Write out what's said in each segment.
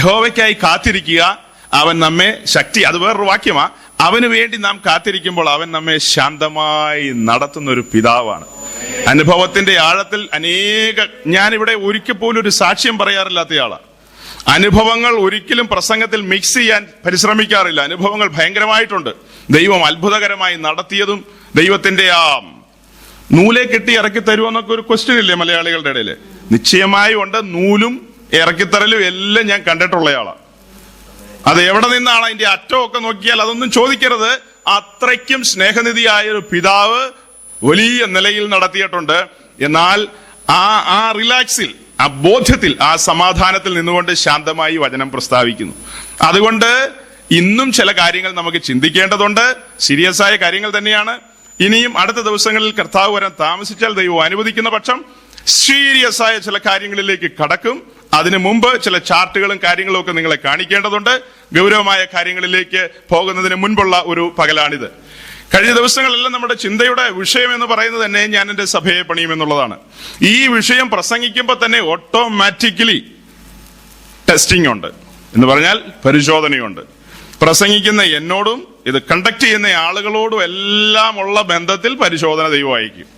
യഹോവയ്ക്കായി കാത്തിരിക്കുക, അവൻ നമ്മെ ശക്തി, അത് വേറൊരു വാക്യമാ, അവന് വേണ്ടി നാം കാത്തിരിക്കുമ്പോൾ അവൻ നമ്മെ ശാന്തമായി നടത്തുന്ന ഒരു പിതാവാണ്. അനുഭവത്തിന്റെ ആഴത്തിൽ ഞാനിവിടെ ഒരിക്കൽ പോലും ഒരു സാക്ഷ്യം പറയാറില്ലാത്തയാളാണ്. അനുഭവങ്ങൾ ഒരിക്കലും പ്രസംഗത്തിൽ മിക്സ് ചെയ്യാൻ പരിശ്രമിക്കാറില്ല. അനുഭവങ്ങൾ ഭയങ്കരമായിട്ടുണ്ട്. ദൈവം അത്ഭുതകരമായി നടത്തിയതും, ദൈവത്തിന്റെ ആ നൂലെ കെട്ടി ഇറക്കി തരുമെന്നൊക്കെ ഒരു ക്വസ്റ്റ്യൻ ഇല്ലേ മലയാളികളുടെ ഇടയിൽ? നിശ്ചയമായും ഉണ്ട്. നൂലും ഇറക്കിത്തരലും എല്ലാം ഞാൻ കണ്ടിട്ടുള്ളയാളാണ്. അത് എവിടെ നിന്നാണ് അതിന്റെ അറ്റമൊക്കെ നോക്കിയാൽ അതൊന്നും ചോദിക്കരുത്. അത്രയ്ക്കും സ്നേഹനിധിയായ ഒരു പിതാവ് വലിയ നിലയിൽ നടത്തിയിട്ടുണ്ട്. എന്നാൽ ആ റിലാക്സിൽ, ആ ബോധ്യത്തിൽ, ആ സമാധാനത്തിൽ നിന്നുകൊണ്ട് ശാന്തമായി വചനം പ്രസ്താവിക്കുന്നു. അതുകൊണ്ട് ഇന്നും ചില കാര്യങ്ങൾ നമുക്ക് ചിന്തിക്കേണ്ടതുണ്ട്. സീരിയസ് ആയ കാര്യങ്ങൾ തന്നെയാണ്. ഇനിയും അടുത്ത ദിവസങ്ങളിൽ കർത്താവ് വരാൻ താമസിച്ചാൽ ദൈവം അനുവദിക്കുന്ന പക്ഷം സീരിയസ് ആയ ചില കാര്യങ്ങളിലേക്ക് കടക്കും. അതിനു മുമ്പ് ചില ചാർട്ടുകളും കാര്യങ്ങളും ഒക്കെ നിങ്ങളെ കാണിക്കേണ്ടതുണ്ട്. ഗൗരവമായ കാര്യങ്ങളിലേക്ക് പോകുന്നതിന് മുൻപുള്ള ഒരു പകലാണിത്. കഴിഞ്ഞ ദിവസങ്ങളെല്ലാം നമ്മുടെ ചിന്തയുടെ വിഷയം എന്ന് പറയുന്നത് തന്നെ ഞാൻ എൻ്റെ സഭയെ പണിയുമെന്നുള്ളതാണ്. ഈ വിഷയം പ്രസംഗിക്കുമ്പോൾ തന്നെ ഓട്ടോമാറ്റിക്കലി ടെസ്റ്റിംഗ് ഉണ്ട്, എന്ന് പറഞ്ഞാൽ പരിശോധനയുണ്ട്. പ്രസംഗിക്കുന്ന എന്നോടും ഇത് കണ്ടക്ട് ചെയ്യുന്ന ആളുകളോടും എല്ലാം ഉള്ള ബന്ധത്തിൽ പരിശോധന ദൈവം അയക്കും.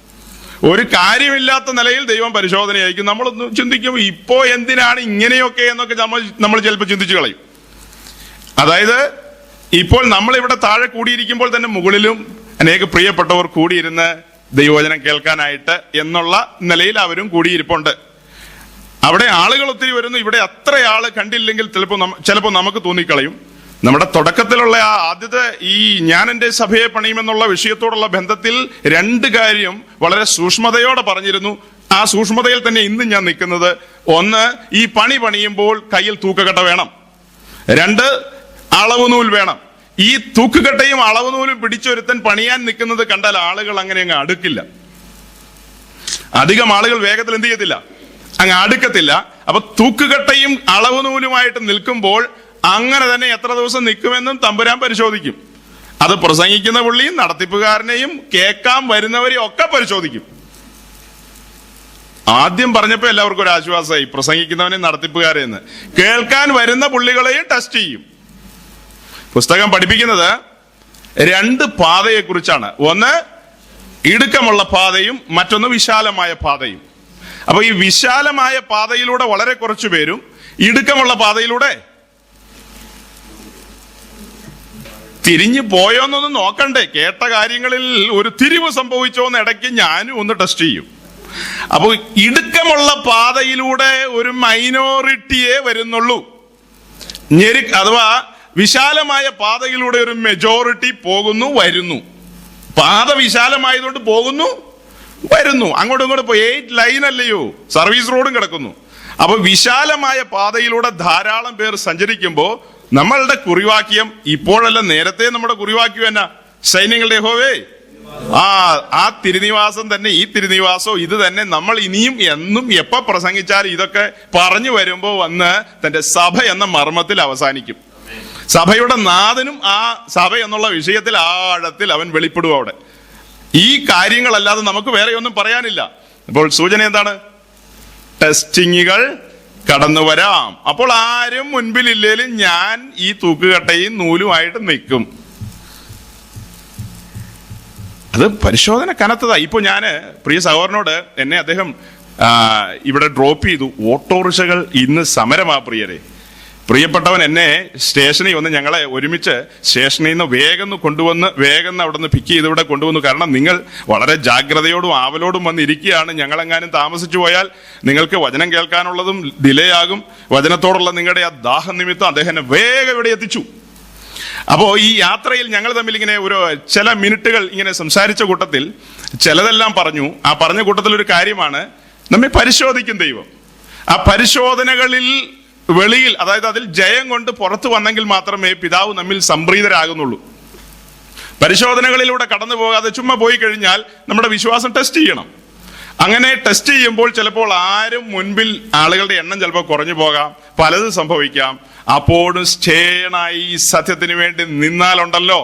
ഒരു കാര്യമില്ലാത്ത നിലയിൽ ദൈവം പരിശോധന അയക്കും. നമ്മളൊന്ന് ചിന്തിക്കും, ഇപ്പോ എന്തിനാണ് ഇങ്ങനെയൊക്കെ എന്നൊക്കെ നമ്മൾ ചിലപ്പോൾ ചിന്തിച്ചു കളയും. അതായത് ഇപ്പോൾ നമ്മളിവിടെ താഴെ കൂടിയിരിക്കുമ്പോൾ തന്നെ മുകളിലും അനേക പ്രിയപ്പെട്ടവർ കൂടിയിരുന്ന് ദൈവവചനം കേൾക്കാനായിട്ട് എന്നുള്ള നിലയിൽ അവരും കൂടിയിരിപ്പുണ്ട്. അവിടെ ആളുകൾ ഒത്തിരി വരുന്നു. ഇവിടെ അത്ര ആള് കണ്ടില്ലെങ്കിൽ ചിലപ്പോൾ നമുക്ക് തോന്നിക്കളയും. നമ്മുടെ തുടക്കത്തിലുള്ള ആ ആദ്യത്തെ ഈ ഞാൻ എൻ്റെ സഭയെ പണിയുമെന്നുള്ള വിഷയത്തോടുള്ള ബന്ധത്തിൽ രണ്ട് കാര്യം വളരെ സൂക്ഷ്മതയോടെ പറഞ്ഞിരുന്നു. ആ സൂക്ഷ്മതയിൽ തന്നെ ഇന്ന് ഞാൻ നിൽക്കുന്നത്. ഒന്ന്, ഈ പണിയുമ്പോൾ കയ്യിൽ തൂക്കുകട്ട വേണം. രണ്ട്, അളവുനൂൽ വേണം. ഈ തൂക്കുകട്ടയും അളവുനൂലും പിടിച്ചൊരുത്തൻ പണിയാൻ നിൽക്കുന്നത് കണ്ടാൽ ആളുകൾ അങ്ങനെ അങ്ങ് അടുക്കില്ല. അധികം ആളുകൾ വേഗത്തിൽ എന്ത് ചെയ്യത്തില്ല, അങ്ങ് അടുക്കത്തില്ല. അപ്പൊ തൂക്കുകട്ടയും അളവുനൂലുമായിട്ട് നിൽക്കുമ്പോൾ അങ്ങനെ തന്നെ എത്ര ദിവസം നിൽക്കുമെന്നും തമ്പുരാൻ പരിശോധിക്കും. അത് പ്രസംഗിക്കുന്ന പുള്ളിയും നടത്തിപ്പുകാരനെയും കേൾക്കാൻ വരുന്നവരെയും ഒക്കെ പരിശോധിക്കും. ആദ്യം പറഞ്ഞപ്പോ എല്ലാവർക്കും ഒരു ആശ്വാസമായി, പ്രസംഗിക്കുന്നവനെയും നടത്തിപ്പുകാരെന്ന്. കേൾക്കാൻ വരുന്ന പുള്ളികളെയും ടെസ്റ്റ് ചെയ്യും. പുസ്തകം പഠിപ്പിക്കുന്നത് രണ്ട് പാതയെ കുറിച്ചാണ്. ഒന്ന് ഇടുക്കമുള്ള പാതയും മറ്റൊന്ന് വിശാലമായ പാതയും. അപ്പൊ ഈ വിശാലമായ പാതയിലൂടെ വളരെ കുറച്ചു പേരും, ഇടുക്കമുള്ള പാതയിലൂടെ തിരിഞ്ഞു പോയോന്നൊന്നും നോക്കണ്ടേ, കേട്ട കാര്യങ്ങളിൽ ഒരു തിരിവ് സംഭവിച്ചോന്ന് ഇടയ്ക്ക് ഞാനും ഒന്ന് ടെസ്റ്റ് ചെയ്യും. അപ്പൊ ഇടുക്കമുള്ള പാതയിലൂടെ ഒരു മൈനോറിറ്റിയെ വരുന്നുള്ളൂ. അഥവാ വിശാലമായ പാതയിലൂടെ ഒരു മെജോറിറ്റി പോകുന്നു, വരുന്നു. പാത വിശാലമായതുകൊണ്ട് പോകുന്നു, വരുന്നു. അങ്ങോട്ടും ഇങ്ങോട്ടും 8 ലൈൻ അല്ലയോ, സർവീസ് റോഡും കിടക്കുന്നു. അപ്പൊ വിശാലമായ പാതയിലൂടെ ധാരാളം പേർ സഞ്ചരിക്കുമ്പോൾ നമ്മളുടെ കുറിവാക്യം, ഇപ്പോഴല്ല നേരത്തെ നമ്മുടെ കുറിവാക്യം എന്നാ? സൈന്യങ്ങളുടെ യഹോവേ, ആ തിരുനിവാസം തന്നെ, ഈ തിരുനിവാസവും ഇത് തന്നെ. നമ്മൾ ഇനിയും എന്നും എപ്പോ പ്രസംഗിച്ചാലും ഇതൊക്കെ പറഞ്ഞു വരുമ്പോ വന്ന് തന്റെ സഭ എന്ന മർമ്മത്തിൽ അവസാനിക്കും. സഭയുടെ നാഥനും ആ സഭ എന്നുള്ള വിഷയത്തിൽ ആഴത്തിൽ അവൻ വെളിപ്പെടും. അവിടെ ഈ കാര്യങ്ങളല്ലാതെ നമുക്ക് വേറെ ഒന്നും പറയാനില്ല. അപ്പോൾ സൂചന എന്താണ്? ടെസ്റ്റിങ്ങുകൾ കടന്നു വരാം. അപ്പോൾ ആരും മുൻപിലില്ലേലും ഞാൻ ഈ തൂക്കുകട്ടയും നൂലുമായിട്ട് നിൽക്കും. അത് പരിശോധന കനത്തതാ. ഇപ്പൊ ഞാന് പ്രിയ സഹോദരനോട് എന്നെ അദ്ദേഹം ഇവിടെ ഡ്രോപ്പ് ചെയ്തു. ഓട്ടോറിക്ഷകൾ ഇന്ന് സമരമാ പ്രിയരെ. പ്രിയപ്പെട്ടവൻ എന്നെ സ്റ്റേഷനിൽ വന്ന് ഞങ്ങളെ ഒരുമിച്ച് സ്റ്റേഷനിൽ നിന്ന് വേഗം കൊണ്ടുവന്ന് അവിടെ നിന്ന് പിക്ക് ചെയ്ത് ഇവിടെ കൊണ്ടുവന്നു. കാരണം നിങ്ങൾ വളരെ ജാഗ്രതയോടും ആവലോടും വന്നിരിക്കുകയാണ്. ഞങ്ങളെങ്ങാനും താമസിച്ചു പോയാൽ നിങ്ങൾക്ക് വചനം കേൾക്കാനുള്ളതും ഡിലേ ആകും. വചനത്തോടുള്ള നിങ്ങളുടെ ആ ദാഹം നിമിത്തം അദ്ദേഹം എന്നെ വേഗം ഇവിടെ എത്തിച്ചു. അപ്പോൾ ഈ യാത്രയിൽ ഞങ്ങൾ തമ്മിൽ ഇങ്ങനെ ചില മിനിറ്റുകൾ ഇങ്ങനെ സംസാരിച്ച കൂട്ടത്തിൽ ചിലതെല്ലാം പറഞ്ഞു. ആ പറഞ്ഞ കൂട്ടത്തിൽ ഒരു കാര്യമാണ്, നമ്മെ പരിശോധിക്കും ദൈവം. ആ പരിശോധനകളിൽ വെളിയിൽ, അതായത് അതിൽ ജയം കൊണ്ട് പുറത്തു വന്നെങ്കിൽ മാത്രമേ പിതാവ് നമ്മിൽ സംപ്രീതരാകുന്നുള്ളൂ. പരിശോധനകളിലൂടെ കടന്നു പോകാതെ ചുമ്മാ പോയി കഴിഞ്ഞാൽ നമ്മുടെ വിശ്വാസം ടെസ്റ്റ് ചെയ്യണം. അങ്ങനെ ടെസ്റ്റ് ചെയ്യുമ്പോൾ ചിലപ്പോൾ ആരും മുൻപിൽ ആളുകളുടെ എണ്ണം ചിലപ്പോൾ കുറഞ്ഞു പോകാം, പലതും സംഭവിക്കാം. അപ്പോഴും സ്റ്റേണായി സത്യത്തിന് വേണ്ടി നിന്നാലുണ്ടല്ലോ,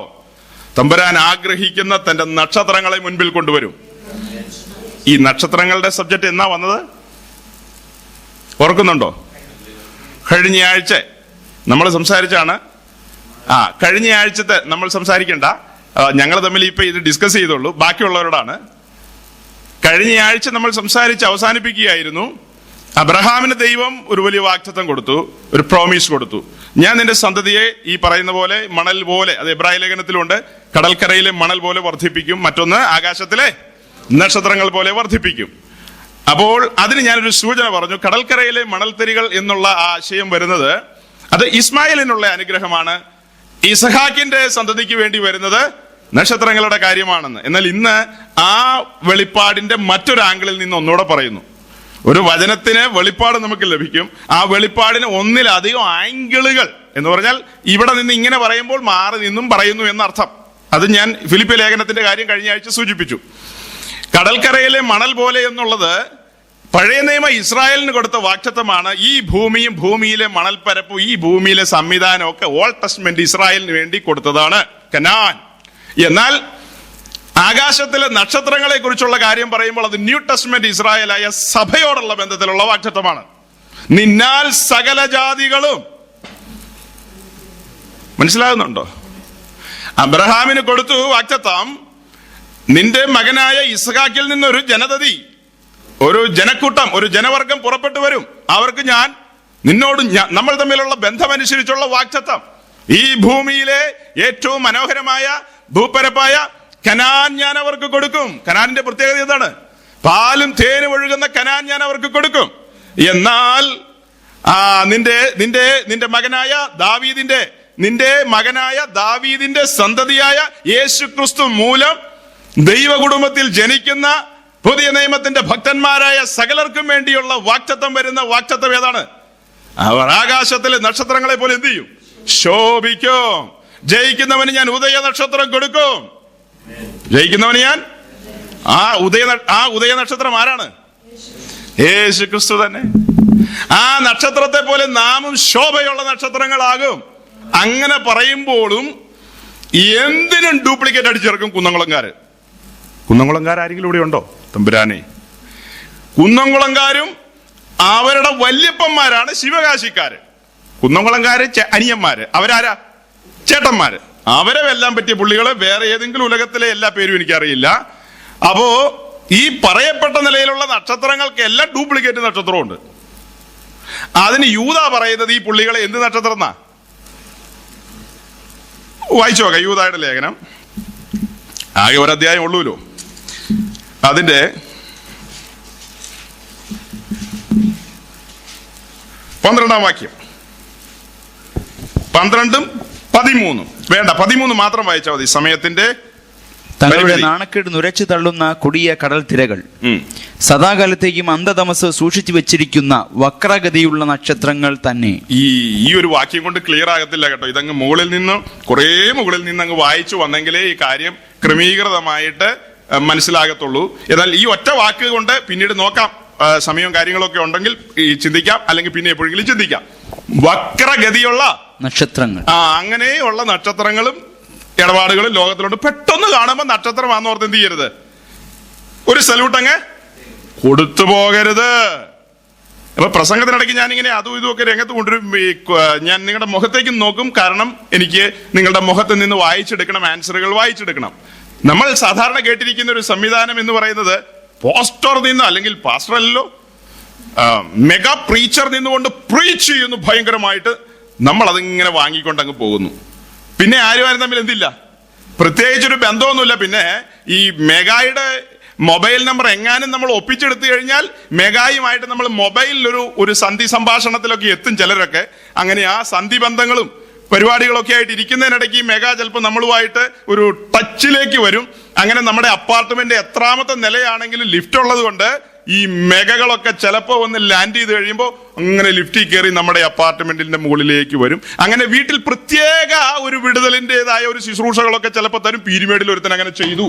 തമ്പുരാൻ ആഗ്രഹിക്കുന്ന തന്റെ നക്ഷത്രങ്ങളെ മുൻപിൽ കൊണ്ടുവരും. ഈ നക്ഷത്രങ്ങളുടെ സബ്ജക്റ്റ് എന്നാ വന്നത് ഓർക്കുന്നുണ്ടോ? കഴിഞ്ഞ ആഴ്ച നമ്മൾ സംസാരിച്ചാണ്. കഴിഞ്ഞ ആഴ്ചത്തെ നമ്മൾ സംസാരിക്കണ്ട, ഞങ്ങൾ തമ്മിൽ ഇപ്പൊ ഇത് ഡിസ്കസ് ചെയ്തോളൂ, ബാക്കിയുള്ളവരോടാണ്. കഴിഞ്ഞ ആഴ്ച നമ്മൾ സംസാരിച്ച് അവസാനിപ്പിക്കുകയായിരുന്നു. അബ്രഹാമിന് ദൈവം ഒരു വലിയ വാഗ്ദത്തം കൊടുത്തു, ഒരു പ്രോമിസ് കൊടുത്തു. ഞാൻ നിന്റെ സന്തതിയെ ഈ പറയുന്ന പോലെ മണൽ പോലെ, അത് എബ്രായ ലേഖനത്തിലുണ്ട്, കടൽക്കരയിലെ മണൽ പോലെ വർദ്ധിപ്പിക്കും, മറ്റൊന്ന് ആകാശത്തിലെ നക്ഷത്രങ്ങൾ പോലെ വർദ്ധിപ്പിക്കും. അപ്പോൾ അതിന് ഞാനൊരു സൂചന പറഞ്ഞു. കടൽക്കരയിലെ മണൽത്തരികൾ എന്നുള്ള ആശയം വരുന്നത് അത് ഇസ്മായിലിനുള്ള അനുഗ്രഹമാണ്. ഇസഹാക്കിന്റെ സന്തതിക്ക് വേണ്ടി വരുന്നത് നക്ഷത്രങ്ങളുടെ കാര്യമാണെന്ന്. എന്നാൽ ഇന്ന് ആ വെളിപ്പാടിന്റെ മറ്റൊരു ആംഗിളിൽ നിന്ന് ഒന്നുകൂടെ പറയുന്നു. ഒരു വചനത്തിന് വെളിപ്പാട് നമുക്ക് ലഭിക്കും. ആ വെളിപ്പാടിന് ഒന്നിലധികം ആംഗിളുകൾ എന്ന് പറഞ്ഞാൽ ഇവിടെ നിന്ന് ഇങ്ങനെ പറയുമ്പോൾ മാറി നിന്നും പറയുന്നു എന്നർത്ഥം. അത് ഞാൻ ഫിലിപ്പി ലേഖനത്തിന്റെ കാര്യം കഴിഞ്ഞ ആഴ്ച സൂചിപ്പിച്ചു. കടൽക്കരയിലെ മണൽ പോലെ എന്നുള്ളത് പഴയ നിയമ ഇസ്രായേലിന് കൊടുത്ത വാഗ്ദത്തമാണ്. ഈ ഭൂമിയും ഭൂമിയിലെ മണൽപ്പരപ്പും ഈ ഭൂമിയിലെ സംവിധാനവും ഒക്കെ ഓൾഡ് ടെസ്റ്റ്മെന്റ് ഇസ്രായേലിന് വേണ്ടി കൊടുത്തതാണ്, കനാൻ. എന്നാൽ ആകാശത്തിലെ നക്ഷത്രങ്ങളെ കുറിച്ചുള്ള കാര്യം പറയുമ്പോൾ അത് ന്യൂ ടെസ്റ്റ്മെന്റ് ഇസ്രായേലായ സഭയോടുള്ള ബന്ധത്തിലുള്ള വാഗ്ദത്തമാണ്. നിന്നാൽ സകല ജാതികളും, മനസ്സിലാകുന്നുണ്ടോ? അബ്രഹാമിന് കൊടുത്തു വാഗ്ദത്തം, നിന്റെ മകനായ ഇസ്ഹാക്കിൽ നിന്നൊരു ജനതതി, ഒരു ജനക്കൂട്ടം, ഒരു ജനവർഗം പുറപ്പെട്ടു വരും. അവർക്ക് ഞാൻ നിന്നോട് നമ്മൾ തമ്മിലുള്ള ബന്ധമനുസരിച്ചുള്ള വാഗ്ദത്തം, ഈ ഭൂമിയിലെ ഏറ്റവും മനോഹരമായ ഭൂപരപ്പായ കനാൻ ഞാൻ അവർക്ക് കൊടുക്കും. കനാനിന്റെ പ്രത്യേകത എന്താണ്? പാലും തേനും ഒഴുകുന്ന കനാൻ ഞാൻ അവർക്ക് കൊടുക്കും. എന്നാൽ നിന്റെ മകനായ ദാവീദിന്റെ സന്തതിയായ യേശു ക്രിസ്തു മൂലം ദൈവ കുടുംബത്തിൽ ജനിക്കുന്ന പുതിയ നിയമത്തിന്റെ ഭക്തന്മാരായ സകലർക്കും വേണ്ടിയുള്ള വാഗ്ദത്തം വരുന്ന വാഗ്ദത്തം ഏതാണ്? അവർ ആകാശത്തിലെ നക്ഷത്രങ്ങളെ പോലെ എന്ത് ചെയ്യും? ശോഭിക്കും. ജയിക്കുന്നവന് ഞാൻ ഉദയ നക്ഷത്രം കൊടുക്കും. ജയിക്കുന്നവന് ഞാൻ ഉദയ നക്ഷത്രം ആരാണ്? യേശു ക്രിസ്തു തന്നെ. ആ നക്ഷത്രത്തെ പോലെ നാമും ശോഭയുള്ള നക്ഷത്രങ്ങളാകും. അങ്ങനെ പറയുമ്പോഴും എന്തിനും ഡ്യൂപ്ലിക്കേറ്റ് അടിച്ചിറക്കും കുന്നംകുളംകാര്. കുന്നംകുളംകാരെങ്കിലും ഇവിടെ ഉണ്ടോ? തമ്പുരാനെ, കുന്നംകുളംകാരും അവരുടെ വല്യപ്പന്മാരാണ് ശിവകാശിക്കാര്. കുന്നംകുളംകാര് അനിയന്മാര്, അവരാരാ? ചേട്ടന്മാര്. അവരെ വെല്ലാൻ പറ്റിയ പുള്ളികളെ വേറെ ഏതെങ്കിലും ഉലകത്തിലെ എല്ലാ പേരും എനിക്കറിയില്ല. അപ്പോ ഈ പറയപ്പെട്ട നിലയിലുള്ള നക്ഷത്രങ്ങൾക്ക് എല്ലാം ഡ്യൂപ്ലിക്കേറ്റ് നക്ഷത്രമുണ്ട്. അതിന് യൂദാ പറയുന്നത് ഈ പുള്ളികളെ എന്ത് നക്ഷത്രം എന്നാ? വായിച്ചു നോക്കാം യൂദായുടെ ലേഖനം. ആകെ ഒരു അധ്യായം ഉള്ളൂല്ലോ. അതിന്റെ 12-ാം വാക്യം, 12ഉം 13ഉം വേണ്ട, 13 മാത്രം വായിച്ചാൽ മതി സമയത്തിന്റെ. തങ്ങളുടെ നാണക്കേട് നുരച്ചു തള്ളുന്ന കൊടിയ കടൽ തിരകൾ, സദാകാലത്തേക്കും അന്ധതമസ് സൂക്ഷിച്ചു വെച്ചിരിക്കുന്ന വക്രഗതിയുള്ള നക്ഷത്രങ്ങൾ തന്നെ. ഈ ഒരു വാക്യം കൊണ്ട് ക്ലിയർ ആകത്തില്ല കേട്ടോ. ഇതങ്ങ് മുകളിൽ നിന്ന് അങ്ങ് വായിച്ചു വന്നെങ്കിലേ ഈ കാര്യം ക്രമീകൃതമായിട്ട് മനസ്സിലാകത്തുള്ളൂ. എന്നാൽ ഈ ഒറ്റ വാക്ക് കൊണ്ട് പിന്നീട് നോക്കാം, സമയവും കാര്യങ്ങളൊക്കെ ഉണ്ടെങ്കിൽ ചിന്തിക്കാം, അല്ലെങ്കിൽ പിന്നെ എപ്പോഴെങ്കിലും ചിന്തിക്കാം. വക്രഗതിയുള്ള നക്ഷത്രങ്ങൾ, അങ്ങനെയുള്ള നക്ഷത്രങ്ങളും ഇടപാടുകളും ലോകത്തിലുണ്ട്. പെട്ടെന്ന് കാണുമ്പോൾ നക്ഷത്രമാണെന്ന് ഓർത്ത് എന്ത് ചെയ്യരുത്? ഒരു സല്യൂട്ട് അങ്ങ് കൊടുത്തു പോകരുത്. അപ്പൊ പ്രസംഗത്തിനിടയ്ക്ക് ഞാനിങ്ങനെ അതും ഇതും ഒക്കെ രംഗത്ത് കൊണ്ടുവരും. ഞാൻ നിങ്ങളുടെ മുഖത്തേക്ക് നോക്കും, കാരണം എനിക്ക് നിങ്ങളുടെ മുഖത്ത് നിന്ന് വായിച്ചെടുക്കണം, ആൻസറുകൾ വായിച്ചെടുക്കണം. നമ്മൾ സാധാരണ കേട്ടിരിക്കുന്ന ഒരു സംവിധാനം എന്ന് പറയുന്നത് പോസ്റ്റർ നിന്ന്, അല്ലെങ്കിൽ പാസ്റ്റർ അല്ലല്ലോ, മെഗാ പ്രീച്ചർ നിന്നുകൊണ്ട് പ്രീച്ച് ചെയ്യുന്നു ഭയങ്കരമായിട്ട്. നമ്മൾ അതിങ്ങനെ വാങ്ങിക്കൊണ്ട് അങ്ങ് പോകുന്നു. പിന്നെ ആരും തമ്മിൽ എന്തില്ല, പ്രത്യേകിച്ചൊരു ബന്ധമൊന്നുമില്ല. പിന്നെ ഈ മെഗായുടെ മൊബൈൽ നമ്പർ എങ്ങാനും നമ്മൾ ഒപ്പിച്ചെടുത്തു കഴിഞ്ഞാൽ മെഗായുമായിട്ട് നമ്മൾ മൊബൈലിൽ ഒരു സന്ധി സംഭാഷണത്തിലൊക്കെ എത്തും ചിലരൊക്കെ. അങ്ങനെ ആ സന്ധി ബന്ധങ്ങളും പരിപാടികളൊക്കെ ആയിട്ട് ഇരിക്കുന്നതിനിടയ്ക്ക് ഈ മെഗാ ചിലപ്പോൾ നമ്മളുമായിട്ട് ഒരു ടച്ചിലേക്ക് വരും. അങ്ങനെ നമ്മുടെ അപ്പാർട്ട്മെന്റ് എത്രാമത്തെ നിലയാണെങ്കിലും ലിഫ്റ്റ് ഉള്ളത് കൊണ്ട് ഈ മെഗകളൊക്കെ ചിലപ്പോൾ ഒന്ന് ലാൻഡ് ചെയ്ത് കഴിയുമ്പോൾ അങ്ങനെ ലിഫ്റ്റിൽ കയറി നമ്മുടെ അപ്പാർട്ട്മെന്റിന്റെ മുകളിലേക്ക് വരും. അങ്ങനെ വീട്ടിൽ പ്രത്യേക ഒരു വിടുതലിൻ്റെതായ ഒരു ശുശ്രൂഷകളൊക്കെ ചിലപ്പോൾ തരും. പീരിമേഡിൽ ഒരുത്തൻ അങ്ങനെ ചെയ്തു.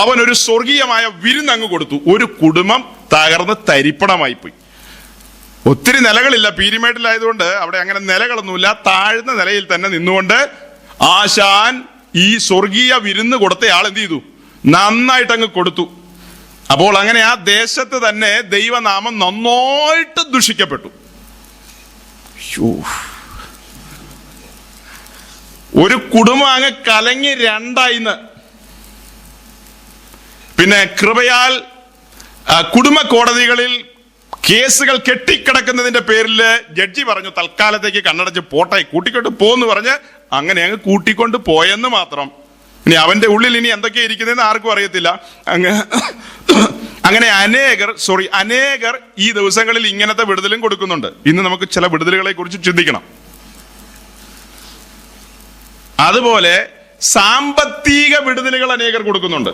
അവൻ ഒരു സ്വർഗീയമായ വിരുന്നങ്ങ് കൊടുത്തു. ഒരു കുടുംബം തകർന്ന് തരിപ്പണമായി പോയി. ഒത്തിരി നിലകളില്ല പീരിമേഡിലായതുകൊണ്ട്, അവിടെ അങ്ങനെ നിലകളൊന്നുമില്ല. താഴ്ന്ന നിലയിൽ തന്നെ നിന്നുകൊണ്ട് ആശാൻ ഈ സ്വർഗീയ വിരുന്ന് കൊടുത്തയാൾ എന്ത് ചെയ്തു? നന്നായിട്ട് അങ്ങ് കൊടുത്തു. അപ്പോൾ അങ്ങനെ ആ ദേശത്ത് തന്നെ ദൈവനാമം നന്നായിട്ട് ദുഷിക്കപ്പെട്ടു. ഒരു കുടുംബം അങ്ങ് കലങ്ങി രണ്ടായിന്ന്. പിന്നെ കൃപയാൽ കുടുംബ കോടതികളിൽ കേസുകൾ കെട്ടിക്കിടക്കുന്നതിന്റെ പേരിൽ ജഡ്ജി പറഞ്ഞു തൽക്കാലത്തേക്ക് കണ്ണടച്ച് പോട്ടെ, കൂട്ടിക്കൊണ്ട് പോന്ന് പറഞ്ഞ് അങ്ങനെ അങ്ങ് കൂട്ടിക്കൊണ്ട് പോയെന്ന് മാത്രം. ഇനി അവന്റെ ഉള്ളിൽ ഇനി എന്തൊക്കെ ഇരിക്കുന്നതെന്ന് ആർക്കും അറിയത്തില്ല. അങ്ങനെ അനേകർ ഈ ദിവസങ്ങളിൽ ഇങ്ങനത്തെ വിടുതലും കൊടുക്കുന്നുണ്ട്. ഇന്ന് നമുക്ക് ചില വിടുതലുകളെ കുറിച്ച് ചിന്തിക്കണം. അതുപോലെ സാമ്പത്തിക വിടുതലുകൾ അനേകർ കൊടുക്കുന്നുണ്ട്.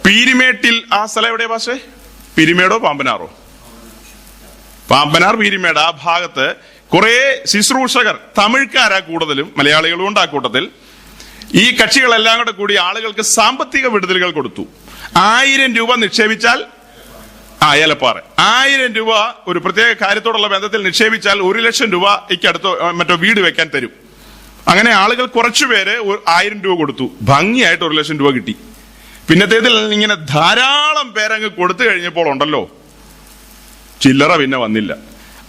പീരിമേട്ടിൽ, ആ സ്ഥലം എവിടെയാ ഭാഷേ? പീരിമേടോ പാമ്പനാറോ? പാമ്പനാർ, പീരിമേട് ആ ഭാഗത്ത് കുറെ ശുശ്രൂഷകർ, തമിഴ്ക്കാരാ കൂടുതലും, മലയാളികളും ഉണ്ട് ആ കൂട്ടത്തിൽ. ഈ കക്ഷികളെല്ലാം കൂടെ കൂടി ആളുകൾക്ക് സാമ്പത്തിക വിടുതലുകൾ കൊടുത്തു. 1000 രൂപ നിക്ഷേപിച്ചാൽ, ഏലപ്പാറ 1000 രൂപ ഒരു പ്രത്യേക കാര്യത്തോടുള്ള ബന്ധത്തിൽ നിക്ഷേപിച്ചാൽ 1 ലക്ഷം രൂപയ്ക്ക് അടുത്ത് മറ്റോ വീട് വെക്കാൻ തരും. അങ്ങനെ ആളുകൾ കുറച്ചുപേര് 1000 രൂപ കൊടുത്തു. ഭംഗിയായിട്ട് 1 ലക്ഷം രൂപ കിട്ടി. പിന്നത്തേതിൽ ഇങ്ങനെ ധാരാളം പേരങ്ങ് കൊടുത്തു കഴിഞ്ഞപ്പോൾ ഉണ്ടല്ലോ, ചില്ലറ പിന്നെ വന്നില്ല.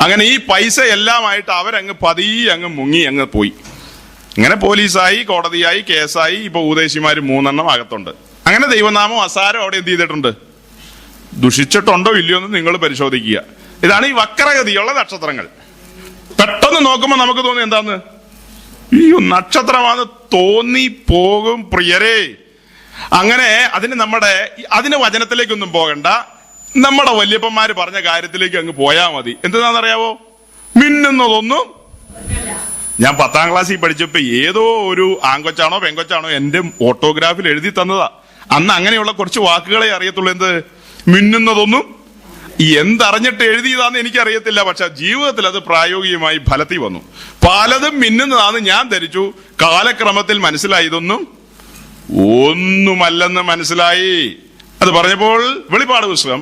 അങ്ങനെ ഈ പൈസ എല്ലാമായിട്ട് അവരങ്ങ് പതിയെ അങ്ങ് മുങ്ങി അങ്ങ് പോയി. അങ്ങനെ പോലീസായി, കോടതിയായി, കേസായി. ഇപ്പൊ ഉപദേശിമാര് 3 എണ്ണം അകത്തുണ്ട്. അങ്ങനെ ദൈവനാമം അസാരം അവിടെ എന്ത് ചെയ്തിട്ടുണ്ട്? ദുഷിച്ചിട്ടുണ്ടോ ഇല്ലയോ എന്ന് നിങ്ങൾ പരിശോധിക്കുക. ഇതാണ് ഈ വക്രഗതിയുള്ള നക്ഷത്രങ്ങൾ. പെട്ടെന്ന് നോക്കുമ്പോൾ നമുക്ക് തോന്നി എന്താന്ന്, ഈ നക്ഷത്രമാണ് തോന്നി പോകും പ്രിയരേ. അങ്ങനെ അതിന് വചനത്തിലേക്കൊന്നും പോകണ്ട, നമ്മുടെ വല്യപ്പന്മാര് പറഞ്ഞ കാര്യത്തിലേക്ക് അങ്ങ് പോയാ മതി. എന്താണെന്നറിയാവോ? മിന്നുന്നതൊന്നും. ഞാൻ 10ാം ക്ലാസ്സിൽ പഠിച്ചപ്പോ ഏതോ ഒരു ആങ്കൊച്ചാണോ പെങ്കൊച്ചാണോ എന്റെ ഓട്ടോഗ്രാഫിൽ എഴുതി തന്നതാ. അന്ന് അങ്ങനെയുള്ള കുറച്ച് വാക്കുകളെ അറിയത്തുള്ളൂ. എന്ത് മിന്നുന്നതൊന്നും? എന്തറിഞ്ഞിട്ട് എഴുതിയതാന്ന് എനിക്കറിയത്തില്ല. പക്ഷെ ജീവിതത്തിൽ അത് പ്രായോഗികമായി ഫലത്തിൽ വന്നു. പലതും മിന്നുന്നതാന്ന് ഞാൻ ധരിച്ചു. കാലക്രമത്തിൽ മനസ്സിലായി ഇതൊന്നും ഒന്നുമല്ലെന്ന് മനസ്സിലായി. അത് പറഞ്ഞപ്പോൾ വെളിപ്പാട് പുസ്തകം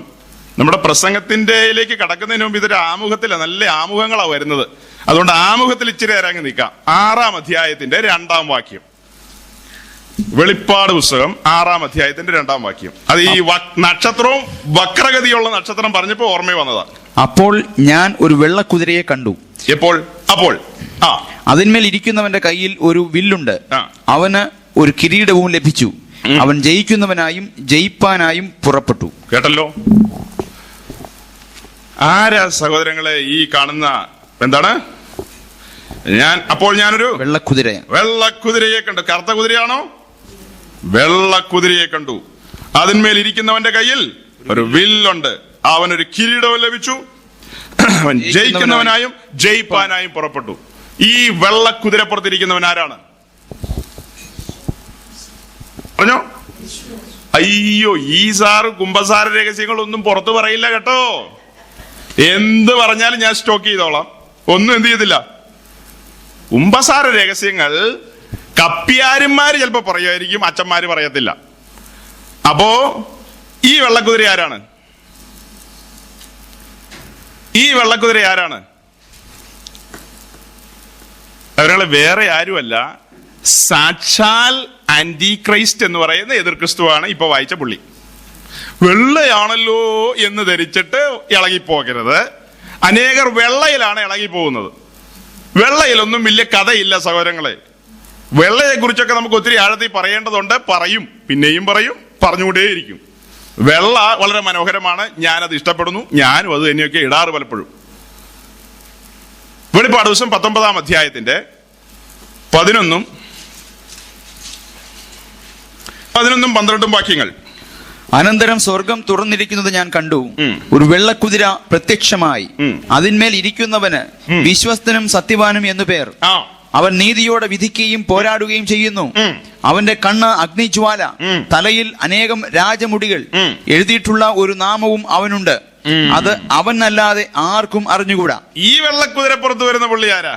നമ്മുടെ പ്രസംഗത്തിന്റെയിലേക്ക് കടക്കുന്നതിന് മുമ്പ് ഇതൊരു ആമുഖത്തില്ല, നല്ല ആമുഖങ്ങളാണ് വരുന്നത്. അതുകൊണ്ട് ആമുഖത്തിൽ ഇച്ചിരി ഇറങ്ങി നിൽക്കാം. 6-ാം അധ്യായത്തിന്റെ 2-ാം വാക്യം. വെളിപ്പാട് പുസ്തകം 6-ാം അധ്യായത്തിന്റെ 2-ാം വാക്യം. അത് ഈ നക്ഷത്രവും വക്രഗതിയുള്ള നക്ഷത്രം പറഞ്ഞപ്പോ ഓർമ്മ വന്നതാ. അപ്പോൾ ഞാൻ ഒരു വെള്ളക്കുതിരയെ കണ്ടു. എപ്പോൾ? അപ്പോൾ അതിന്മേൽ ഇരിക്കുന്നവന്റെ കയ്യിൽ ഒരു വില്ലുണ്ട്. അവന് ഒരു കിരീടവും ലഭിച്ചു. അവൻ ജയിക്കുന്നവനായും ജയിപ്പാനായും പുറപ്പെട്ടു. കേട്ടല്ലോ? ആരാ സഹോദരങ്ങളെ ഈ കാണുന്ന? എന്താണ്? ഞാനൊരു വെള്ളക്കുതിരയെ കണ്ടു. കറുത്ത കുതിരയാണോ? വെള്ളക്കുതിരയെ കണ്ടു. അതിന്മേൽ ഇരിക്കുന്നവന്റെ കയ്യിൽ ഒരു വില്ലുണ്ട്. അവനൊരു കിരീടവും ലഭിച്ചു. അവൻ ജയിക്കുന്നവനായും ജയിപ്പാനായും പുറപ്പെട്ടു. ഈ വെള്ളക്കുതിരപ്പുറത്തിരിക്കുന്നവൻ ആരാണ്? പറഞ്ഞോ? അയ്യോ, ഈ സാറ് കുംഭസാര രഹസ്യങ്ങളൊന്നും പുറത്തു പറയില്ല കേട്ടോ. എന്ത് പറഞ്ഞാലും ഞാൻ സ്റ്റോക്ക് ചെയ്തോളാം. ഒന്നും എന്ത് ചെയ്തില്ല. കുംഭസാര രഹസ്യങ്ങൾ കപ്പ്യാരന്മാര് ചിലപ്പോ പറയുമായിരിക്കും, അച്ഛന്മാര് പറയത്തില്ല. അപ്പോ ഈ വെള്ളക്കുതിര ആരാണ്? ഈ വെള്ളക്കുതിര ആരാണ്? അവരെ വേറെ ആരുമല്ല, സാക്ഷാൽ ആന്റി ക്രൈസ്റ്റ് എന്ന് പറയുന്ന എതിർ ക്രിസ്തുവാണ് ഇപ്പൊ വായിച്ച പുള്ളി. വെള്ളയാണല്ലോ എന്ന് ധരിച്ചിട്ട് ഇളകിപ്പോകരുത്. അനേകർ വെള്ളയിലാണ് ഇളകിപ്പോകുന്നത്. വെള്ളയിലൊന്നും വലിയ കഥയില്ല സഹോദരങ്ങളെ. വെള്ളയെ കുറിച്ചൊക്കെ നമുക്ക് ഒത്തിരി ആഴത്തിൽ പറയേണ്ടതുണ്ട്. പറയും, പിന്നെയും പറയും, പറഞ്ഞുകൊണ്ടേയിരിക്കും. വെള്ള വളരെ മനോഹരമാണ്, ഞാനത് ഇഷ്ടപ്പെടുന്നു. ഞാനും അത് തന്നെയൊക്കെ ഇടാറ് പലപ്പോഴും. വെളിപ്പാട് ദിവസം 19-ാം അധ്യായത്തിന്റെ 11-ഉം 12-ഉം വാക്യങ്ങൾ. അനന്തരം സ്വർഗം തുറന്നിരിക്കുന്നത് ഞാൻ കണ്ടു. ഒരു വെള്ളക്കുതിര പ്രത്യക്ഷമായി. അതിന്മേൽ ഇരിക്കുന്നവന് വിശ്വസ്തനും സത്യവാനും എന്നു പേർ. അവൻ നീതിയോടെ വിധിക്കുകയും പോരാടുകയും ചെയ്യുന്നു. അവന്റെ കണ്ണ് അഗ്നിജ്വാല, തലയിൽ അനേകം രാജമുടികൾ. എഴുതിയിട്ടുള്ള ഒരു നാമവും അവനുണ്ട്. അത് അവനല്ലാതെ ആർക്കും അറിഞ്ഞുകൂടാ. ഈ വെള്ളക്കുതിരപ്പുറത്ത് വരുന്ന പുള്ളി ആരാ?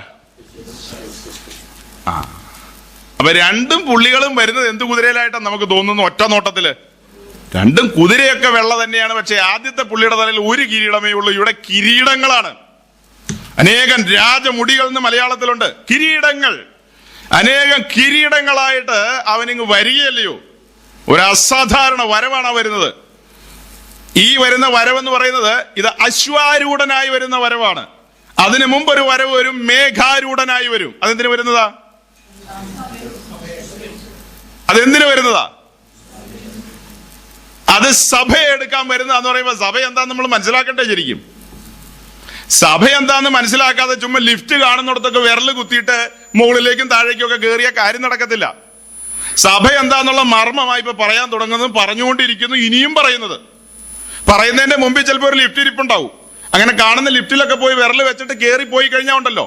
അപ്പൊ രണ്ടും പുള്ളികളും വരുന്നത് എന്ത് കുതിരയിലായിട്ടാണ് നമുക്ക് തോന്നുന്നു ഒറ്റ നോട്ടത്തില്? രണ്ടും കുതിരയൊക്കെ വെള്ള തന്നെയാണ്. പക്ഷെ ആദ്യത്തെ പുള്ളിയുടെ തലയിൽ ഒരു കിരീടമേ ഉള്ളൂ. ഇവിടെ കിരീടങ്ങളാണ്. അനേകം രാജമുടികൾ എന്ന് മലയാളത്തിലുണ്ട്. കിരീടങ്ങൾ, അനേകം കിരീടങ്ങളായിട്ട് അവനിങ്ങ് വരികയല്ലയോ. ഒരു അസാധാരണ വരവാണ് വരുന്നത്. ഈ വരുന്ന വരവെന്ന് പറയുന്നത് ഇത് അശ്വാരൂഢനായി വരുന്ന വരവാണ്. അതിനു മുമ്പ് ഒരു വരവ് വരും, മേഘാരൂഢനായി വരും. അതെന്തിനു വരുന്നതാ? അതെന്തിനു വരുന്നതാ? അത് സഭ എടുക്കാൻ വരുന്നതെന്ന് പറയുമ്പോ സഭ എന്താന്ന് നമ്മൾ മനസ്സിലാക്കട്ടെ. ശരിക്കും സഭ എന്താന്ന് മനസ്സിലാക്കാതെ ചുമ്മാ ലിഫ്റ്റ് കാണുന്നിടത്തൊക്കെ വിരല് കുത്തിയിട്ട് മുകളിലേക്കും താഴേക്കും ഒക്കെ കയറിയ കാര്യം നടക്കത്തില്ല. സഭ എന്താന്നുള്ള മർമ്മമായി ഇപ്പൊ പറയാൻ തുടങ്ങുന്നത്, പറഞ്ഞുകൊണ്ടിരിക്കുന്നു, ഇനിയും പറയുന്നതിന്റെ മുമ്പിൽ ചിലപ്പോൾ ഒരു ലിഫ്റ്റ് ഇരിപ്പുണ്ടാവും. അങ്ങനെ കാണുന്ന ലിഫ്റ്റിലൊക്കെ പോയി വിരല് വെച്ചിട്ട് കയറി പോയി കഴിഞ്ഞാൽ ഉണ്ടല്ലോ,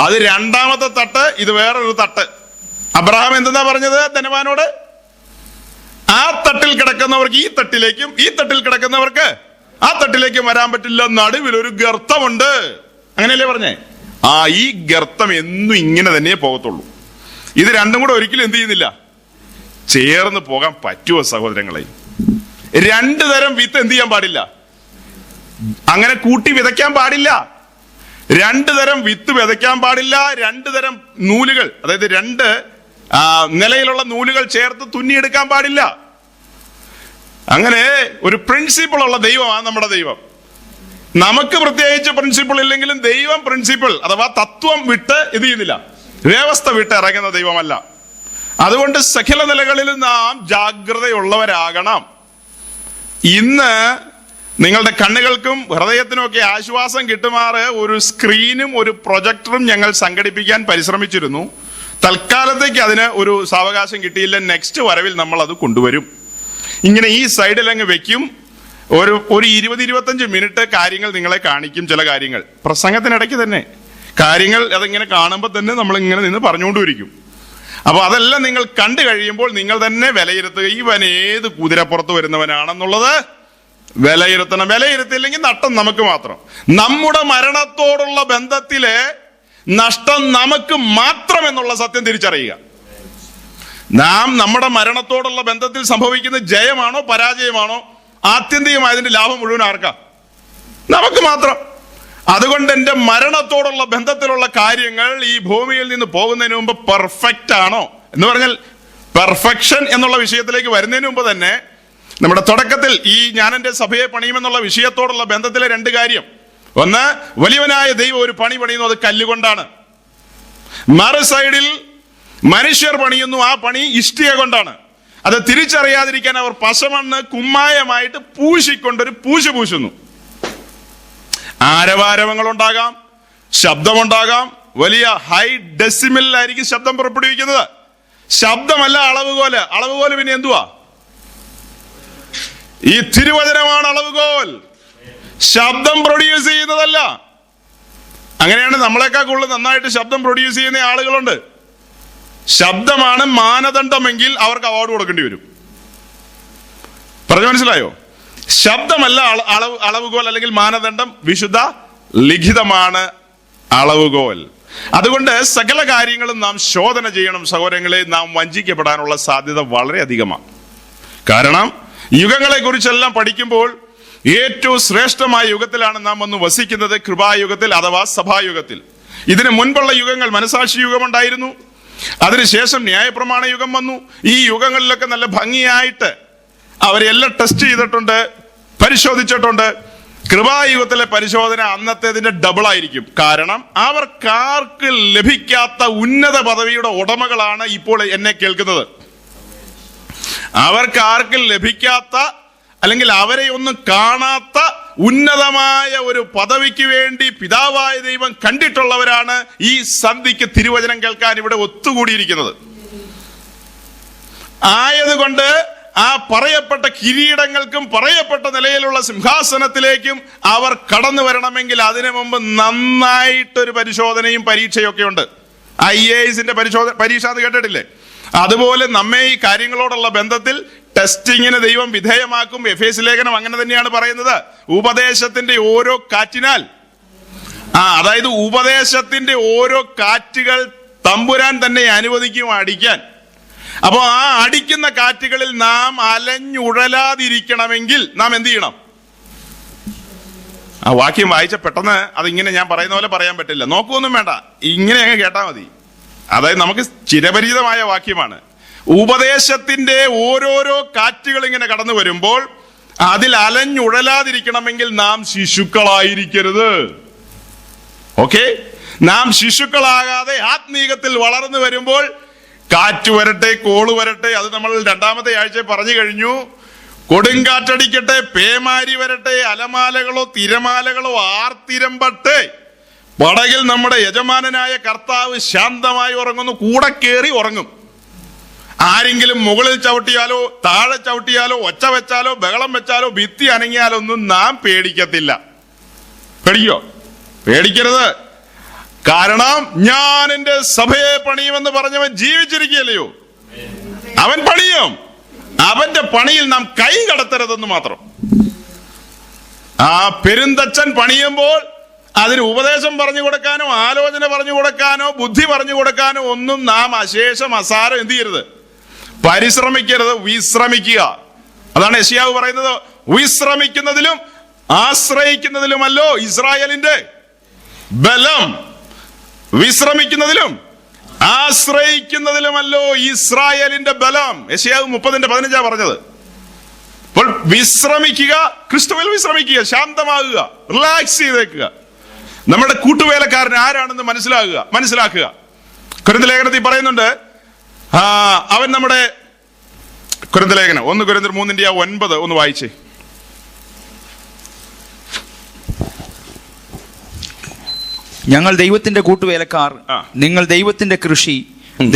അത് രണ്ടാമത്തെ തട്ട്, ഇത് വേറൊരു തട്ട്. അബ്രഹാം എന്തെന്നാ പറഞ്ഞത് ധനവാനോട്? ആ തട്ടിൽ കിടക്കുന്നവർക്ക് ഈ തട്ടിലേക്കും, ഈ തട്ടിൽ കിടക്കുന്നവർക്ക് ആ തട്ടിലേക്കും വരാൻ പറ്റില്ല, നടുവിൽ ഒരു ഗർത്തമുണ്ട്. അങ്ങനെയല്ലേ പറഞ്ഞേ? ഈ ഗർത്തം എന്നും ഇങ്ങനെ തന്നെ പോകത്തുള്ളൂ. ഇത് രണ്ടും കൂടെ ഒരിക്കലും എന്ത് ചെയ്യുന്നില്ല, ചേർന്ന് പോകാൻ പറ്റുമോ സഹോദരങ്ങളെ? രണ്ടു തരം വിത്ത് എന്ത് ചെയ്യാൻ പാടില്ല, അങ്ങനെ കൂട്ടി വിതയ്ക്കാൻ പാടില്ല. രണ്ടു തരം വിത്ത് വിതയ്ക്കാൻ പാടില്ല. രണ്ടു തരം നൂലുകൾ, അതായത് രണ്ട് നിലയിലുള്ള നൂലുകൾ ചേർത്ത് തുന്നിയെടുക്കാൻ പാടില്ല. അങ്ങനെ ഒരു പ്രിൻസിപ്പിൾ ഉള്ള ദൈവമാണ് നമ്മുടെ ദൈവം. നമുക്ക് പ്രത്യേകിച്ച് പ്രിൻസിപ്പിൾ ഇല്ലെങ്കിലും ദൈവം പ്രിൻസിപ്പിൾ അഥവാ തത്വം വിട്ട് ഇത് ചെയ്യുന്നില്ല, വ്യവസ്ഥ വിട്ട് ഇറങ്ങുന്ന ദൈവമല്ല. അതുകൊണ്ട് സകല നിലകളിലും നാം ജാഗ്രതയുള്ളവരാകണം. ഇന്ന് നിങ്ങളുടെ കണ്ണുകൾക്കും ഹൃദയത്തിനും ഒക്കെ ആശ്വാസം കിട്ടുമാറ് ഒരു സ്ക്രീനും ഒരു പ്രൊജക്ടറും ഞങ്ങൾ സംഘടിപ്പിക്കാൻ പരിശ്രമിച്ചിരുന്നു. തൽക്കാലത്തേക്ക് അതിന് ഒരു സാവകാശം കിട്ടിയില്ല. നെക്സ്റ്റ് വരവിൽ നമ്മൾ അത് കൊണ്ടുവരും. ഇങ്ങനെ ഈ സൈഡിൽ അങ്ങ് വെക്കും. ഒരു 20-25 മിനിറ്റ് കാര്യങ്ങൾ നിങ്ങളെ കാണിക്കും. ചില കാര്യങ്ങൾ പ്രസംഗത്തിനിടയ്ക്ക് തന്നെ കാര്യങ്ങൾ അതിങ്ങനെ കാണുമ്പോൾ തന്നെ നമ്മൾ ഇങ്ങനെ നിന്ന് പറഞ്ഞുകൊണ്ടിരിക്കും. അപ്പൊ അതെല്ലാം നിങ്ങൾ കണ്ടു കഴിയുമ്പോൾ നിങ്ങൾ തന്നെ വിലയിരുത്തുക, ഇവൻ ഏത് കുതിരപ്പുറത്ത് വരുന്നവനാണെന്നുള്ളത് വിലയിരുത്തണം. വിലയിരുത്തില്ലെങ്കിൽ നഷ്ടം നമുക്ക് മാത്രം. നമ്മുടെ മരണത്തോടുള്ള ബന്ധത്തിലെ നഷ്ടം നമുക്ക് മാത്രം എന്നുള്ള സത്യം തിരിച്ചറിയുക. നാം നമ്മുടെ മരണത്തോടുള്ള ബന്ധത്തിൽ സംഭവിക്കുന്ന ജയമാണോ പരാജയമാണോ, ആത്യന്തികമായതിന്റെ ലാഭം മുഴുവൻ ആർക്കാ? നമുക്ക് മാത്രം. അതുകൊണ്ട് എന്റെ മരണത്തോടുള്ള ബന്ധത്തിലുള്ള കാര്യങ്ങൾ ഈ ഭൂമിയിൽ നിന്ന് പോകുന്നതിന് മുമ്പ് പെർഫെക്റ്റ് ആണോ എന്ന് പറഞ്ഞാൽ, പെർഫെക്ഷൻ എന്നുള്ള വിഷയത്തിലേക്ക് വരുന്നതിന് മുമ്പ് തന്നെ നമ്മുടെ തുടക്കത്തിൽ ഈ ഞാൻ എന്റെ സഭയെ പണിയുമെന്നുള്ള വിഷയത്തോടുള്ള ബന്ധത്തിലെ രണ്ട് കാര്യം. ഒന്ന്, വലിയവനായ ദൈവം ഒരു പണി പണിയുന്നു, അത് കല്ലുകൊണ്ടാണ്. മറു സൈഡിൽ മനുഷ്യർ പണിയുന്നു, ആ പണി ഇഷ്ടിക കൊണ്ടാണ്. അത് തിരിച്ചറിയാതിരിക്കാൻ അവർ പശമണ്ണ് കുമ്മായമായിട്ട് പൂശിക്കൊണ്ടൊരു പൂശുന്നു. ആരവാരവങ്ങൾ ഉണ്ടാകാം, ശബ്ദമുണ്ടാകാം, വലിയ ഹൈ ഡെസിമലിലായിരിക്കും ശബ്ദം പുറപ്പെടുവിക്കുന്നത്. ശബ്ദമല്ല അളവുകോല്. അളവുകോല് പിന്നെ എന്തുവാ? ഈ തിരുവചനമാണ് അളവുകോൽ. ശബ്ദം പ്രൊഡ്യൂസ് ചെയ്യുന്നതല്ല. അങ്ങനെയാണ് നമ്മളെക്കാൾ കൂടുതൽ നന്നായിട്ട് ശബ്ദം പ്രൊഡ്യൂസ് ചെയ്യുന്ന ആളുകളുണ്ട്. ശബ്ദമാണ് മാനദണ്ഡമെങ്കിൽ അവർക്ക് അവാർഡ് കൊടുക്കേണ്ടി വരും. പറഞ്ഞു മനസ്സിലായോ? ശബ്ദമല്ല അളവുകോൽ അല്ലെങ്കിൽ മാനദണ്ഡം, വിശുദ്ധ ലിഖിതമാണ് അളവുകോൽ. അതുകൊണ്ട് സകല കാര്യങ്ങളും നാം ശോധന ചെയ്യണം സഹോദരങ്ങളെ. നാം വഞ്ചിക്കപ്പെടാനുള്ള സാധ്യത വളരെ അധികമാണ്. കാരണം യുഗങ്ങളെ കുറിച്ചെല്ലാം പഠിക്കുമ്പോൾ ഏറ്റവും ശ്രേഷ്ഠമായ യുഗത്തിലാണ് നാം ഒന്ന് വസിക്കുന്നത്, കൃപായുഗത്തിൽ അഥവാ സഭായുഗത്തിൽ. ഇതിന് മുൻപുള്ള യുഗങ്ങൾ മനസാക്ഷി യുഗമുണ്ടായിരുന്നു, അതിനുശേഷം ന്യായപ്രമാണ യുഗം വന്നു. ഈ യുഗങ്ങളിലൊക്കെ നല്ല ഭംഗിയായിട്ട് അവരെല്ലാം ടെസ്റ്റ് ചെയ്തിട്ടുണ്ട്, പരിശോധിച്ചിട്ടുണ്ട്. കൃപായുഗത്തിലെ പരിശോധന അന്നത്തേതിന്റെ ഡബിൾ ആയിരിക്കും. കാരണം അവർക്കാർക്ക് ലഭിക്കാത്ത ഉന്നത പദവിയുടെ ഉടമകളാണ് ഇപ്പോൾ എന്നെ കേൾക്കുന്നത്. അവർക്കാർക്കും ലഭിക്കാത്ത അല്ലെങ്കിൽ അവരെ ഒന്നും കാണാത്ത ഉന്നതമായ ഒരു പദവിക്ക് വേണ്ടി പിതാവായ ദൈവം കണ്ടിട്ടുള്ളവരാണ് ഈ സന്ധിക്ക് തിരുവചനം കേൾക്കാൻ ഇവിടെ ഒത്തുകൂടിയിരിക്കുന്നത്. ആയതുകൊണ്ട് ആ പറയപ്പെട്ട കിരീടങ്ങൾക്കും പറയപ്പെട്ട നിലയിലുള്ള സിംഹാസനത്തിലേക്കും അവർ കടന്നു വരണമെങ്കിൽ അതിനു മുമ്പ് നന്നായിട്ടൊരു പരിശോധനയും പരീക്ഷയൊക്കെ ഉണ്ട്. IAS പരീക്ഷ അത് കേട്ടിട്ടില്ലേ? അതുപോലെ നമ്മെ ഈ കാര്യങ്ങളോടുള്ള ബന്ധത്തിൽ ടെസ്റ്റിങ്ങിന് ദൈവം വിധേയമാക്കും. എഫേസ്യ ലേഖനം അങ്ങനെ തന്നെയാണ് പറയുന്നത്. ഉപദേശത്തിന്റെ ഓരോ കാറ്റിനാൽ, അതായത് ഉപദേശത്തിന്റെ ഓരോ കാറ്റുകൾ തമ്പുരാൻ തന്നെ അനുവദിക്കും അടിക്കാൻ. അപ്പോ ആ അടിക്കുന്ന കാറ്റുകളിൽ നാം അലഞ്ഞുഴലാതിരിക്കണമെങ്കിൽ നാം എന്ത് ചെയ്യണം? ആ വാക്യം വായിച്ച പെട്ടെന്ന് അതിങ്ങനെ ഞാൻ പറയുന്ന പോലെ പറയാൻ പറ്റില്ല, നോക്കുവൊന്നും വേണ്ട, ഇങ്ങനെ അങ്ങ് കേട്ടാ മതി. അതായത് നമുക്ക് ചിരപരിചിതമായ വാക്യമാണ്. ഉപദേശത്തിന്റെ ഓരോരോ കാറ്റുകൾ ഇങ്ങനെ കടന്നു വരുമ്പോൾ അതിൽ അലഞ്ഞുഴലാതിരിക്കണമെങ്കിൽ നാം ശിശുക്കളായിരിക്കരുത്. ഓക്കെ, നാം ശിശുക്കളാകാതെ ആത്മീകത്തിൽ വളർന്നു വരുമ്പോൾ കാറ്റ് വരട്ടെ, കോള് വരട്ടെ, അത് നമ്മൾ 2-ാമത്തെ ആഴ്ച പറഞ്ഞു കഴിഞ്ഞു. കൊടുങ്കാറ്റടിക്കട്ടെ, പേമാരി വരട്ടെ, അലമാലകളോ തിരമാലകളോ ആർത്തിരമ്പട്ടെ, പടകിൽ നമ്മുടെ യജമാനനായ കർത്താവ് ശാന്തമായി ഉറങ്ങുന്നു. കൂടെ കയറി ഉറങ്ങും. ആരെങ്കിലും മുകളിൽ ചവിട്ടിയാലോ താഴെ ചവിട്ടിയാലോ ഒച്ച വെച്ചാലോ ബഹളം വെച്ചാലോ ഭിത്തി അനങ്ങിയാലോ ഒന്നും നാം പേടിക്കത്തില്ല. പേടിക്കോ? പേടിക്കരുത്. കാരണം ഞാൻ എന്റെ സഭയെ പണിയുമെന്ന് പറഞ്ഞവൻ ജീവിച്ചിരിക്കുകയല്ലയോ? അവൻ പണിയും. അവന്റെ പണിയിൽ നാം കൈ കടത്തരുതെന്ന് മാത്രം. ആ പെരുന്തച്ഛൻ പണിയുമ്പോൾ അതിന് ഉപദേശം പറഞ്ഞു കൊടുക്കാനോ ആലോചന പറഞ്ഞു കൊടുക്കാനോ ബുദ്ധി പറഞ്ഞു കൊടുക്കാനോ ഒന്നും നാം അശേഷം അസാരം എന്ത് ചെയ്യരുത്, പരിശ്രമിക്കരുത്. വിശ്രമിക്കുക. അതാണ് യെശയ്യാവ് പറയുന്നത്, വിശ്രമിക്കുന്നതിലും ആശ്രയിക്കുന്നതിലുമല്ലോ ഇസ്രായേലിന്റെ ബലം. വിശ്രമിക്കുന്നതിലും ആശ്രയിക്കുന്നതിലുമല്ലോ ഇസ്രായേലിന്റെ ബലം. യെശയ്യാവ് 30:15 പറഞ്ഞത്. അപ്പോൾ വിശ്രമിക്കുക, ക്രിസ്തുവിൽ വിശ്രമിക്കുക, ശാന്തമാകുക, റിലാക്സ് ചെയ്തേക്കുക. നമ്മുടെ കൂട്ടുവേലക്കാരൻ ആരാണെന്ന് മനസ്സിലാക്കുക. കൊരിന്ത്യർ ലേഖനത്തിൽ പറയുന്നുണ്ട്, അവൻ നമ്മുടെ കൊരിന്ത്യർ ലേഖനം 1 കൊരിന്ത്യർ 3:9 ഒന്ന് വായിച്ചേ. ഞങ്ങൾ ദൈവത്തിന്റെ കൂട്ടുവേലക്കാർ, നിങ്ങൾ ദൈവത്തിന്റെ കൃഷി,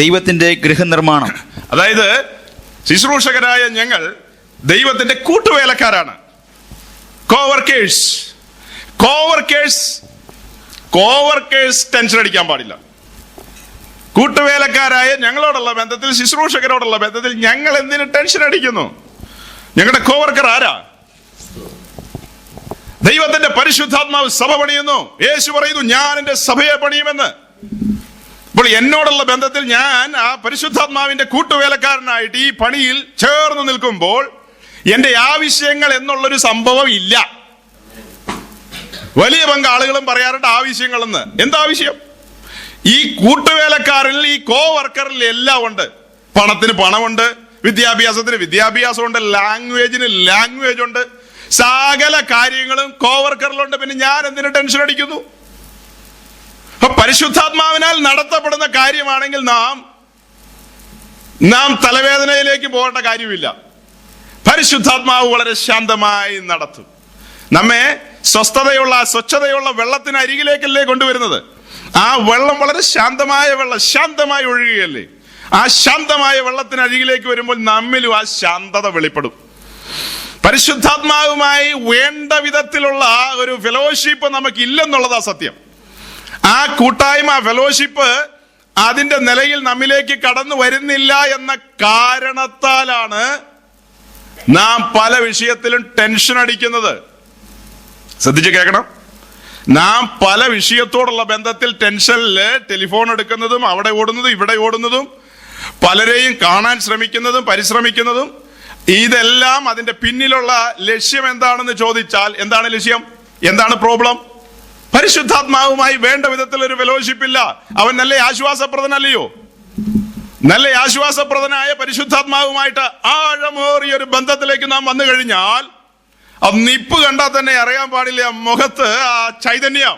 ദൈവത്തിന്റെ ഗൃഹനിർമ്മാണം. അതായത് ശുശ്രൂഷകരായ ഞങ്ങൾ ദൈവത്തിന്റെ കൂട്ടുവേലക്കാരാണ്. കോവർക്കേഴ്സ് ടെൻഷൻ അടിക്കാൻ പാടില്ല. കൂട്ടുവേലക്കാരായ ഞങ്ങളോടുള്ള ബന്ധത്തിൽ, ശുശ്രൂഷകരോടുള്ള ബന്ധത്തിൽ ഞങ്ങൾ എന്തിന് ടെൻഷൻ അടിക്കുന്നു? ഞങ്ങളുടെ കോവർക്കർ ആരാ? ദൈവത്തിന്റെ പരിശുദ്ധാത്മാവ് സഭ പണിയുന്നു. യേശു പറയുന്നു, ഞാൻ എന്റെ സഭയെ പണിയുമെന്ന്. അപ്പോൾ എന്നോടുള്ള ബന്ധത്തിൽ ഞാൻ ആ പരിശുദ്ധാത്മാവിന്റെ കൂട്ടുവേലക്കാരനായിട്ട് ഈ പണിയിൽ ചേർന്ന് നിൽക്കുമ്പോൾ എന്റെ ആവശ്യങ്ങൾ എന്നുള്ളൊരു സംഭവം ഇല്ല. വലിയ പങ്ക് ആളുകളും പറയാറുണ്ട് ആവശ്യങ്ങളെന്ന്. എന്താവശ്യം? ഈ കൂട്ടുവേലക്കാരിൽ, ഈ കോവർക്കറിൽ എല്ലാം ഉണ്ട്. പണത്തിന് പണമുണ്ട്, വിദ്യാഭ്യാസത്തിന് വിദ്യാഭ്യാസമുണ്ട്, ലാംഗ്വേജിന് ലാംഗ്വേജ് ഉണ്ട്, സകല കാര്യങ്ങളും കോവർക്കറിലുണ്ട്. പിന്നെ ഞാൻ എന്തിനു ടെൻഷൻ അടിക്കുന്നു? പരിശുദ്ധാത്മാവിനാൽ നടത്തപ്പെടുന്ന കാര്യമാണെങ്കിൽ നാം തലവേദനയിലേക്ക് പോകേണ്ട കാര്യമില്ല. പരിശുദ്ധാത്മാവ് വളരെ ശാന്തമായി നടത്തും. നമ്മെ സ്വസ്ഥതയുള്ള സ്വച്ഛതയുള്ള വെള്ളത്തിന് അരികിലേക്കല്ലേ കൊണ്ടുവരുന്നത്. ആ വെള്ളം വളരെ ശാന്തമായി ഒഴുകുകയല്ലേ. ആ ശാന്തമായ വെള്ളത്തിന് അരികിലേക്ക് വരുമ്പോൾ നമ്മിലും ആ ശാന്തത വെളിപ്പെടും. പരിശുദ്ധാത്മാവുമായി വേണ്ട വിധത്തിലുള്ള ഒരു ഫെലോഷിപ്പ് നമുക്കില്ലെന്നുള്ളതാ സത്യം. ആ കൂട്ടായ്മ, ഫെലോഷിപ്പ് അതിന്റെ നിലയിൽ നമ്മിലേക്ക് കടന്നു വരുന്നില്ല എന്ന കാരണത്താലാണ് നാം പല വിഷയത്തിലും ടെൻഷൻ അടിക്കുന്നത്. ശ്രദ്ധിച്ച് കേൾക്കണം. നാം പല വിഷയത്തോടുള്ള ബന്ധത്തിൽ ടെൻഷനില് ടെലിഫോൺ എടുക്കുന്നതും അവിടെ ഓടുന്നതും ഇവിടെ ഓടുന്നതും പലരെയും കാണാൻ ശ്രമിക്കുന്നതും പരിശ്രമിക്കുന്നതും, ഇതെല്ലാം അതിന്റെ പിന്നിലുള്ള ലക്ഷ്യം എന്താണെന്ന് ചോദിച്ചാൽ എന്താണ് ലക്ഷ്യം? എന്താണ് പ്രോബ്ലം? പരിശുദ്ധാത്മാവുമായി വേണ്ട വിധത്തിൽ ഒരു ഫെലോഷിപ്പ് ഇല്ല. അവൻ നല്ല ആശ്വാസപ്രദനല്ലയോ? നല്ല ആശ്വാസപ്രദനായ പരിശുദ്ധാത്മാവുമായിട്ട് ആഴമേറിയ ഒരു ബന്ധത്തിലേക്ക് നാം വന്നു കഴിഞ്ഞാൽ ആ നിപ്പ് കണ്ടാൽ തന്നെ അറിയാൻ പാടില്ല മുഖത്ത് ആ ചൈതന്യം,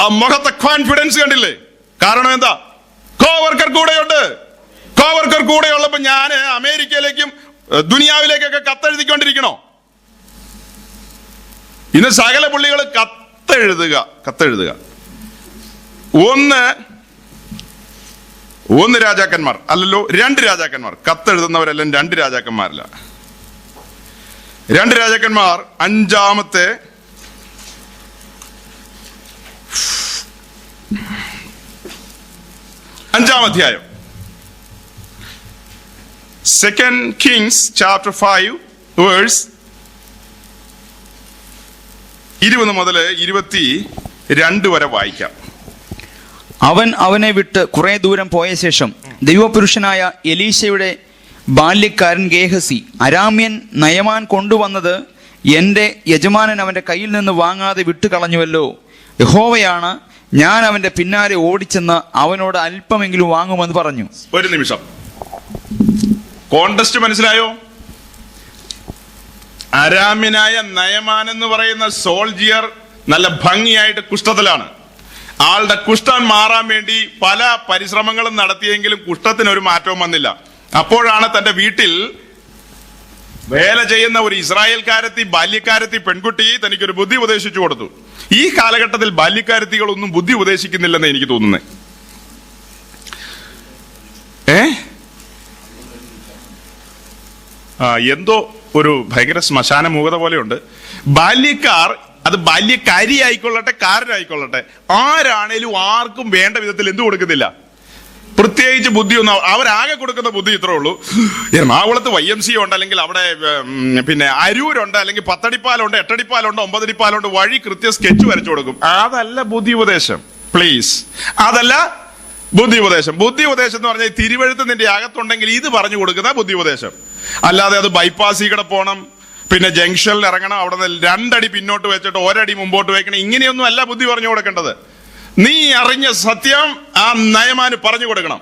ആ മുഖത്തെ കോൺഫിഡൻസ് കണ്ടില്ലേ? കാരണം എന്താ? കോവർക്കർ കൂടെയുള്ളപ്പോ ഞാൻ അമേരിക്കയിലേക്കും ദുനിയാവിലേക്കൊക്കെ കത്തെഴുതിക്കൊണ്ടിരിക്കണോ? ഇന്ന് സകല പുള്ളികൾ കത്തെഴുതുക. ഒന്ന് രാജാക്കന്മാർ അല്ലല്ലോ, 2 രാജാക്കന്മാർ. കത്തെഴുതുന്നവരെല്ലാം 2 രാജാക്കന്മാരല്ല. 2 രാജാക്കന്മാർ 5-ാമത്തെ അധ്യായം, 2 Kings chapter 5 verse 20 മുതൽ 22 വരെ വായിക്കാം. അവൻ അവനെ വിട്ട് കുറെ ദൂരം പോയ ശേഷം ദൈവപുരുഷനായ എലീശയുടെ ബാല്യക്കാരൻ ഗേഹസി അരാമ്യൻ നയമാൻ കൊണ്ടുവന്നത് എന്റെ യജമാനൻ അവന്റെ കയ്യിൽ നിന്ന് വാങ്ങാതെ വിട്ടുകളഞ്ഞുവല്ലോ. യഹോവയാണ്, ഞാൻ അവന്റെ പിന്നാലെ ഓടിച്ചെന്ന് അവനോട് അല്പമെങ്കിലും വാങ്ങുമെന്ന് പറഞ്ഞു. ഒരു നിമിഷം, കോണ്ടസ്റ്റ് മനസ്സിലായോ? അരാമ്യനായ നയമാൻ എന്ന് പറയുന്ന സോൾജിയർ നല്ല ഭംഗിയായിട്ട് കുഷ്ഠത്തിലാണ്. ആളുടെ കുഷ്ഠം മാറാൻ വേണ്ടി പല പരിശ്രമങ്ങളും നടത്തിയെങ്കിലും കുഷ്ഠത്തിന് ഒരു മാറ്റവും വന്നില്ല. അപ്പോഴാണ് തന്റെ വീട്ടിൽ വേല ചെയ്യുന്ന ഒരു ഇസ്രായേൽക്കാരത്തി ബാല്യക്കാരത്തി പെൺകുട്ടി തനിക്കൊരു ബുദ്ധി ഉപദേശിച്ചു കൊടുത്തു. ഈ കാലഘട്ടത്തിൽ ബാല്യക്കാരത്തികളൊന്നും ബുദ്ധി ഉപദേശിക്കുന്നില്ലെന്ന് എനിക്ക് തോന്നുന്നത്. എന്തോ ഒരു ഭയങ്കര ശ്മശാന മൂകത പോലെയുണ്ട്. ബാല്യക്കാർ, അത് ബാല്യക്കാരി ആയിക്കൊള്ളട്ടെ കാരനായിക്കൊള്ളട്ടെ, ആരാണേലും ആർക്കും വേണ്ട വിധത്തിൽ എന്ത് കൊടുക്കുന്നില്ല, പ്രത്യേകിച്ച് ബുദ്ധിയൊന്നും. അവരാകെ കൊടുക്കുന്ന ബുദ്ധി ഇത്രേ ഉള്ളൂ. എറണാകുളത്ത് YMCA ഉണ്ട്, അല്ലെങ്കിൽ അവിടെ പിന്നെ അരൂരുണ്ട്, അല്ലെങ്കിൽ 10 അടിപ്പാലുണ്ട്, 8 അടിപ്പാലുണ്ട്, 9 അടിപ്പാലുണ്ട്, വഴി കൃത്യ സ്കെച്ച് വരച്ചു കൊടുക്കും. അതല്ല ബുദ്ധി ഉപദേശം, പ്ലീസ്, അതല്ല ബുദ്ധി ഉപദേശം. ബുദ്ധി ഉപദേശം എന്ന് പറഞ്ഞാൽ തിരുവഴുത്ത് നിന്റെ അകത്തുണ്ടെങ്കിൽ ഇത് പറഞ്ഞു കൊടുക്കുന്ന ബുദ്ധി ഉപദേശം. അല്ലാതെ അത് ബൈപ്പാസിൽ കൂടെ പോകണം, പിന്നെ ജംഗ്ഷനിൽ ഇറങ്ങണം, അവിടെ നിന്ന് 2 അടി പിന്നോട്ട് വെച്ചിട്ട് 1 അടി മുമ്പോട്ട് വെക്കണം, ഇങ്ങനെയൊന്നും അല്ല ബുദ്ധി പറഞ്ഞു കൊടുക്കേണ്ടത്. നീ അറിഞ്ഞ സത്യം ആ നയമാന് പറഞ്ഞു കൊടുക്കണം.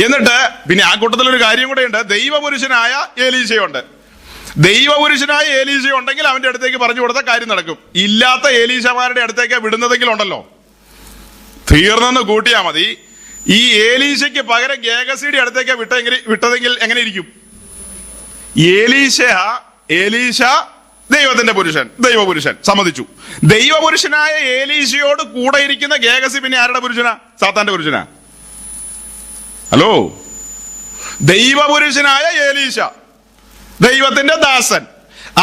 എന്നിട്ട് പിന്നെ ആ കൂട്ടത്തിലൊരു കാര്യം കൂടെ ഉണ്ട്, ദൈവപുരുഷനായ ഏലീശയുണ്ട്. ദൈവപുരുഷനായ ഏലീശ ഉണ്ടെങ്കിൽ അവന്റെ അടുത്തേക്ക് പറഞ്ഞു കൊടുത്ത കാര്യം നടക്കും. ഇല്ലാത്ത ഏലീശമാരുടെ അടുത്തേക്ക് വിടുന്നതെങ്കിലും ഉണ്ടല്ലോ, തീർന്നെന്ന് കൂട്ടിയാ മതി. ഈ ഏലീശയ്ക്ക് പകരം ഗേഹസിയുടെ അടുത്തേക്ക് വിട്ടതെങ്കിൽ എങ്ങനെ ഇരിക്കും? ഏലീശ ദൈവത്തിന്റെ പുരുഷൻ, ദൈവപുരുഷൻ, സമ്മതിച്ചു. ദൈവപുരുഷനായ ഏലീശയോട് കൂടെ ഇരിക്കുന്ന ഗേഹസി പിന്നെ ആരുടെ പുരുഷനാ? സാത്താന്റെ പുരുഷനാ? ഹലോ, ദൈവപുരുഷനായ ഏലീശ, ദൈവത്തിന്റെ ദാസൻ.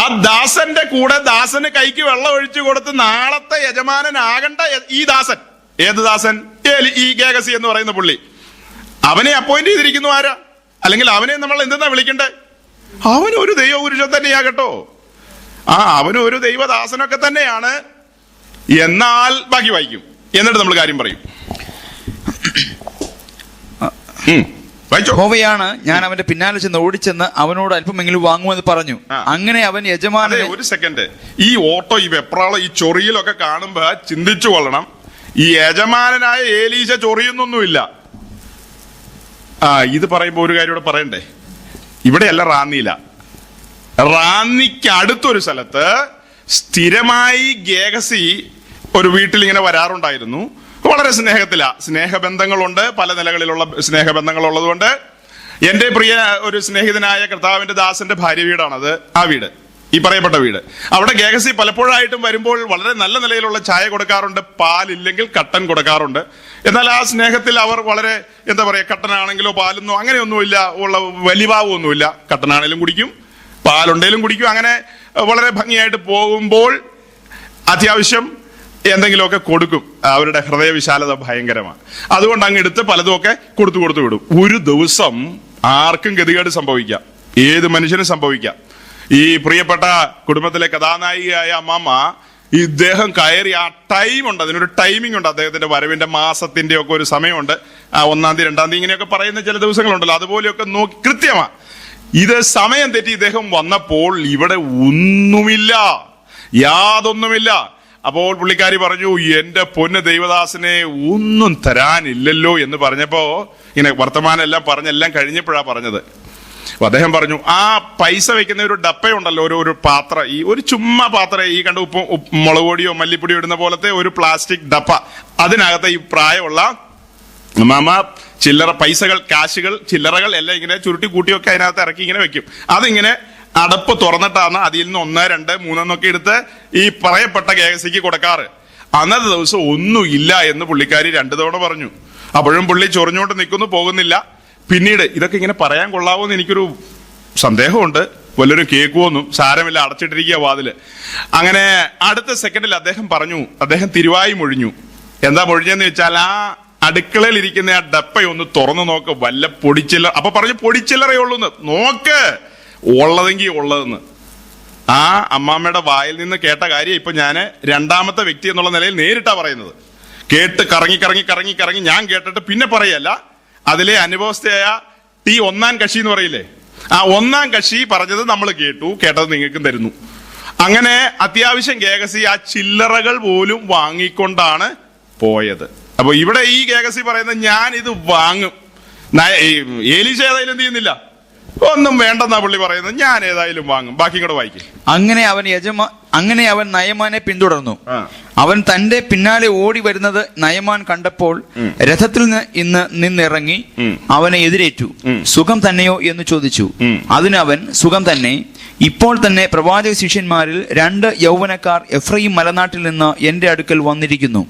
ആ ദാസന്റെ കൂടെ ദാസന് കൈക്ക് വെള്ളം ഒഴിച്ചു കൊടുത്ത് നാളത്തെ യജമാനനാകണ്ട ഈ ദാസൻ. ഏത് ദാസൻ? ഈ ഗേഹസി എന്ന് പറയുന്ന പുള്ളി. അവനെ അപ്പോയിന്റ് ചെയ്തിരിക്കുന്നു ആരാ? അല്ലെങ്കിൽ അവനെ നമ്മൾ എന്തെന്നാ വിളിക്കണ്ടേ? അവനൊരു ദൈവപുരുഷൻ തന്നെയാകട്ടോ, അവനൊരു ദൈവദാസനൊക്കെ തന്നെയാണ്. എന്നാൽ ബാക്കി വായിക്കും, എന്നിട്ട് നമ്മൾ കാര്യം പറയും. യഹോവയാണ് ഞാൻ അവന്റെ പിന്നാലെ ചെന്ന് ഓടിച്ചെന്ന് അവനോട് അല്പമെങ്കിലും വാങ്ങുമെന്ന് പറഞ്ഞു. അങ്ങനെ അവൻ യജമാനെ. ഒരു സെക്കൻഡ്, ഈ ഓട്ടോ, ഈ വെപ്രാളം, ഈ ചൊറിയിലൊക്കെ കാണുമ്പോ ചിന്തിച്ചു കൊള്ളണം, ഈ യജമാനായ ഏലീശ ചൊറിയുന്നൊന്നുമില്ല. ഇത് പറയുമ്പോ ഒരു കാര്യം ഇവിടെ പറയണ്ടേ. ഇവിടെയല്ല, റാന്നിക്ക് അടുത്തൊരു സ്ഥലത്ത് സ്ഥിരമായി ഗേഹസി ഒരു വീട്ടിൽ ഇങ്ങനെ വരാറുണ്ടായിരുന്നു. വളരെ സ്നേഹബന്ധങ്ങളുണ്ട്, പല നിലകളിലുള്ള സ്നേഹബന്ധങ്ങൾ ഉള്ളതുകൊണ്ട് എന്റെ പ്രിയ ഒരു സ്നേഹിതനായ കർത്താവിന്റെ ദാസന്റെ ഭാര്യ വീടാണത്. ആ വീട്, ഈ പറയപ്പെട്ട വീട്. അവിടെ ഗേഹസി പലപ്പോഴായിട്ടും വരുമ്പോൾ വളരെ നല്ല നിലയിലുള്ള ചായ കൊടുക്കാറുണ്ട്, പാലില്ലെങ്കിൽ കട്ടൻ കൊടുക്കാറുണ്ട്. എന്നാൽ ആ സ്നേഹത്തിൽ അവർ വളരെ എന്താ പറയാ, കട്ടനാണെങ്കിലോ പാലൊന്നോ അങ്ങനെയൊന്നുമില്ല, ഉള്ള വലിവാവൊന്നുമില്ല. കട്ടനാണേലും കുടിക്കും, പാലുണ്ടേലും കുടിക്കും. അങ്ങനെ വളരെ ഭംഗിയായിട്ട് പോകുമ്പോൾ അത്യാവശ്യം എന്തെങ്കിലുമൊക്കെ കൊടുക്കും. അവരുടെ ഹൃദയവിശാലത ഭയങ്കരമാണ്. അതുകൊണ്ട് അങ്ങ് എടുത്ത് പലതുമൊക്കെ കൊടുത്തു വിടും. ഒരു ദിവസം ആർക്കും ഗതികേട് സംഭവിക്കാം, ഏത് മനുഷ്യനും സംഭവിക്കാം. ഈ പ്രിയപ്പെട്ട കുടുംബത്തിലെ കഥാനായികയായ അമ്മാമ്മ, ഇദ്ദേഹം കയറി, ആ ടൈമുണ്ട്, അതിനൊരു ടൈമിംഗ് ഉണ്ട്, അദ്ദേഹത്തിന്റെ വരവിന്റെ മാസത്തിന്റെ ഒക്കെ ഒരു സമയമുണ്ട്. 1-ാം തീയതി 2-ാം തീയതി ഇങ്ങനെയൊക്കെ പറയുന്ന ചില ദിവസങ്ങളുണ്ടല്ലോ, അതുപോലെയൊക്കെ നോക്കി കൃത്യമാ. ഇത് സമയം തെറ്റി ഇദ്ദേഹം വന്നപ്പോൾ ഇവിടെ ഒന്നുമില്ല, യാതൊന്നുമില്ല. അപ്പോൾ പുള്ളിക്കാരി പറഞ്ഞു, എന്റെ പൊന്ന് ദൈവദാസനെ ഒന്നും തരാനില്ലല്ലോ എന്ന് പറഞ്ഞപ്പോ, ഇങ്ങനെ വർത്തമാനം എല്ലാം പറഞ്ഞെല്ലാം കഴിഞ്ഞപ്പോഴാ പറഞ്ഞത്. അദ്ദേഹം പറഞ്ഞു, ആ പൈസ വെക്കുന്ന ഒരു ഡപ്പയുണ്ടല്ലോ, ഒരു പാത്രം, ഈ ഒരു ചുമ്മാ പാത്രം, ഈ കണ്ട മുളക് പൊടിയോ മല്ലിപ്പൊടിയോ ഇടുന്ന പോലത്തെ ഒരു പ്ലാസ്റ്റിക് ഡപ്പ, അതിനകത്ത് ഈ പ്രായമുള്ള മാമ ചില്ലറ പൈസകൾ, കാശുകൾ, ചില്ലറകൾ എല്ലാം ഇങ്ങനെ ചുരുട്ടി കൂട്ടിയൊക്കെ അതിനകത്ത് ഇറക്കി ഇങ്ങനെ വെക്കും. അതിങ്ങനെ അടപ്പ് തുറന്നിട്ടാണ് അതിൽ നിന്ന് 1, 2, 3 എന്നൊക്കെ എടുത്ത് ഈ പറയപ്പെട്ട ഗേഹസിക്ക് കൊടുക്കാറ്. അന്നത്തെ ദിവസം ഒന്നുമില്ല എന്ന് പുള്ളിക്കാരി 2 തവണ പറഞ്ഞു. അപ്പോഴും പുള്ളി ചൊറിഞ്ഞുകൊണ്ട് നിൽക്കുന്നു, പോകുന്നില്ല. പിന്നീട് ഇതൊക്കെ ഇങ്ങനെ പറയാൻ കൊള്ളാവോന്ന് എനിക്കൊരു സന്ദേഹമുണ്ട്, വല്ലൊരു കേൾക്കുവോന്നും. സാരമില്ല, അടച്ചിട്ടിരിക്കുക വാതില്. അങ്ങനെ അടുത്ത സെക്കൻഡിൽ അദ്ദേഹം പറഞ്ഞു, അദ്ദേഹം തിരുവായി മൊഴിഞ്ഞു. എന്താ മൊഴിഞ്ഞെന്ന് വെച്ചാൽ, ആ അടുക്കളയിൽ ഇരിക്കുന്ന ആ ഡപ്പയൊന്ന് തുറന്നു നോക്ക്, വല്ല പൊടിച്ചില്ലറ. അപ്പൊ പറഞ്ഞു, പൊടിച്ചില്ലറേ ഉള്ളൂന്ന്, നോക്ക് ഉള്ളതെങ്കിൽ ഉള്ളതെന്ന്. ആ അമ്മാമ്മയുടെ വായിൽ നിന്ന് കേട്ട കാര്യം ഇപ്പൊ ഞാൻ 2ാമത്തെ വ്യക്തി എന്നുള്ള നിലയിൽ നേരിട്ടാ പറയുന്നത്. കേട്ട് കറങ്ങി ഞാൻ കേട്ടിട്ട് പിന്നെ പറയല്ല, അതിലെ അനുഭവസ്ഥയായ ഈ 1-ാം കക്ഷി എന്ന് പറയില്ലേ, ആ 1-ാം കക്ഷി പറഞ്ഞത് നമ്മൾ കേട്ടത് നിങ്ങൾക്കും തരുന്നു. അങ്ങനെ അത്യാവശ്യം ഗേഹസി ആ ചില്ലറകൾ പോലും വാങ്ങിക്കൊണ്ടാണ് പോയത്. അപ്പൊ ഇവിടെ ഈ ഗേഹസി പറയുന്നത്, ഞാൻ ഇത് വാങ്ങും. ഏലീശ ഏതായാലും എന്ത് ചെയ്യുന്നില്ല, ഒന്നും വേണ്ടെന്നാ പുള്ളി പറയുന്നത്, ഞാൻ ഏതായാലും വാങ്ങും. ബാക്കി കൂടെ വായിക്കും. അങ്ങനെ അങ്ങനെ അവൻ നയമാനെ പിന്തുടർന്നു. ആ. അവൻ തന്റെ പിന്നാലെ ഓടി വരുന്നത് നയമാൻ കണ്ടപ്പോൾ രഥത്തിൽ നിന്നിറങ്ങി അവനെ എതിരേറ്റു. സുഖം തന്നെയോ എന്ന് ചോദിച്ചു. അതിന് അവൻ, സുഖം തന്നെ. ഇപ്പോൾ തന്നെ പ്രവാചക ശിഷ്യന്മാരിൽ 2 യൗവനക്കാർ എഫ്രയീം മലനാട്ടിൽ നിന്ന് എന്റെ അടുക്കൽ വന്നിരിക്കുന്നു.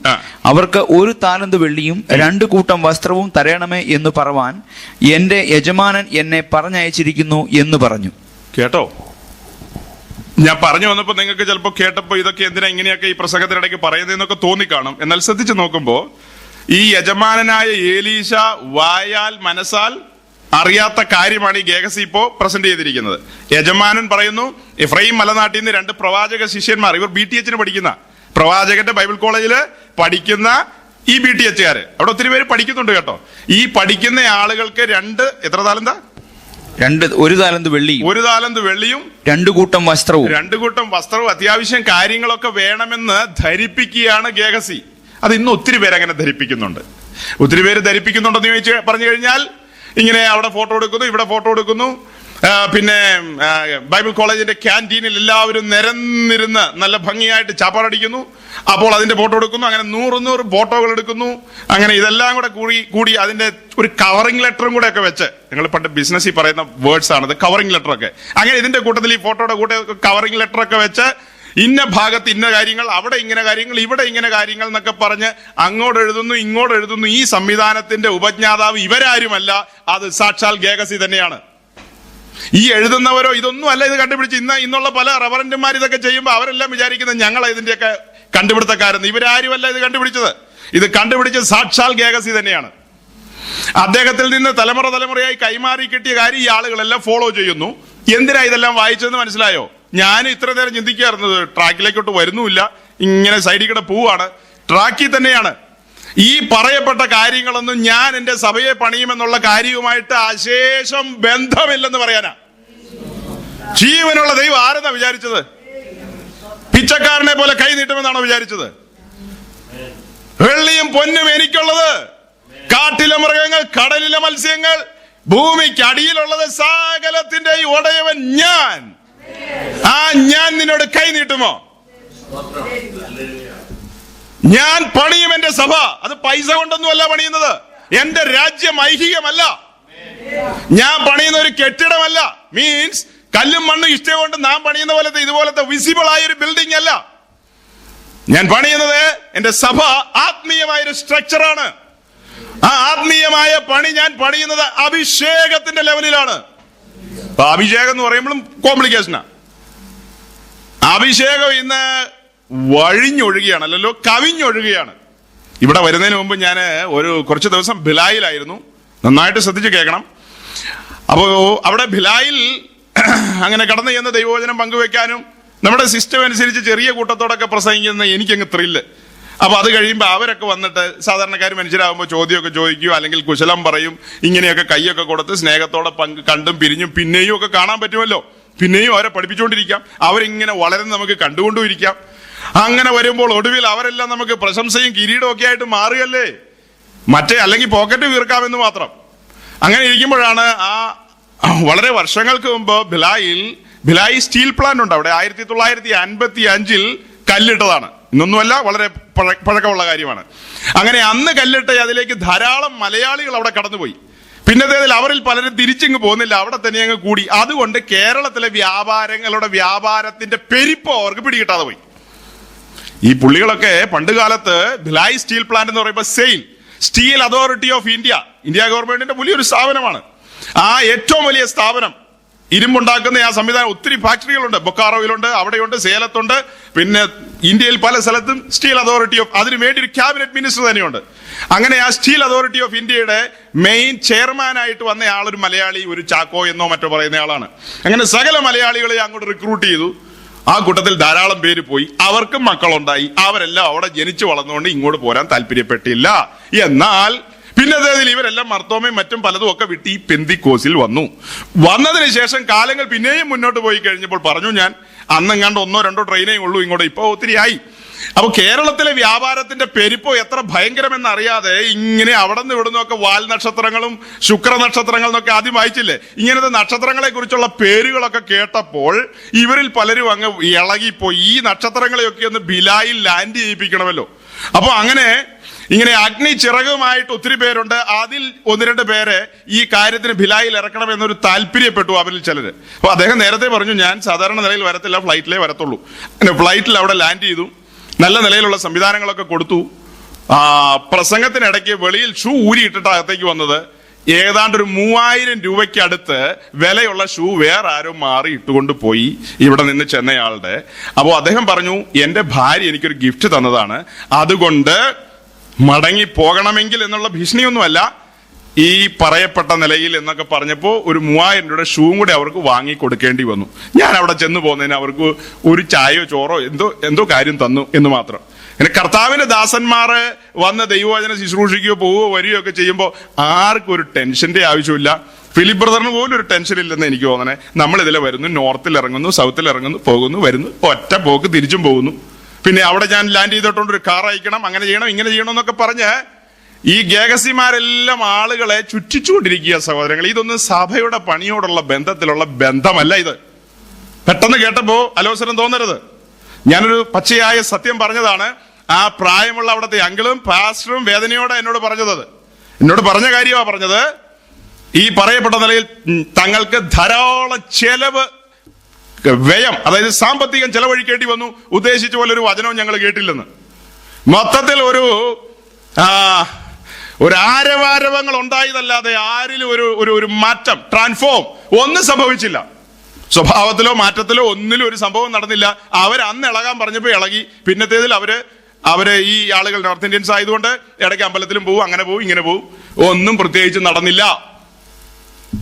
അവർക്ക് 1 താലന്ത് വെള്ളിയും 2 കൂട്ടം വസ്ത്രവും തരയണമേ എന്ന് പറവാൻ എന്റെ യജമാനൻ എന്നെ പറഞ്ഞയച്ചിരിക്കുന്നു എന്ന് പറഞ്ഞു. കേട്ടോ? ഞാൻ പറഞ്ഞു വന്നപ്പോ നിങ്ങൾക്ക് ചിലപ്പോ കേട്ടപ്പോ ഇതൊക്കെ എന്തിനാ ഇങ്ങനെയൊക്കെ ഈ പ്രസംഗത്തിനിടയ്ക്ക് പറയുന്നതെന്നൊക്കെ തോന്നിക്കാണും. എന്നാൽ ശ്രദ്ധിച്ചു നോക്കുമ്പോ ഈ യജമാനനായ ഏലീശ വായാൽ മനസ്സാൽ അറിയാത്ത കാര്യമാണ് ഈ ഗേഹസി ഇപ്പോ പ്രസന്റ് ചെയ്തിരിക്കുന്നത്. യജമാനൻ പറയുന്നു, എഫ്രൈം മലനാട്ടിൽ നിന്ന് 2 പ്രവാചക ശിഷ്യന്മാർ, ഇവർ BTH പഠിക്കുന്ന, പ്രവാചകന്റെ ബൈബിൾ കോളേജില് പഠിക്കുന്ന ഈ BTH അവിടെ ഒത്തിരി പേര് പഠിക്കുന്നുണ്ട് കേട്ടോ. ഈ പഠിക്കുന്ന ആളുകൾക്ക് 2 എത്ര താലന്താ? 1 താലന്ത് വെള്ളിയും 1 താലന്ത് വെള്ളിയും 2 കൂട്ടം വസ്ത്രവും 2 കൂട്ടം വസ്ത്രവും അത്യാവശ്യം കാര്യങ്ങളൊക്കെ വേണമെന്ന് ധരിപ്പിക്കുകയാണ് ഗേഹസി. അത് ഇന്ന് ഒത്തിരി പേര് അങ്ങനെ ധരിപ്പിക്കുന്നുണ്ട്. ഒത്തിരി പേര് ധരിപ്പിക്കുന്നുണ്ടെന്ന് പറഞ്ഞു കഴിഞ്ഞാൽ ഇങ്ങനെ അവിടെ ഫോട്ടോ എടുക്കുന്നു, ഇവിടെ ഫോട്ടോ എടുക്കുന്നു. പിന്നെ ബൈബിൾ കോളേജിന്റെ ക്യാൻറ്റീനിൽ എല്ലാവരും നിരന്നിരുന്ന് നല്ല ഭംഗിയായിട്ട് ചാപ്പാടടിക്കുന്നു. അപ്പോൾ അതിന്റെ ഫോട്ടോ എടുക്കുന്നു. അങ്ങനെ 100 ഫോട്ടോകൾ എടുക്കുന്നു. അങ്ങനെ ഇതെല്ലാം കൂടെ കൂടി അതിന്റെ ഒരു കവറിംഗ് ലെറ്ററും കൂടെ ഒക്കെ വെച്ച്, ഞങ്ങൾ പണ്ട് ബിസിനസ്സിൽ പറയുന്ന വേർഡ്സ് ആണത്, കവറിംഗ് ലെറ്റർ ഒക്കെ. അങ്ങനെ ഇതിന്റെ കൂട്ടത്തിൽ ഈ ഫോട്ടോയുടെ കൂടെ കവറിംഗ് ലെറ്റർ ഒക്കെ വെച്ച് ഇന്ന ഭാഗത്ത് ഇന്ന കാര്യങ്ങൾ, അവിടെ ഇങ്ങനെ കാര്യങ്ങൾ, ഇവിടെ ഇങ്ങനെ കാര്യങ്ങൾ എന്നൊക്കെ പറഞ്ഞ് അങ്ങോട്ട് എഴുതുന്നു, ഇങ്ങോട്ട് എഴുതുന്നു. ഈ സംവിധാനത്തിന്റെ ഉപജ്ഞാതാവ് ഇവരാരുമല്ല, അത് സാക്ഷാൽ ഗേഹസി തന്നെയാണ്. ഈ എഴുതുന്നവരോ ഇതൊന്നും അല്ല ഇത് കണ്ടുപിടിച്ച് ഇന്നുള്ള പല റവറന്റുമാർ ഇതൊക്കെ ചെയ്യുമ്പോൾ അവരെല്ലാം വിചാരിക്കുന്നത് ഞങ്ങളെ ഇതിന്റെയൊക്കെ കണ്ടുപിടുത്തക്കാരെന്ന്. ഇവരാരുമല്ല ഇത് കണ്ടുപിടിച്ചത്. ഇത് കണ്ടുപിടിച്ചത് സാക്ഷാൽ ഗേഹസി തന്നെയാണ്. അദ്ദേഹത്തിൽ നിന്ന് തലമുറയായി കൈമാറി കിട്ടിയ കാര്യം ഈ ആളുകളെല്ലാം ഫോളോ ചെയ്യുന്നു. എന്തിനാ ഇതെല്ലാം വായിച്ചതെന്ന് മനസ്സിലായോ? ഞാൻ ഇത്ര നേരം ചിന്തിക്കാറുന്നത് ട്രാക്കിലേക്കോട്ട് വരുന്നുമില്ല, ഇങ്ങനെ സൈഡിൽ കൂടെ പോവാണ്. ട്രാക്കിൽ തന്നെയാണ്. ഈ പറയപ്പെട്ട കാര്യങ്ങളൊന്നും ഞാൻ എന്റെ സഭയെ പണിയുമെന്നുള്ള കാര്യവുമായിട്ട് അശേഷം ബന്ധമില്ലെന്ന് പറയാനാ. ജീവനുള്ള ദൈവം ആരെന്നാ വിചാരിച്ചത്? പിച്ചക്കാരനെ പോലെ കൈ നീട്ടുമെന്നാണോ വിചാരിച്ചത്? വെള്ളിയും പൊന്നും എനിക്കുള്ളത്, കാട്ടിലെ മൃഗങ്ങൾ, കടലിലെ മത്സ്യങ്ങൾ, ഭൂമിക്ക് അടിയിലുള്ളത് സകലത്തിന്റെ ഉടയവൻ ഞാൻ. ഞാൻ നിന്നോട് കൈ നീട്ടുമോ? ഞാൻ പണിയും എന്റെ സഭ. അത് പൈസ കൊണ്ടൊന്നുമല്ല പണിയുന്നത്. എന്റെ രാജ്യം ഐഹികമല്ല. ഞാൻ പണിയുന്ന ഒരു കെട്ടിടമല്ല. മീൻസ് കല്ലും മണ്ണും ഇഷ്ടം കൊണ്ട് നാം പണിയുന്ന പോലത്തെ ഇതുപോലത്തെ വിസിബിൾ ആയ ഒരു ബിൽഡിംഗ് അല്ല. ഞാൻ പണിയുന്നത് എന്റെ സഭ ആത്മീയമായൊരു സ്ട്രക്ചറാണ്. ആ ആത്മീയമായ പണി ഞാൻ പണിയുന്നത് അഭിഷേകത്തിന്റെ ലെവലിലാണ്. അഭിഷേകം എന്ന് പറയുമ്പോഴും കോംപ്ലിക്കേഷനാ. അഭിഷേകം ഇന്ന് വഴിഞ്ഞൊഴുകയാണ്, അല്ലല്ലോ കവിഞ്ഞൊഴുകയാണ്. ഇവിടെ വരുന്നതിന് മുമ്പ് ഞാൻ കുറച്ച് ദിവസം ഭിലായിലായിരുന്നു. നന്നായിട്ട് ശ്രദ്ധിച്ച് കേൾക്കണം. അപ്പോൾ അവിടെ ഭിലായിൽ അങ്ങനെ കടന്നു ചെന്ന് ദൈവവചനം പങ്കുവെക്കാനും നമ്മുടെ സിസ്റ്റം അനുസരിച്ച് ചെറിയ കൂട്ടത്തോടൊക്കെ പ്രസംഗിക്കുന്ന എനിക്കങ്ങ് ത്രില്ല്. അപ്പൊ അത് കഴിയുമ്പോൾ അവരൊക്കെ വന്നിട്ട് സാധാരണക്കാർ മനുഷ്യരാകുമ്പോൾ ചോദ്യമൊക്കെ ചോദിക്കും, അല്ലെങ്കിൽ കുശലം പറയും. ഇങ്ങനെയൊക്കെ കൈയൊക്കെ കൊടുത്ത് സ്നേഹത്തോടെ കണ്ടും പിരിഞ്ഞും പിന്നെയും ഒക്കെ കാണാൻ പറ്റുമല്ലോ. പിന്നെയും അവരെ പഠിപ്പിച്ചുകൊണ്ടിരിക്കാം. അവരിങ്ങനെ വളരുന്ന നമുക്ക് കണ്ടുകൊണ്ടിരിക്കാം. അങ്ങനെ വരുമ്പോൾ ഒടുവിൽ അവരെല്ലാം നമുക്ക് പ്രശംസയും കിരീടവും ഒക്കെ ആയിട്ട് മാറുകയല്ലേ. അല്ലെങ്കിൽ പോക്കറ്റ് വീർക്കാമെന്ന് മാത്രം. അങ്ങനെ ഇരിക്കുമ്പോഴാണ് വളരെ വർഷങ്ങൾക്ക് മുമ്പ് ഭിലായി സ്റ്റീൽ പ്ലാന്റ് ഉണ്ട് അവിടെ. 1955 കല്ലിട്ടതാണ്. ഇന്നൊന്നുമല്ല, വളരെ പഴക്കമുള്ള കാര്യമാണ്. അങ്ങനെ അന്ന് കല്ലിട്ട അതിലേക്ക് ധാരാളം മലയാളികൾ അവിടെ കടന്നുപോയി. പിന്നത്തേതിൽ അവരിൽ പലരും തിരിച്ചിങ്ങ് പോകുന്നില്ല, അവിടെ തന്നെ അങ്ങ് കൂടി. അതുകൊണ്ട് കേരളത്തിലെ വ്യാപാരത്തിന്റെ പെരുപ്പം അവർക്ക് പിടികിട്ടാതെ പോയി. ഈ പുള്ളികളൊക്കെ പണ്ട് കാലത്ത് ഭിലായി സ്റ്റീൽ പ്ലാന്റ് എന്ന് പറയുമ്പോൾ സ്റ്റീൽ അതോറിറ്റി ഓഫ് ഇന്ത്യ ഗവൺമെന്റിന്റെ വലിയൊരു സ്ഥാപനമാണ്. ആ ഏറ്റവും വലിയ സ്ഥാപനം, ഇരുമ്പുണ്ടാക്കുന്ന ആ സംവിധാനം, ഒത്തിരി ഫാക്ടറികളുണ്ട്. ബൊക്കാറോയിലുണ്ട്, അവിടെയുണ്ട്, സേലത്തുണ്ട്, പിന്നെ ഇന്ത്യയിൽ പല സ്ഥലത്തും സ്റ്റീൽ അതോറിറ്റി ഓഫ്, അതിനു വേണ്ടി ഒരു ക്യാബിനറ്റ് മിനിസ്റ്റർ തന്നെയുണ്ട്. അങ്ങനെ ആ സ്റ്റീൽ അതോറിറ്റി ഓഫ് ഇന്ത്യയുടെ മെയിൻ ചെയർമാനായിട്ട് വന്ന ആളൊരു മലയാളി, ഒരു ചാക്കോ എന്നോ മറ്റോ പറയുന്ന ആളാണ്. അങ്ങനെ സകല മലയാളികളെ അങ്ങോട്ട് റിക്രൂട്ട് ചെയ്തു. ആ കൂട്ടത്തിൽ ധാരാളം പേര് പോയി. അവർക്കും മക്കളുണ്ടായി. അവരെല്ലാം അവിടെ ജനിച്ചു വളർന്നുകൊണ്ട് ഇങ്ങോട്ട് പോരാൻ താല്പര്യപ്പെട്ടില്ല. എന്നാൽ പിന്നത്തേതിൽ ഇവരെല്ലാം മർത്തോമയും മറ്റും പലതും ഒക്കെ വിട്ട് ഈ പെന്തിക്കോസിൽ വന്നതിന് ശേഷം കാലങ്ങൾ പിന്നെയും മുന്നോട്ട് പോയി കഴിഞ്ഞപ്പോൾ പറഞ്ഞു, ഞാൻ അന്നെങ്ങാണ്ട് 1-2 ട്രെയിനേ ഉള്ളൂ ഇങ്ങോട്ട്. ഇപ്പൊ ഒത്തിരി ആയി. അപ്പൊ കേരളത്തിലെ വ്യാപാരത്തിന്റെ പെരുപ്പോ എത്ര ഭയങ്കരമെന്ന് അറിയാതെ ഇങ്ങനെ അവിടെ നിന്ന് ഇവിടെ നിന്നൊക്കെ വാൽ നക്ഷത്രങ്ങളും ശുക്ര നക്ഷത്രങ്ങൾ എന്നൊക്കെ ആദ്യം വായിച്ചില്ലേ, ഇങ്ങനത്തെ നക്ഷത്രങ്ങളെ കുറിച്ചുള്ള പേരുകളൊക്കെ കേട്ടപ്പോൾ ഇവരിൽ പലരും അങ്ങ് ഇളകിപ്പോയി. ഈ നക്ഷത്രങ്ങളെയൊക്കെ ഒന്ന് ഭിലായിൽ ലാൻഡ് ചെയ്യിപ്പിക്കണമല്ലോ. അപ്പൊ അങ്ങനെ ഇങ്ങനെ അഗ്നി ചിറകുമായിട്ട് ഒത്തിരി പേരുണ്ട്. അതിൽ ഒന്ന് രണ്ട് പേരെ ഈ കാര്യത്തിന് ഭിലായിൽ ഇറക്കണം എന്നൊരു താല്പര്യപ്പെട്ടു അവരിൽ ചിലര്. അപ്പൊ അദ്ദേഹം നേരത്തെ പറഞ്ഞു, ഞാൻ സാധാരണ നിലയിൽ വരത്തില്ല, ഫ്ലൈറ്റിലേ വരത്തുള്ളൂ. അങ്ങനെ ഫ്ലൈറ്റിൽ അവിടെ ലാൻഡ് ചെയ്തു. നല്ല നിലയിലുള്ള സംവിധാനങ്ങളൊക്കെ കൊടുത്തു. പ്രസംഗത്തിനിടയ്ക്ക് വെളിയിൽ ഷൂ ഊരിയിട്ടിട്ട് അകത്തേക്ക് വന്നത് ഏതാണ്ട് ഒരു 3000 രൂപയ്ക്ക് അടുത്ത് വിലയുള്ള ഷൂ വേറെ ആരോ മാറി ഇട്ടുകൊണ്ട് പോയി ഇവിടെ നിന്ന് ചെന്നയാളുടെ. അപ്പോൾ അദ്ദേഹം പറഞ്ഞു, എന്റെ ഭാര്യ എനിക്കൊരു ഗിഫ്റ്റ് തന്നതാണ്, അതുകൊണ്ട് മടങ്ങി പോകണമെങ്കിൽ എന്നുള്ള ഭീഷണിയൊന്നുമല്ല, ഈ പറയപ്പെട്ട നിലയിൽ എന്നൊക്കെ പറഞ്ഞപ്പോൾ ഒരു 3000 രൂപയുടെ ഷൂവും കൂടി അവർക്ക് വാങ്ങി കൊടുക്കേണ്ടി വന്നു. ഞാൻ അവിടെ ചെന്ന് പോകുന്നതിന് അവർക്ക് ഒരു ചായയോ ചോറോ എന്തോ കാര്യം തന്നു എന്ന് മാത്രം. അങ്ങനെ കർത്താവിന്റെ ദാസന്മാര് വന്ന് ദൈവവചന ശുശ്രൂഷിക്കുകയോ പോവുകയോ വരികയോ ഒക്കെ ചെയ്യുമ്പോൾ ആർക്കും ഒരു ടെൻഷന്റെ ആവശ്യമില്ല. ഫിലിപ്പ് ബ്രദറിന് പോലും ഒരു ടെൻഷൻ ഇല്ലെന്ന് എനിക്ക് തോന്നണേ. നമ്മൾ ഇതിലെ വരുന്നു, നോർത്തിൽ ഇറങ്ങുന്നു, സൗത്തിൽ ഇറങ്ങുന്നു, പോകുന്നു, വരുന്നു, ഒറ്റ പോക്ക് തിരിച്ചും പോകുന്നു. പിന്നെ അവിടെ ഞാൻ ലാൻഡ് ചെയ്തിട്ടുണ്ട്, ഒരു കാർ അയക്കണം, അങ്ങനെ ചെയ്യണം, ഇങ്ങനെ ചെയ്യണം എന്നൊക്കെ പറഞ്ഞ് ഈ ഗേഹസിമാരെല്ലാം ആളുകളെ ചുറ്റിച്ചുകൊണ്ടിരിക്കുക. സഹോദരങ്ങൾ, ഇതൊന്നും സഭയുടെ പണിയോടുള്ള ബന്ധത്തിലുള്ള ബന്ധമല്ല. ഇത് പെട്ടെന്ന് കേട്ടപ്പോ അലോസരം തോന്നരുത്. ഞാനൊരു പച്ചയായ സത്യം പറഞ്ഞതാണ്. ആ പ്രായമുള്ള അവിടുത്തെ അങ്കിളും പാസ്റ്ററും വേദനയോടെ എന്നോട് പറഞ്ഞ കാര്യമാണ് പറഞ്ഞത്. ഈ പറയപ്പെട്ട നിലയിൽ തങ്ങൾക്ക് ധാരാളം ചെലവ്, വ്യയം, അതായത് സാമ്പത്തികം ചെലവഴിക്കേണ്ടി വന്നു. ഉദ്ദേശിച്ച പോലെ ഒരു വചനവും ഞങ്ങൾ കേട്ടില്ലെന്ന്. മൊത്തത്തിൽ ഒരു ആരവാരവങ്ങൾ ഉണ്ടായതല്ലാതെ ആരിലും ഒരു മാറ്റം, ട്രാൻസ്ഫോം ഒന്നും സംഭവിച്ചില്ല. സ്വഭാവത്തിലോ മാറ്റത്തിലോ ഒന്നിലും ഒരു സംഭവം നടന്നില്ല. അന്ന് ഇളകാൻ പറഞ്ഞപ്പോ ഇളകി. പിന്നത്തേതിൽ അവര് ഈ ആളുകൾ നോർത്ത് ഇന്ത്യൻസ് ആയതുകൊണ്ട് ഇടയ്ക്ക് അമ്പലത്തിലും പോവും, അങ്ങനെ പോവും, ഇങ്ങനെ പോവും, ഒന്നും പ്രത്യേകിച്ച് നടന്നില്ല.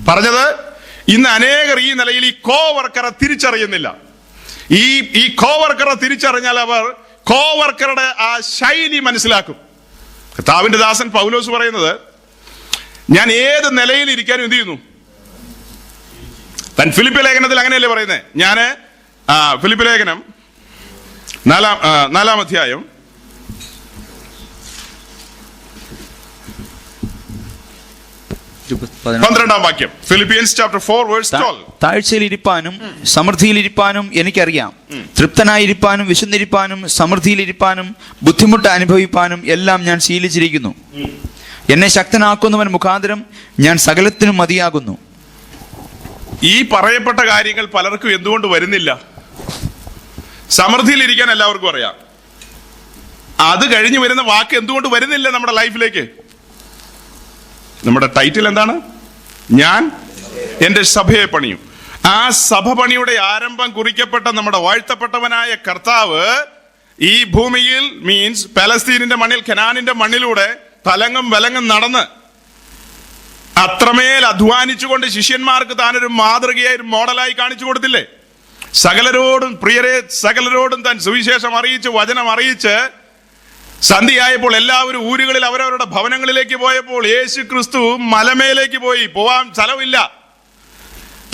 പറഞ്ഞത്, ഇന്ന് അനേകർ ഈ നിലയിൽ ഈ കോവർക്കറെ തിരിച്ചറിയുന്നില്ല. ഈ കോവർക്കറെ തിരിച്ചറിഞ്ഞാൽ അവർ കോവർക്കറുടെ ആ ശൈലി മനസ്സിലാക്കും. കർത്താവിന്റെ ദാസൻ പൗലോസ് പറയുന്നത്, ഞാൻ ഏത് നിലയിൽ ഇരിക്കാനും എന്ത് ചെയ്യുന്നു? താൻ ഫിലിപ്പ് ലേഖനത്തിൽ അങ്ങനെയല്ലേ പറയുന്നത്. ഞാന് ഫിലിപ്പ് ലേഖനം 4-ാം അധ്യായം 12-ാം വാക്യം. Philippians chapter 4 verse 12. താഴ്ചയിലിരിപ്പാനും സമൃദ്ധിയിലിരിപ്പാനും എനിക്കറിയാം. തൃപ്തനായിരിക്കാനും വിശന്നിരിപ്പാനും സമൃദ്ധിയിലിരിപ്പാനും ബുദ്ധിമുട്ട് അനുഭവിപ്പാനും എല്ലാം ഞാൻ ശീലിച്ചിരിക്കുന്നു. എന്നെ ശക്തനാക്കുന്നവൻ മുഖാന്തരം ഞാൻ സകലത്തിനും മതിയാകുന്നു. ഈ പറയപ്പെട്ട കാര്യങ്ങൾ പലർക്കും എന്തുകൊണ്ട് വരുന്നില്ല? സമൃദ്ധിയിലിരിക്കാൻ എല്ലാവർക്കും അറിയാം. അത് കഴിഞ്ഞ് വരുന്ന വാക്ക് എന്തുകൊണ്ട് വരുന്നില്ല നമ്മുടെ ലൈഫിലേക്ക്? നമ്മുടെ ടൈറ്റിൽ എന്താണ്? ഞാൻ എന്റെ സഭയെ പണിയും. ആ സഭ പണിയുടെ ആരംഭം കുറിക്കപ്പെട്ട നമ്മുടെ വാഴ്ത്തപ്പെട്ടവനായ കർത്താവ് ഈ ഭൂമിയിൽ, മീൻസ് പലസ്തീനിന്റെ മണ്ണിൽ, കനാനിന്റെ മണ്ണിലൂടെ തലങ്ങും വലങ്ങും നടന്ന് അത്രമേൽ അധ്വാനിച്ചുകൊണ്ട് ശിഷ്യന്മാർക്ക് താനൊരു മാതൃകയായി, ഒരു മോഡലായി കാണിച്ചു കൊടുത്തില്ലേ? സകലരോടും പ്രിയരെ, സകലരോടും താൻ സുവിശേഷം അറിയിച്ച്, വചനം അറിയിച്ച്, സന്ധ്യയായപ്പോൾ എല്ലാവരും ഊരുകളിൽ അവരവരുടെ ഭവനങ്ങളിലേക്ക് പോയപ്പോൾ യേശു ക്രിസ്തു മലമേലേക്ക് പോവാൻ സ്ഥലമില്ല.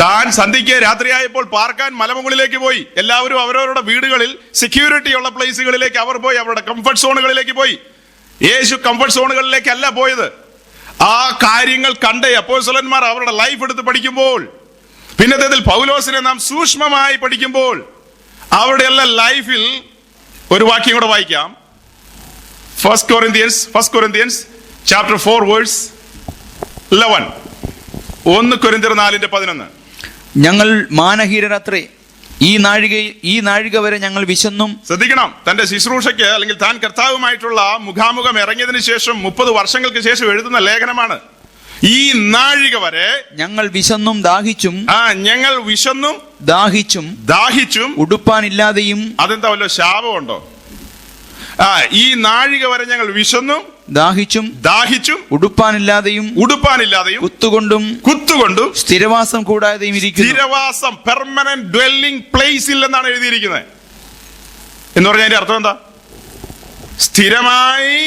താൻ സന്ധ്യയ്ക്ക് രാത്രിയായപ്പോൾ പാർക്കാൻ മലമുകളിലേക്ക് പോയി. എല്ലാവരും അവരവരുടെ വീടുകളിൽ സെക്യൂരിറ്റി ഉള്ള പ്ലേസുകളിലേക്ക് അവർ പോയി, അവരുടെ കംഫർട്ട് സോണുകളിലേക്ക് പോയി. യേശു കംഫർട്ട് സോണുകളിലേക്കല്ല പോയത്. ആ കാര്യങ്ങൾ കണ്ട് അപ്പോസ്തലന്മാർ അവരുടെ ലൈഫ് എടുത്ത് പഠിക്കുമ്പോൾ, പിന്നത്തേതിൽ പൗലോസിനെ നാം സൂക്ഷ്മമായി പഠിക്കുമ്പോൾ, അവരുടെ എല്ലാ ലൈഫിൽ ഒരു വാക്യം കൂടെ വായിക്കാം. First Corinthians chapter 4 verse 11. 1 കൊരിന്ത്യർ 4:11. ഞങ്ങൾ മാനഹീനരത്രേ, ഈ നാഴിക വരെ ഞങ്ങൾ വിശന്നും. ശ്രദ്ധിക്കണം, തന്റെ ശുശ്രൂഷയ്ക്ക് അല്ലെങ്കിൽ താൻ കർത്താവുമായിട്ടുള്ള മുഖാമുഖം ഇറങ്ങിയതിനു ശേഷം 30 വർഷങ്ങൾക്ക് ശേഷം എഴുതുന്ന ലേഖനമാണ്. ഈ നാഴിക വരെ ഞങ്ങൾ വിശന്നും ദാഹിച്ചും. ഞങ്ങൾ വിശന്നും ദാഹിച്ചും ഉടുപ്പാനില്ലാതെയും. അതെന്താ വല്ലോ ശാപമുണ്ടോ? ഈ നാഴിക വരെ ഞങ്ങൾ വിശന്നും ദാഹിച്ചും ഉടുപ്പാനില്ലാതെയും കുത്തുകൊണ്ടും സ്ഥിരവാസം കൂടാതെയും ഇരിക്കുന്നു. സ്ഥിരവാസം, പെർമനന്റ് ഡ്വെല്ലിംഗ് പ്ലേസിൽ എന്നാണ് എഴുതിയിരിക്കുന്നത്. എന്ന് പറഞ്ഞാൽ അതിന്റെ അർത്ഥം എന്താ? സ്ഥിരമായി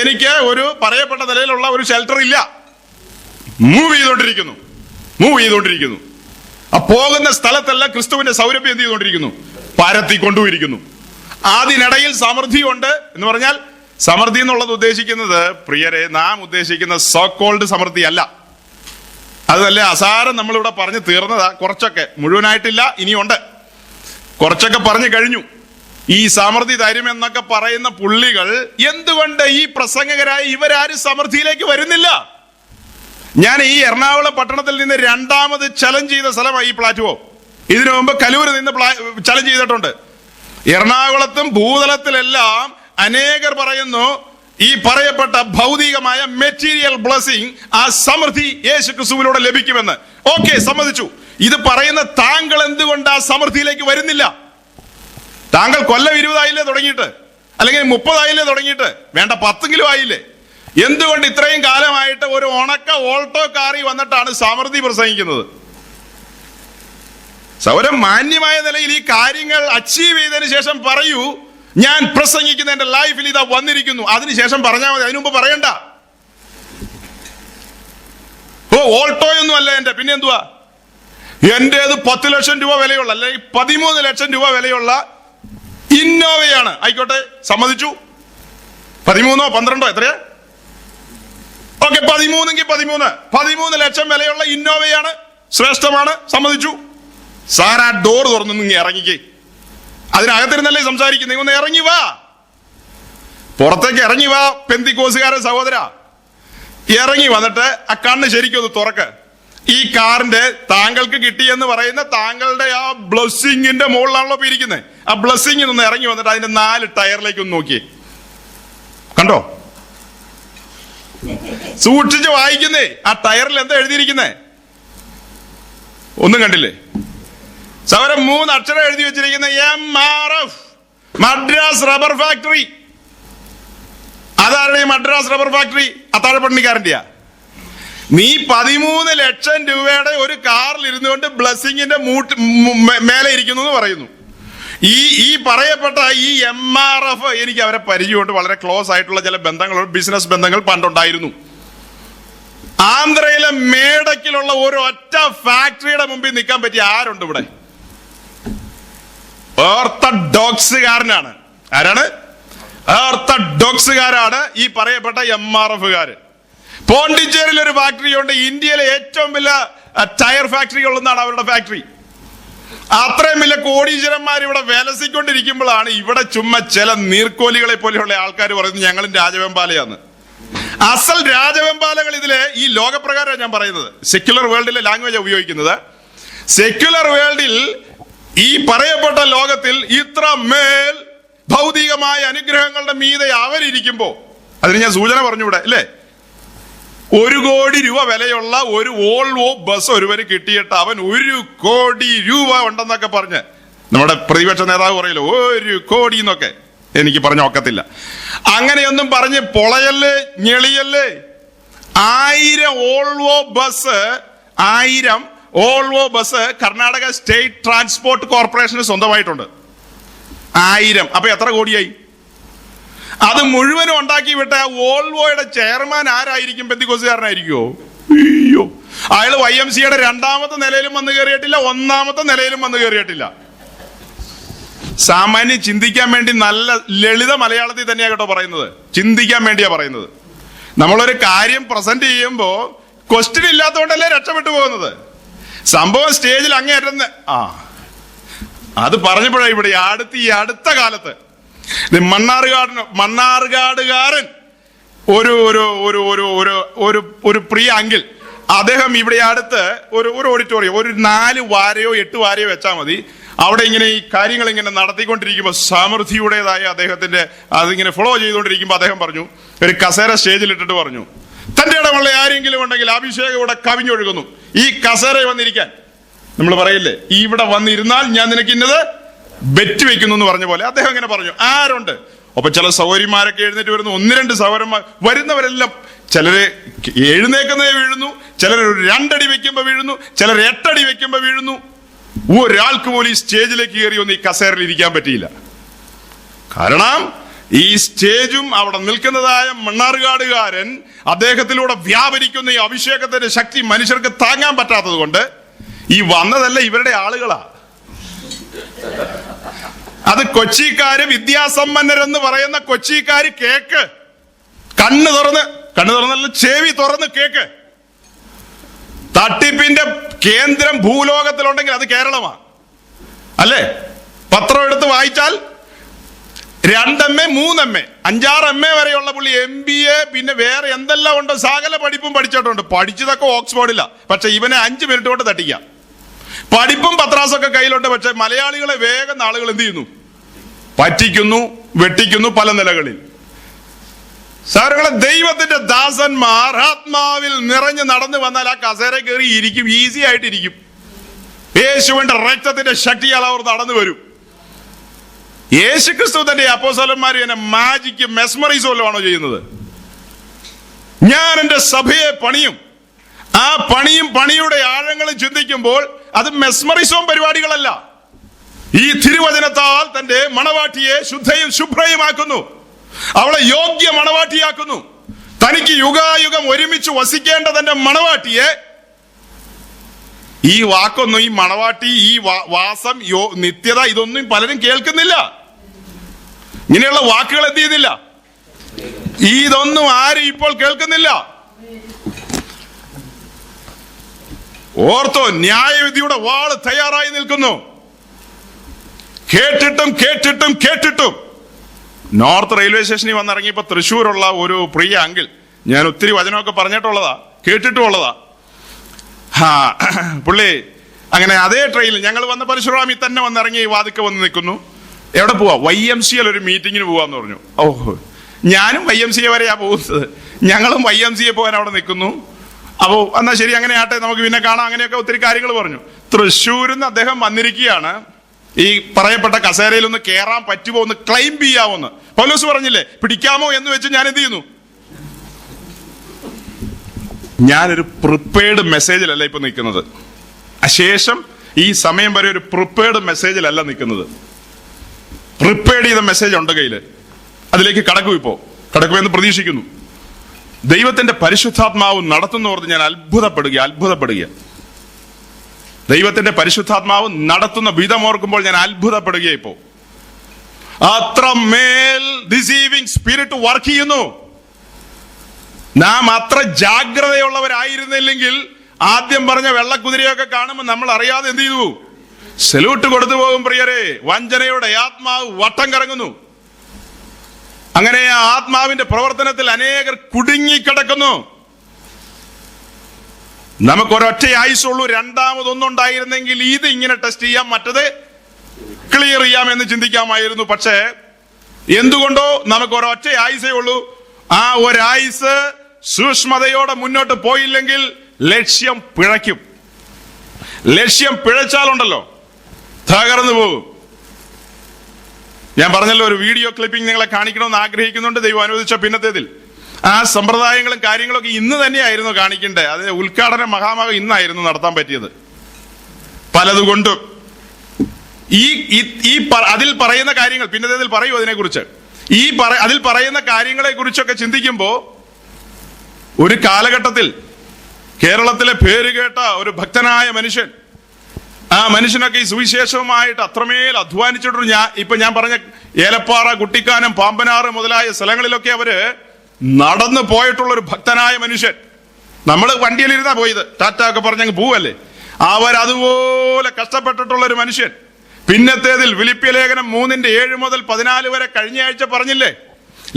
എനിക്ക് ഒരു പറയപ്പെട്ട നിലയിലുള്ള ഒരു ഷെൽട്ടർ ഇല്ല. മൂവ് ചെയ്തുകൊണ്ടിരിക്കുന്നു. ആ പോകുന്ന സ്ഥലത്തെല്ലാം ക്രിസ്തുവിന്റെ സൗരഭ്യം എന്ത് ചെയ്തുകൊണ്ടിരിക്കുന്നു? പരത്തിക്കൊണ്ടുമിരിക്കുന്നു. അതിനിടയിൽ സമൃദ്ധിയുണ്ട് എന്ന് പറഞ്ഞാൽ സമൃദ്ധി എന്നുള്ളത് ഉദ്ദേശിക്കുന്നത്, പ്രിയരെ, നാം ഉദ്ദേശിക്കുന്ന സോ കോൾഡ് സമൃദ്ധി അല്ല. അതല്ലേ അസാരം നമ്മളിവിടെ പറഞ്ഞു തീർന്നതാ. കുറച്ചൊക്കെ, മുഴുവനായിട്ടില്ല, ഇനിയുണ്ട്. കുറച്ചൊക്കെ പറഞ്ഞു കഴിഞ്ഞു. ഈ സമൃദ്ധി തരും എന്നൊക്കെ പറയുന്ന പുള്ളികൾ എന്തുകൊണ്ട് ഈ പ്രസംഗകരായ ഇവരാരും സമൃദ്ധിയിലേക്ക് വരുന്നില്ല? ഞാൻ ഈ എറണാകുളം പട്ടണത്തിൽ നിന്ന് രണ്ടാമത് ചലഞ്ച് ചെയ്ത സ്ഥലമാണ് ഈ പ്ലാറ്റ്ഫോം. ഇതിനു മുമ്പ് കലൂര് നിന്ന് ചലഞ്ച് ചെയ്തിട്ടുണ്ട്. എറണാകുളത്തും ഭൂതലത്തിലെല്ലാം അനേകർ പറയുന്നു ഈ പറയപ്പെട്ട ഭൗതികമായ മെറ്റീരിയൽ ബ്ലെസ്സിങ്, ആ സമൃദ്ധി യേശു ക്രിസ്തുവിലൂടെ ലഭിക്കുമെന്ന്. ഓക്കെ, സമ്മതിച്ചു. ഇത് പറയുന്ന താങ്കൾ എന്തുകൊണ്ട് ആ സമൃദ്ധിയിലേക്ക് വരുന്നില്ല? താങ്കൾ കൊല്ലം 20 ആയില്ലേ തുടങ്ങിയിട്ട്, അല്ലെങ്കിൽ 30 ആയില്ലേ തുടങ്ങിയിട്ട്, വേണ്ട 10 ആയില്ലേ? എന്തുകൊണ്ട് ഇത്രയും കാലമായിട്ട് ഒരു ഉണക്ക ഓൾട്ടോ കാറി വന്നിട്ടാണ് സമൃദ്ധി പ്രസംഗിക്കുന്നത്? സൗരം മാന്യമായ നിലയിൽ ഈ കാര്യങ്ങൾ അച്ചീവ് ചെയ്തതിന് ശേഷം പറയൂ, ഞാൻ പ്രസംഗിക്കുന്ന എന്റെ ലൈഫിൽ ഇതാ വന്നിരിക്കുന്നു. അതിനുശേഷം പറഞ്ഞാൽ മതി, അതിനു മുമ്പ് പറയണ്ട. ഓ, ഓൾട്ടോയൊന്നും അല്ല എന്റെ, പിന്നെ എന്തുവാ എന്റേത്? 10 ലക്ഷം രൂപ വിലയുള്ള, അല്ലെങ്കിൽ 13 ലക്ഷം രൂപ വിലയുള്ള ഇന്നോവയാണ്. ആയിക്കോട്ടെ, സമ്മതിച്ചു. 13 12 എത്രയാ? ഓക്കെ, 13 ലക്ഷം വിലയുള്ള ഇന്നോവയാണ്, ശ്രേഷ്ഠമാണ്, സമ്മതിച്ചു. സാർ, ആ ഡോർ തുറന്നു ഇറങ്ങിക്കേ. അതിനകത്തിരുന്നല്ലേ സംസാരിക്കുന്നത്? ഒന്ന് ഇറങ്ങി വാ, പുറത്തേക്ക് ഇറങ്ങി വാ പെന്തിക്കോസുകാരൻ സഹോദര. ഇറങ്ങി വന്നിട്ട് ആ കണ്ണ് ശരിക്കും ഒന്ന് തുറക്ക്. ഈ കാറിന്റെ താങ്കൾക്ക് കിട്ടിയെന്ന് പറയുന്ന താങ്കളുടെ ആ ബ്ലെസ്സിങ്ങിന്റെ മുകളിലാണല്ലോ ഇപ്പൊ ഇരിക്കുന്നത്. ആ ബ്ലെസ്സിങ്ങിൽ നിന്ന് ഇറങ്ങി വന്നിട്ട് അതിന്റെ 4 ടയറിലേക്ക് ഒന്ന് നോക്കിയേ. കണ്ടോ? സൂക്ഷിച്ച് വായിക്കുന്നേ. ആ ടയറിൽ എന്താ എഴുതിയിരിക്കുന്നേ? ഒന്നും കണ്ടില്ലേ? സവരം 3 അക്ഷരം എഴുതി വെച്ചിരിക്കുന്ന MRF, മദ്രാസ് റബ്ബർ ഫാക്ടറി. അതാരുടെ ഈ മദ്രാസ് റബ്ബർ ഫാക്ടറി? അത്താഴപ്പണിക്കാരൻ്റെയാ. നീ 13 ലക്ഷം രൂപയുടെ ഒരു കാറിൽ ഇരുന്നുകൊണ്ട് ബ്ലെസ്സിങ്ങിന്റെ മേലെ ഇരിക്കുന്നു എന്ന് പറയുന്നു. ഈ പറയപ്പെട്ട ഈ MRF, എനിക്ക് അവരെ പരിചയമുണ്ട്. വളരെ ക്ലോസ് ആയിട്ടുള്ള ചില ബന്ധങ്ങൾ, ബിസിനസ് ബന്ധങ്ങൾ പണ്ടുണ്ടായിരുന്നു. ആന്ധ്രയിലെ മേടക്കിലുള്ള ഒരു ഒറ്റ ഫാക്ടറിയുടെ മുമ്പിൽ നിൽക്കാൻ പറ്റിയ ആരുണ്ട് ഇവിടെ? ഓർത്തഡോക്സുകാരനാണ്. ആരാണ്? ഓർത്തഡോക്സുകാരാണ് ഈ പറയപ്പെട്ട MRF-കാര്. പോണ്ടിച്ചേരിയിൽ ഒരു ഫാക്ടറി ഉണ്ട്. ഇന്ത്യയിലെ ഏറ്റവും വലിയ ടയർ ഫാക്ടറികളൊന്നാണ് അവരുടെ ഫാക്ടറി. അത്രയും വലിയ കോടീശ്വരന്മാർ ഇവിടെ വിലസിക്കൊണ്ടിരിക്കുമ്പോഴാണ് ഇവിടെ ചുമ്മാ ചില നീർക്കോലികളെ പോലെയുള്ള ആൾക്കാർ പറയുന്നത് ഞങ്ങളും രാജവെമ്പാലയാന്ന്. അസൽ രാജവെമ്പാലകൾ ഇതിലെ ഈ ലോകപ്രകാരമാണ് ഞാൻ പറയുന്നത്. സെക്യുലർ വേൾഡിലെ ലാംഗ്വേജ് ഉപയോഗിക്കുന്നത്. സെക്യുലർ വേൾഡിൽ ഈ പറയപ്പെട്ട ലോകത്തിൽ ഇത്ര മേൽ ഭൗതികമായ അനുഗ്രഹങ്ങളുടെ മീതെ അവരിയ്ക്കുമ്പോ, അതിന് ഞാൻ സൂചന പറഞ്ഞൂടെ അല്ലേ? 1 കോടി രൂപ വിലയുള്ള ഒരു വോൾവോ ബസ് ഒരുവന് കിട്ടിയിട്ട് അവൻ 1 കോടി രൂപ ഉണ്ടെന്നൊക്കെ പറഞ്ഞ് നമ്മുടെ പ്രതിപക്ഷ നേതാവ് പറയല്ലോ 1 കോടി എന്നൊക്കെ. എനിക്ക് പറഞ്ഞ ഒക്കത്തില്ല. അങ്ങനെയൊന്നും പറഞ്ഞ് പൊളയല്ലേ, ഞെളിയല്ലേ. 1000 Volvo bus Karnataka state transport കോർപ്പറേഷന് സ്വന്തമായിട്ടുണ്ട്. 1000. അപ്പൊ എത്ര കോടിയായി? അത് മുഴുവനും ഉണ്ടാക്കി വിട്ട വോൾവോയുടെ ചെയർമാൻ ആരായിരിക്കും? പെന്തിക്കോസുകാരനായിരിക്കുമോ? അയ്യോ, അയാൾ YMCA-യുടെ 2ാമത്തെ നിലയിലും വന്ന് കയറിയിട്ടില്ല, 1ാമത്തെ നിലയിലും വന്ന് കയറിയിട്ടില്ല. സാമാന്യം ചിന്തിക്കാൻ വേണ്ടി നല്ല ലളിത മലയാളത്തിൽ തന്നെയാ കേട്ടോ പറയുന്നത്. ചിന്തിക്കാൻ വേണ്ടിയാ പറയുന്നത്. നമ്മളൊരു കാര്യം പ്രസന്റ് ചെയ്യുമ്പോ ക്വസ്റ്റ്യൻ ഇല്ലാത്തതുകൊണ്ടല്ലേ രക്ഷപ്പെട്ടു പോകുന്നത്. സംഭവം സ്റ്റേജിൽ അങ്ങേറ്റന്ന് അത് പറഞ്ഞപ്പോഴാണ് ഇവിടെ ഈ അടുത്ത കാലത്ത് മണ്ണാർക്കാടുകാരൻ ഒരു ഒരു ഒരു ഒരു ഒരു ഒരു പ്രിയ അങ്കിൾ, അദ്ദേഹം ഇവിടെ അടുത്ത് ഒരു ഓഡിറ്റോറിയം, ഒരു 4 വാരയോ 8 വാരയോ വെച്ചാൽ മതി. അവിടെ ഇങ്ങനെ ഈ കാര്യങ്ങൾ ഇങ്ങനെ നടത്തിക്കൊണ്ടിരിക്കുമ്പോൾ സമൃദ്ധിയുടേതായ അദ്ദേഹത്തിന്റെ അതിങ്ങനെ ഫോളോ ചെയ്തുകൊണ്ടിരിക്കുമ്പോൾ അദ്ദേഹം പറഞ്ഞു, ഒരു കസേര സ്റ്റേജിൽ ഇട്ടിട്ട് പറഞ്ഞു, തന്റെ ഇടമുള്ള ആരെങ്കിലും ഉണ്ടെങ്കിൽ അഭിഷേകം ഇവിടെ കവിഞ്ഞൊഴുകുന്നു, ഈ കസേര വന്നിരിക്കാൻ. നമ്മൾ പറയില്ലേ, ഇവിടെ വന്നിരുന്നാൽ ഞാൻ നിനക്ക് ഇന്നത് ബെറ്റ് വെക്കുന്നു എന്ന് പറഞ്ഞ പോലെ അദ്ദേഹം ഇങ്ങനെ പറഞ്ഞു. ആരുണ്ട്? അപ്പൊ ചില സൗകര്യന്മാരൊക്കെ എഴുന്നേറ്റ് വരുന്നു. 1-2 സൗകര്യന്മാർ വരുന്നവരെല്ലാം, ചിലര് എഴുന്നേക്കുന്നേ വീഴുന്നു, ചിലർ 2 അടി വെക്കുമ്പോ വീഴുന്നു, ചിലർ 8 അടി വെക്കുമ്പോ വീഴുന്നു. ഒരാൾക്ക് പോലും ഈ സ്റ്റേജിലേക്ക് കയറി ഒന്ന് ഈ കസേരയിൽ ഇരിക്കാൻ പറ്റിയില്ല. കാരണം ഈ സ്റ്റേജും അവിടെ നിൽക്കുന്നതായ മണ്ണാർക്കാടുകാരൻ, അദ്ദേഹത്തിലൂടെ വ്യാപരിക്കുന്ന ഈ അഭിഷേകത്തിന്റെ ശക്തി മനുഷ്യർക്ക് താങ്ങാൻ പറ്റാത്തത് കൊണ്ട് ഈ വന്നതല്ല ഇവരുടെ ആളുകളാ. അത് കൊച്ചിക്കാര് വിദ്യാസമ്പന്നരെന്ന് പറയുന്ന കൊച്ചിക്കാര് കേക്ക്. കണ്ണ് തുറന്നല്ല, ചെവി തുറന്ന് കേക്ക്. തട്ടിപ്പിന്റെ കേന്ദ്രം ഭൂലോകത്തിലുണ്ടെങ്കിൽ അത് കേരളമാണ്, അല്ലേ? പത്രം എടുത്ത് വായിച്ചാൽ 2 MA 3 MA 5-6 MA വരെയുള്ള പുള്ളി MBA, പിന്നെ വേറെ എന്തെല്ലാം ഉണ്ടോ സകല പഠിപ്പും പഠിച്ചിട്ടുണ്ട്. പഠിച്ചതൊക്കെ ഓക്സ്ഫോർഡില്ല, പക്ഷെ ഇവനെ 5 മിനിറ്റ് കൊണ്ട് തട്ടിക്കാം. പഠിപ്പും പത്രാസൊക്കെ കയ്യിലുണ്ട്, പക്ഷെ മലയാളികളെ വേഗം ആളുകൾ എന്ത് ചെയ്യുന്നു? പറ്റിക്കുന്നു, വെട്ടിക്കുന്നു പല നിലകളിൽ. സാറുകളെ, ദൈവത്തിന്റെ ദാസന്മാർ ആത്മാവിൽ നിറഞ്ഞു നടന്നു വന്നാൽ ആ കസേര കയറി ഇരിക്കും, ഈസി ആയിട്ടിരിക്കും. യേശുവിന്റെ രക്തത്തിന്റെ ശക്തിയാൽ അവർ നടന്നു വരും. യേശുക്രിസ്തു തന്റെ അപ്പോസ്തലന്മാർ എന്നെ മാജിക്ക് മെസ്മറൈസ് വല്ലതാണോ ചെയ്യുന്നത്? ഞാൻ എന്റെ സഭയെ പണിയും. ആ പണിയുടെ ആഴങ്ങൾ ചിന്തിക്കുമ്പോൾ അത് മെസ്മറിസവും പരിപാടികളല്ല. ഈ തിരുവചനത്താൽ തന്റെ മണവാട്ടിയെ ശുദ്ധയും ശുഭ്രയുമാക്കുന്നു, അവളെ യോഗ്യ മണവാട്ടിയാക്കുന്നു. തനിക്ക് യുഗായുഗം ഒരുമിച്ച് വസിക്കേണ്ട തന്റെ മണവാട്ടിയെ, ഈ വാക്കൊന്നും, ഈ മണവാട്ടി, ഈ വാസം, നിത്യത, ഇതൊന്നും പലരും കേൾക്കുന്നില്ല. ഇങ്ങനെയുള്ള വാക്കുകൾ എന്ത് ചെയ്യുന്നില്ല? ഇതൊന്നും ആരും ഇപ്പോൾ കേൾക്കുന്നില്ല. ഓർത്തോ, ന്യായവിധിയുടെ വാള് തയ്യാറായി നിൽക്കുന്നു. കേട്ടിട്ടും നോർത്ത് റെയിൽവേ സ്റ്റേഷനിൽ വന്നിറങ്ങിയപ്പോ തൃശ്ശൂരുള്ള ഒരു പ്രിയ അങ്കിൾ, ഞാൻ ഒത്തിരി വചനമൊക്കെ പറഞ്ഞിട്ടുള്ളതാ, കേട്ടിട്ടുള്ളതാ. പുള്ളി അങ്ങനെ അതേ ട്രെയിനിൽ ഞങ്ങൾ വന്ന പരശുറാമി തന്നെ വന്നിറങ്ങി വാതിക്ക വന്ന് നിൽക്കുന്നു. എവിടെ പോവാ? YMCA ഒരു മീറ്റിങ്ങിന് പോവാന്ന് പറഞ്ഞു. ഓഹോ, ഞാനും YMCA വരെയാ പോകുന്നത്. ഞങ്ങളും YMCA പോകാൻ അവിടെ നിൽക്കുന്നു. അപ്പോ എന്നാ ശരി, അങ്ങനെ ആട്ടെ, നമുക്ക് പിന്നെ കാണാം. അങ്ങനെയൊക്കെ ഒത്തിരി കാര്യങ്ങൾ പറഞ്ഞു. തൃശ്ശൂരിൽ നിന്ന് അദ്ദേഹം വന്നിരിക്കുകയാണ്. ഈ പറയപ്പെട്ട കസേരയിൽ ഒന്ന് കയറാൻ പറ്റുമോ, ഒന്ന് ക്ലെയിം ചെയ്യാമോന്ന് പൗലോസ് പറഞ്ഞില്ലേ? പിടിക്കാമോ എന്ന് വെച്ച് ഞാൻ എന്ത് ചെയ്യുന്നു? ഞാനൊരു പ്രിപ്പയർഡ് മെസ്സേജിലല്ല ഇപ്പൊ നിൽക്കുന്നത്. ശേഷം ഈ സമയം വരെ ഒരു പ്രിപ്പയർഡ് മെസ്സേജിലല്ല നിൽക്കുന്നത്. പ്രിപ്പയർഡ് ചെയ്ത മെസ്സേജ് ഉണ്ട് കയ്യില്. അതിലേക്ക് കടക്കുമെന്ന് പ്രതീക്ഷിക്കുന്നു. ദൈവത്തിന്റെ പരിശുദ്ധാത്മാവ് നടത്തുന്നോർത്ത് ഞാൻ അത്ഭുതപ്പെടുക. ദൈവത്തിന്റെ പരിശുദ്ധാത്മാവ് നടത്തുന്ന വിധം ഓർക്കുമ്പോൾ ഞാൻ അത്ഭുതപ്പെടുക. ഇപ്പോ അത്രമേൽ ഡിസീവിംഗ് സ്പിരിറ്റ് വർക്ക് ചെയ്യുന്നു. നാം അത്ര ജാഗ്രതയുള്ളവരായിരുന്നില്ലെങ്കിൽ ആദ്യം പറഞ്ഞ വെള്ളക്കുതിരയൊക്കെ കാണുമ്പോൾ നമ്മൾ അറിയാതെ എന്ത് ചെയ്തു? സല്യൂട്ട് കൊടുത്തു പോകും. പ്രിയരെ, വഞ്ചനയുടെ ആത്മാവ് വട്ടം കറങ്ങുന്നു. അങ്ങനെ ആ ആത്മാവിന്റെ പ്രവർത്തനത്തിൽ അനേകർ കുടുങ്ങിക്കിടക്കുന്നു. നമുക്കൊരൊറ്റ ആയുസുള്ളൂ. രണ്ടാമതൊന്നുണ്ടായിരുന്നെങ്കിൽ ഇത് ഇങ്ങനെ ടെസ്റ്റ് ചെയ്യാം, മറ്റത് ക്ലിയർ ചെയ്യാം എന്ന് ചിന്തിക്കാമായിരുന്നു. പക്ഷേ എന്തുകൊണ്ടോ നമുക്കൊരൊറ്റ ആയുസേ ഉള്ളൂ. ആ ഒരായുസ് സൂക്ഷ്മതയോടെ മുന്നോട്ട് പോയില്ലെങ്കിൽ ലക്ഷ്യം പിഴയ്ക്കും. ലക്ഷ്യം പിഴച്ചാലുണ്ടല്ലോ തകർന്നു പോകും. ഞാൻ പറഞ്ഞല്ലോ, ഒരു വീഡിയോ ക്ലിപ്പിംഗ് നിങ്ങളെ കാണിക്കണമെന്ന് ആഗ്രഹിക്കുന്നുണ്ട്. ദൈവം അനുവദിച്ച പിന്നത്തേതിൽ ആ സമ്പ്രദായങ്ങളും കാര്യങ്ങളൊക്കെ ഇന്ന് തന്നെയായിരുന്നു കാണിക്കേണ്ടത്. അതിന്റെ ഉദ്ഘാടന മഹാമഹം ഇന്നായിരുന്നു നടത്താൻ പറ്റിയത്. പലതുകൊണ്ടും അതിൽ പറയുന്ന കാര്യങ്ങൾ പിന്നത്തേതിൽ പറയൂ. അതിനെക്കുറിച്ച് അതിൽ പറയുന്ന കാര്യങ്ങളെ കുറിച്ചൊക്കെ ചിന്തിക്കുമ്പോ, ഒരു കാലഘട്ടത്തിൽ കേരളത്തിലെ പേരുകേട്ട ഒരു ഭക്തനായ മനുഷ്യൻ, ആ മനുഷ്യനൊക്കെ ഈ സുവിശേഷവുമായിട്ട് അത്രമേൽ അധ്വാനിച്ചിട്ടുണ്ട്. ഞാൻ പറഞ്ഞ ഏലപ്പാറ, കുട്ടിക്കാനം, പാമ്പനാറ് മുതലായ സ്ഥലങ്ങളിലൊക്കെ അവര് നടന്നു പോയിട്ടുള്ള ഒരു ഭക്തനായ മനുഷ്യൻ. നമ്മൾ വണ്ടിയിലിരുന്നാ പോയത്, ടാറ്റ ഒക്കെ പറഞ്ഞങ്ങ് പോവല്ലേ. അവരതുപോലെ കഷ്ടപ്പെട്ടിട്ടുള്ള ഒരു മനുഷ്യൻ. പിന്നത്തേതിൽ ഫിലിപ്പിയ ലേഖനം 3:7 മുതൽ 14 വരെ കഴിഞ്ഞ ആഴ്ച പറഞ്ഞില്ലേ?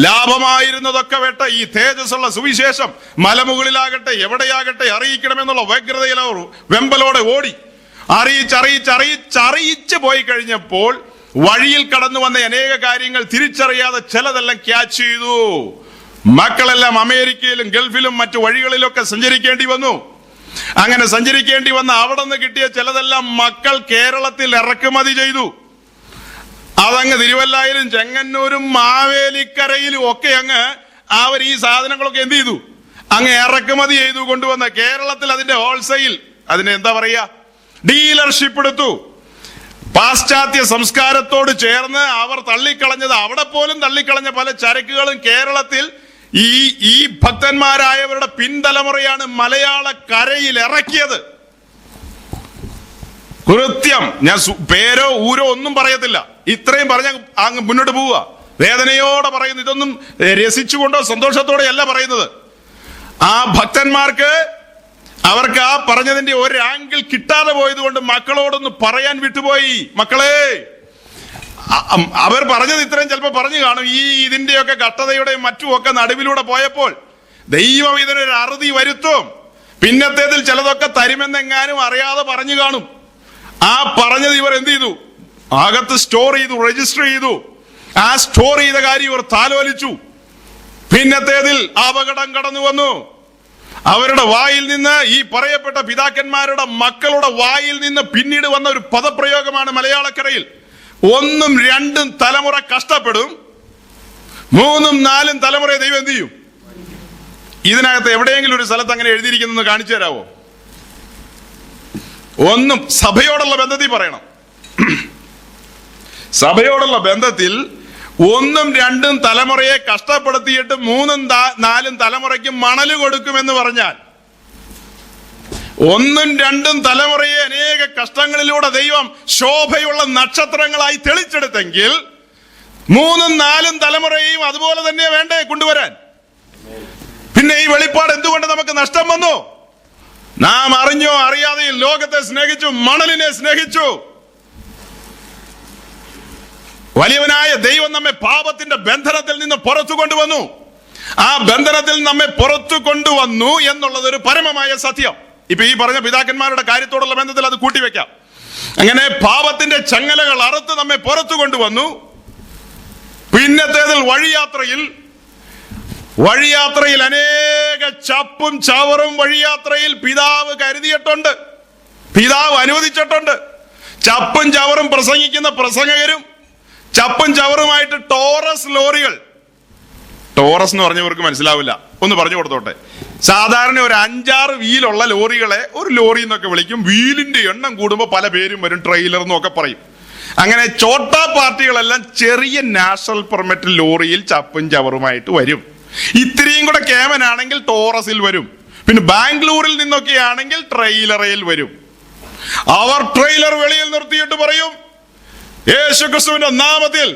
ലാഭമായിരുന്നതൊക്കെ വെട്ട ഈ തേജസ്സുള്ള സുവിശേഷം മലമുകളിലാകട്ടെ എവിടെയാകട്ടെ അറിയിക്കണമെന്നുള്ള വ്യഗ്രതയിൽ അവർ വെമ്പലോടെ ഓടി അറിയിച്ച് പോയി കഴിഞ്ഞപ്പോൾ വഴിയിൽ കടന്നു വന്ന അനേക കാര്യങ്ങൾ തിരിച്ചറിയാതെ ചിലതെല്ലാം ക്യാച്ച് ചെയ്തു. മക്കളെല്ലാം അമേരിക്കയിലും ഗൾഫിലും മറ്റു വഴികളിലൊക്കെ സഞ്ചരിക്കേണ്ടി വന്നു. അങ്ങനെ സഞ്ചരിക്കേണ്ടി വന്ന അവിടെ നിന്ന് കിട്ടിയ ചിലതെല്ലാം മക്കൾ കേരളത്തിൽ ഇറക്കുമതി ചെയ്തു. അതങ്ങ് തിരുവല്ലായിലും ചെങ്ങന്നൂരും മാവേലിക്കരയിലും ഒക്കെ അങ്ങ് അവർ ഈ സാധനങ്ങളൊക്കെ എന്ത് ചെയ്തു? അങ്ങ് ഇറക്കുമതി ചെയ്തു കൊണ്ടുവന്ന കേരളത്തിൽ അതിന്റെ ഹോൾസെയിൽ, അതിന് എന്താ പറയാ, ഡീലർഷിപ്പ് എടുത്തു. പാശ്ചാത്യ സംസ്കാരത്തോട് ചേർന്ന് അവർ തള്ളിക്കളഞ്ഞത്, അവിടെ പോലും തള്ളിക്കളഞ്ഞ പല ചരക്കുകളും കേരളത്തിൽ ഈ ഭക്തന്മാരായവരുടെ പിൻതലമുറയാണ് മലയാള കരയിൽ ഇറക്കിയത്. കൃത്യം, ഞാൻ പേരോ ഊരോ ഒന്നും പറയത്തില്ല. ഇത്രയും പറഞ്ഞ അങ്ങ് മുന്നോട്ട് പോവുക. വേദനയോടെ പറയുന്നു. ഇതൊന്നും രസിച്ചുകൊണ്ടോ സന്തോഷത്തോടെ അല്ല പറയുന്നത്. ആ ഭക്തന്മാർക്ക് അവർക്ക് ആ പറഞ്ഞതിന്റെ ഒരു ആംഗിൾ കിട്ടാതെ പോയത് കൊണ്ട് മക്കളോടൊന്ന് പറയാൻ വിട്ടുപോയി. മക്കളെ, അവർ പറഞ്ഞത് ഇത്രയും ചിലപ്പോൾ പറഞ്ഞു കാണും. ഇതിന്റെയൊക്കെ കഷ്ടതയുടെയും മറ്റുമൊക്കെ നടുവിലൂടെ പോയപ്പോൾ ദൈവം ഇതിനൊരു അറുതി വരുത്തും, പിന്നത്തേതിൽ ചിലതൊക്കെ തരുമെന്നെങ്ങാനും അറിയാതെ പറഞ്ഞു കാണും. ആ പറഞ്ഞത് ഇവർ എന്ത് ചെയ്തു? അകത്ത് സ്റ്റോർ ചെയ്തു, രജിസ്റ്റർ ചെയ്തു. ആ സ്റ്റോർ ചെയ്ത കാര്യം ഇവർ താലോലിച്ചു. പിന്നത്തേതിൽ അപകടം കടന്നു വന്നു. അവരുടെ വായിൽ നിന്ന്, ഈ പറയപ്പെട്ട പിതാക്കന്മാരുടെ മക്കളുടെ വായിൽ നിന്ന് പിന്നീട് വന്ന ഒരു പദപ്രയോഗമാണ് മലയാളക്കരയിൽ. 1ഉം 2ഉം തലമുറ കഷ്ടപ്പെടും, 3ഉം 4ഉം തലമുറയെ ദൈവം എന്ത് ചെയ്യും? ഇതിനകത്ത് എവിടെയെങ്കിലും ഒരു സ്ഥലത്ത് അങ്ങനെ എഴുതിയിരിക്കുന്നത് കാണിച്ചു തരാവോ? ഒന്നും സഭയോടുള്ള ബന്ധത്തിൽ പറയണം. സഭയോടുള്ള ബന്ധത്തിൽ 1ഉം 2ഉം തലമുറയെ കഷ്ടപ്പെടുത്തിയിട്ട് 3ഉം 4ഉം തലമുറയ്ക്ക് മണല് കൊടുക്കുമെന്ന് പറഞ്ഞാൽ, 1ഉം 2ഉം തലമുറയെ അനേക കഷ്ടങ്ങളിലൂടെ ദൈവം ശോഭയുള്ള നക്ഷത്രങ്ങളായി തെളിച്ചെടുത്തെങ്കിൽ 3ഉം 4ഉം തലമുറയെയും അതുപോലെ തന്നെ വേണ്ടേ കൊണ്ടുവരാൻ? പിന്നെ ഈ വെളിപ്പാട് എന്തുകൊണ്ട് നമുക്ക് നഷ്ടം വന്നു? നാം അറിഞ്ഞോ അറിയാതെയും ലോകത്തെ സ്നേഹിച്ചു, മണലിനെ സ്നേഹിച്ചു. വലിയവനായ ദൈവം നമ്മെ പാപത്തിന്റെ ബന്ധനത്തിൽ നിന്ന് പുറത്തു കൊണ്ടുവന്നു. ആ ബന്ധനത്തിൽ നമ്മെ പുറത്തു കൊണ്ടുവന്നു എന്നുള്ളത് ഒരു പരമമായ സത്യം. ഇപ്പൊ ഈ പറഞ്ഞ പിതാക്കന്മാരുടെ കാര്യത്തോടുള്ള ബന്ധത്തിൽ അത് കൂട്ടിവെക്കാം. അങ്ങനെ പാപത്തിന്റെ ചങ്ങലകൾ അറുത്ത് നമ്മെ പുറത്തു കൊണ്ടുവന്നു. പിന്നത്തേതിൽ വഴിയാത്രയിൽ അനേക ചപ്പും ചവറും വഴിയാത്രയിൽ പിതാവ് കരുതിയിട്ടുണ്ട്, പിതാവ് അനുവദിച്ചിട്ടുണ്ട്. ചപ്പും ചവറും പ്രസംഗിക്കുന്ന പ്രസംഗകരും ചപ്പും ചവറുമായിട്ട് ടോറസ് ലോറികൾ, ടോറസ് എന്ന് പറഞ്ഞവർക്ക് മനസ്സിലാവില്ല, ഒന്ന് പറഞ്ഞു കൊടുത്തോട്ടെ. സാധാരണ ഒരു 5-6 വീലുള്ള ലോറികളെ ഒരു ലോറി എന്നൊക്കെ വിളിക്കും. വീലിന്റെ എണ്ണം കൂടുമ്പോൾ പല പേരും വരും, ട്രെയിലർ എന്നൊക്കെ പറയും. അങ്ങനെ ചോട്ടാ പാർട്ടികളെല്ലാം ചെറിയ നാഷണൽ പെർമിറ്റ് ലോറിയിൽ ചപ്പും ചവറുമായിട്ട് വരും. ഇത്രയും കൂടെ കേമനാണെങ്കിൽ ടോറസിൽ വരും. പിന്നെ ബാംഗ്ലൂരിൽ നിന്നൊക്കെ ആണെങ്കിൽ ട്രെയിലറിൽ വരും. അവർ ട്രെയിലർ വെളിയിൽ നിർത്തിയിട്ട് പറയും, യേശുക്രിസ്തുവിന്റെ നാമത്തിൽ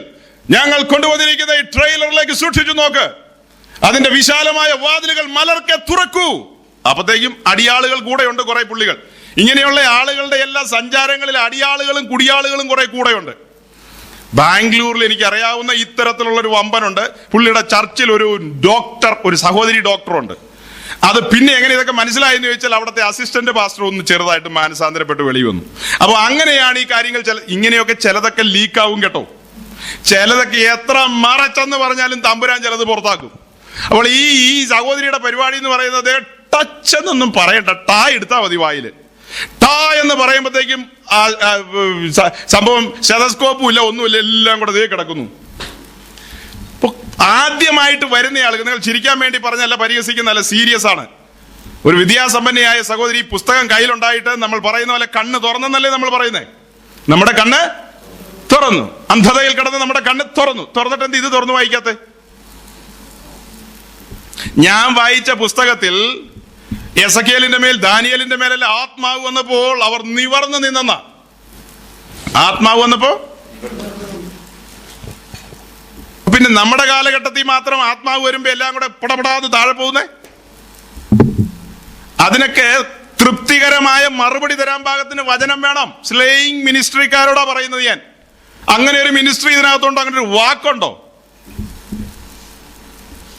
ഞങ്ങൾ കൊണ്ടുവന്നിരിക്കുന്ന ഈ ട്രെയിലറിലേക്ക് സൂക്ഷിച്ചു നോക്ക്, അതിന്റെ വിശാലമായ വാതിലുകൾ മലർക്കെ തുറക്കൂ. അപ്പത്തേക്കും അടിയാളുകൾ കൂടെയുണ്ട്, കുറെ പുള്ളികൾ. ഇങ്ങനെയുള്ള ആളുകളുടെ എല്ലാ സഞ്ചാരങ്ങളിൽ അടിയാളുകളും കുടിയാളുകളും കുറെ കൂടെയുണ്ട്. ബാംഗ്ലൂരിൽ എനിക്ക് അറിയാവുന്ന ഇത്തരത്തിലുള്ള ഒരു വമ്പനുണ്ട്. പുള്ളിയുടെ ചർച്ചിൽ ഒരു ഡോക്ടർ, ഒരു സഹോദരി ഡോക്ടറുണ്ട്. അത് പിന്നെ എങ്ങനെ ഇതൊക്കെ മനസ്സിലായെന്ന് ചോദിച്ചാൽ അവിടുത്തെ അസിസ്റ്റന്റ് പാസ്റ്റർ ഒന്ന് ചെറുതായിട്ട് മാനസാന്തരപ്പെട്ട് വെളി വന്നു. അപ്പൊ അങ്ങനെയാണ് ഈ കാര്യങ്ങൾ. ഇങ്ങനെയൊക്കെ ചിലതൊക്കെ ലീക്കാവും കേട്ടോ. ചിലതൊക്കെ എത്ര മറച്ചെന്ന് പറഞ്ഞാലും തമ്പുരാൻ ചിലത് പുറത്താക്കും. അപ്പോൾ ഈ സഹോദരിയുടെ പരിപാടി എന്ന് പറയുന്നത് ടച്ച് എന്നൊന്നും പറയണ്ട, ടാ എടുത്താൽ മതി വായില്. ടാ എന്ന് പറയുമ്പോഴത്തേക്കും സംഭവം സ്റ്റെതസ്കോപ്പും ഇല്ല, ഒന്നുമില്ല, എല്ലാം കൂടെ ദേ കിടക്കുന്നു. ആദ്യമായിട്ട് വരുന്ന ആളുകൾ, നിങ്ങൾ ചിരിക്കാൻ വേണ്ടി പറഞ്ഞല്ല, പരിഹസിക്കുന്നല്ല, സീരിയസ് ആണ്. ഒരു വിദ്യാസമ്പന്നയായ സഹോദരി പുസ്തകം കയ്യിലുണ്ടായിട്ട് നമ്മൾ പറയുന്ന പോലെ കണ്ണ് തുറന്നെന്നല്ലേ നമ്മൾ പറയുന്നേ. നമ്മുടെ കണ്ണ് തുറന്നു, അന്ധതയിൽ കിടന്ന് നമ്മുടെ കണ്ണ് തുറന്നിട്ട് എന്ത് ഇത് തുറന്നു വായിക്കാത്തെ? ഞാൻ വായിച്ച പുസ്തകത്തിൽ എസക്കേലിന്റെ മേൽ ദാനിയേലിന്റെ മേലല്ല ആത്മാവ് വന്നപ്പോൾ അവർ നിവർന്നു നിന്നെന്ന. ആത്മാവ് വന്നപ്പോ പിന്നെ നമ്മുടെ കാലഘട്ടത്തിൽ മാത്രം ആത്മാവ് വരുമ്പോ എല്ലാം കൂടെ പടപടാതെ താഴെ പോകുന്നേ. അതിനൊക്കെ തൃപ്തികരമായ മറുപടി തരാൻ പാകത്തിന് വചനം വേണം. സ്ലേയിങ് മിനിസ്ട്രിക്കാരോടാ പറയുന്നത് ഞാൻ. അങ്ങനെ ഒരു മിനിസ്ട്രി ഇതിനകത്തുണ്ടോ? അങ്ങനെ ഒരു വാക്കുണ്ടോ?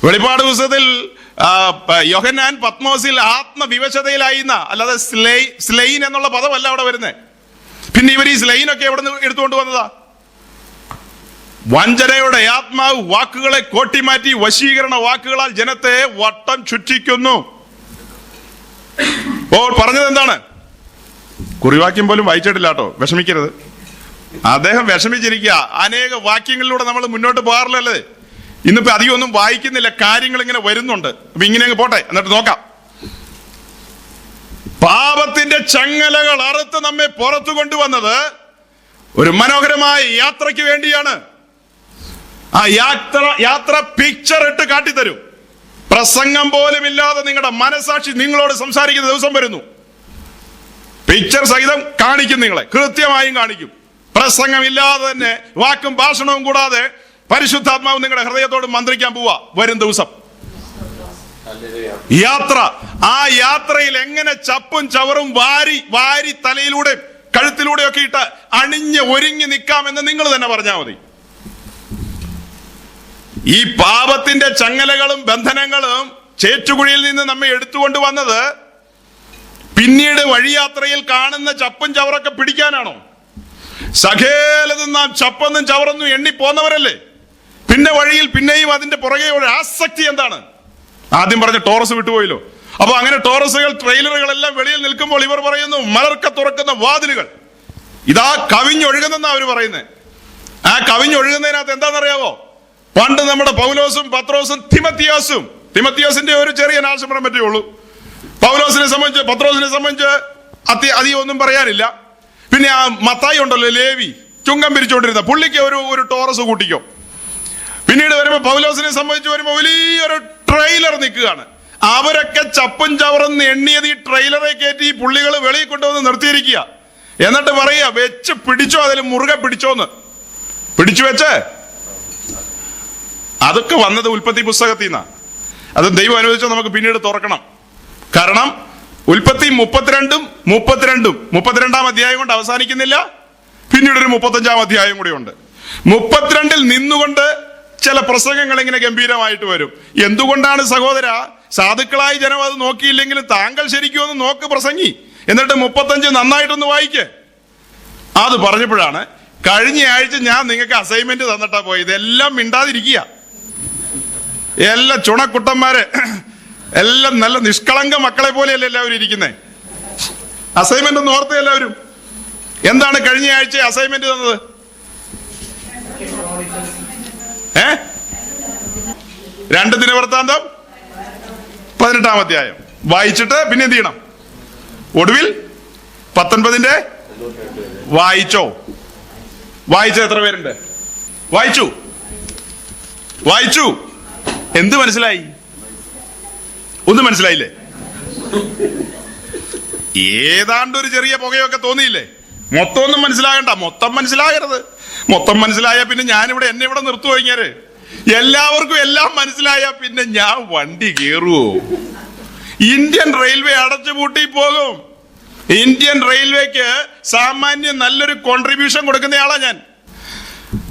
വെളിപ്പാട് പുസ്തകത്തിൽ യോഹന്നാൻ പത്മോസിൽ ആത്മവിവശതയിലായിരുന്ന, അല്ലാതെ സ്ലെയിൻ എന്നുള്ള പദമല്ല അവിടെ വരുന്നത്. പിന്നെ ഇവർ ഈ സ്ലെയിനൊക്കെ എവിടെ നിന്ന് എടുത്തുകൊണ്ട് വന്നതാ? വഞ്ചനയുടെ ആത്മാവ് വാക്കുകളെ കോട്ടിമാറ്റി വശീകരണ വാക്കുകളാൽ ജനത്തെ വട്ടം ചുറ്റിക്കുന്നു. അപ്പോൾ പറഞ്ഞത് എന്താണ്? കുറിവാക്യം പോലും വായിച്ചിട്ടില്ല കേട്ടോ, വിഷമിക്കരുത്. അദ്ദേഹം വിഷമിച്ചിരിക്കുക. അനേക വാക്യങ്ങളിലൂടെ നമ്മൾ മുന്നോട്ട് പോകാറില്ലല്ലേ. ഇന്നിപ്പോ അധികം ഒന്നും വായിക്കുന്നില്ല, കാര്യങ്ങൾ ഇങ്ങനെ വരുന്നുണ്ട്. അപ്പൊ ഇങ്ങനെ അങ്ങ് പോട്ടെ, എന്നിട്ട് നോക്കാം. പാപത്തിന്റെ ചങ്ങലകൾ അറുത്ത് നമ്മെ പുറത്തു കൊണ്ടുവന്നത് ഒരു മനോഹരമായ യാത്രയ്ക്ക് വേണ്ടിയാണ്. ആ യാത്ര പിക്ചർ ഇട്ട് കാട്ടിത്തരും. പ്രസംഗം പോലും ഇല്ലാതെ നിങ്ങളുടെ മനസാക്ഷി നിങ്ങളോട് സംസാരിക്കുന്ന ദിവസം വരുന്നു. പിക്ചർ സഹിതം കാണിക്കും, നിങ്ങളെ കൃത്യമായും കാണിക്കും. പ്രസംഗമില്ലാതെ തന്നെ, വാക്കും ഭാഷണവും കൂടാതെ പരിശുദ്ധാത്മാവ് നിങ്ങളുടെ ഹൃദയത്തോട് മന്ത്രിക്കാൻ പോവാ വരും ദിവസം. യാത്ര. ആ യാത്രയിൽ എങ്ങനെ ചപ്പും ചവറും വാരി തലയിലൂടെ കഴുത്തിലൂടെ ഒക്കെ ഇട്ട് അണിഞ്ഞ് ഒരുങ്ങി നിൽക്കാമെന്ന് നിങ്ങൾ തന്നെ പറഞ്ഞാൽ മതി. ഈ പാപത്തിന്റെ ചങ്ങലകളും ബന്ധനങ്ങളും ചേറ്റുകുഴിയിൽ നിന്ന് നമ്മെ എടുത്തുകൊണ്ട് വന്നത് പിന്നീട് വഴിയാത്രയിൽ കാണുന്ന ചപ്പും ചവറൊക്കെ പിടിക്കാനാണോ? സകലതും നാം ചപ്പെന്നും ചവറൊന്നും എണ്ണി പോന്നവരല്ലേ. പിന്നെ വഴിയിൽ പിന്നെയും അതിന്റെ പുറകെ ഒരു ആസക്തി എന്താണ്? ആദ്യം പറഞ്ഞ ടോറസ് വിട്ടുപോയല്ലോ. അപ്പൊ അങ്ങനെ ടോറസുകൾ, ട്രെയിലറുകളെല്ലാം വെളിയിൽ നിൽക്കുമ്പോൾ ഇവർ പറയുന്നു, മലർക്ക തുറക്കുന്ന വാതിലുകൾ ഇതാ കവിഞ്ഞൊഴുകുന്നെന്നാ അവര് പറയുന്നത്. ആ കവിഞ്ഞൊഴുകുന്നതിനകത്ത് എന്താണെന്നറിയാവോ? പണ്ട് നമ്മുടെ പൗലോസും പത്രോസും തിമത്തിയോസിന്റെ ഒരു ചെറിയ നാശം പറയാൻ പറ്റുള്ളൂ. പൗലോസിനെ സംബന്ധിച്ച്, പത്രോസിനെ സംബന്ധിച്ച് അധികം ഒന്നും പറയാനില്ല. പിന്നെ ആ മത്തായി ഉണ്ടല്ലോ, ലേവി, ചുങ്കം പിരിച്ചുകൊണ്ടിരുന്ന പുള്ളിക്ക് ഒരു ടോറസ് കൂട്ടിക്കോ. പിന്നീട് വരുമ്പോ പൗലോസിനെ സംബന്ധിച്ച് വരുമ്പോ വലിയൊരു ട്രെയിലർ നിൽക്കുകയാണ്. അവരൊക്കെ ചപ്പും ചവറന്ന് എണ്ണിയത് ഈ ട്രെയിലറെ കയറ്റി ഈ പുള്ളികൾ വെളിയിൽ കൊണ്ടുവന്ന് നിർത്തിയിരിക്കുക. എന്നിട്ട് പറയുക, വെച്ച് പിടിച്ചോ, അതിൽ മുറുകെ പിടിച്ചോന്ന്. പിടിച്ചു വെച്ച് അതൊക്കെ വന്നത് ഉൽപ്പത്തി പുസ്തകത്തിൽ നിന്നാ. അത് ദൈവം അനുവദിച്ചോ നമുക്ക് പിന്നീട് തുറക്കണം. കാരണം ഉൽപ്പത്തി 32 അധ്യായം കൊണ്ട് അവസാനിക്കുന്നില്ല. പിന്നീട് ഒരു 35 അധ്യായം കൂടി ഉണ്ട്. 32 നിന്നുകൊണ്ട് ചില പ്രസംഗങ്ങൾ ഇങ്ങനെ ഗംഭീരമായിട്ട് വരും. എന്തുകൊണ്ടാണ് സഹോദര? സാധുക്കളായ ജനം അത് നോക്കിയില്ലെങ്കിലും താങ്കൾ ശരിക്കും ഒന്ന് നോക്ക് പ്രസംഗി, എന്നിട്ട് 35 നന്നായിട്ടൊന്ന് വായിക്ക്. അത് പറഞ്ഞപ്പോഴാണ് കഴിഞ്ഞ ആഴ്ച ഞാൻ നിങ്ങൾക്ക് അസൈൻമെന്റ് തന്നിട്ടാ പോയത്. ഇതെല്ലാം മിണ്ടാതിരിക്കുക, എല്ലാം ചുണക്കുട്ടന്മാര്, എല്ലാം നല്ല നിഷ്കളങ്ക മക്കളെ പോലെയല്ലേ എല്ലാവരും ഇരിക്കുന്നേ. അസൈൻമെന്റ് ഒന്ന് ഓർത്തേ എല്ലാവരും. എന്താണ് കഴിഞ്ഞ ആഴ്ച അസൈൻമെന്റ് തന്നത്? 2 ദിനവൃത്താന്തം 18 അധ്യായം വായിച്ചിട്ട് പിന്നെ എന്ത് ചെയ്യണം? ഒടുവിൽ 19 വായിച്ചോ? വായിച്ച എത്ര പേരുണ്ട്? വായിച്ചു. എന്ത് മനസ്സിലായി? ഒന്നും മനസ്സിലായില്ലേ? ഏതാണ്ട് ഒരു ചെറിയ പുകയൊക്കെ തോന്നിയില്ലേ? മൊത്തം ഒന്നും മനസ്സിലാകണ്ട. മൊത്തം മനസ്സിലാകരുത്. മൊത്തം മനസ്സിലായ പിന്നെ ഞാനിവിടെ എന്നെ ഇവിടെ നിർത്തുവോ? ഇങ്ങനെ എല്ലാവർക്കും എല്ലാം മനസ്സിലായ പിന്നെ ഞാൻ വണ്ടി കയറുവോ? ഇന്ത്യൻ റെയിൽവേ അടച്ചുപൂട്ടി പോകും. ഇന്ത്യൻ റെയിൽവേക്ക് സാമാന്യം നല്ലൊരു കോൺട്രിബ്യൂഷൻ കൊടുക്കുന്നയാളാ ഞാൻ.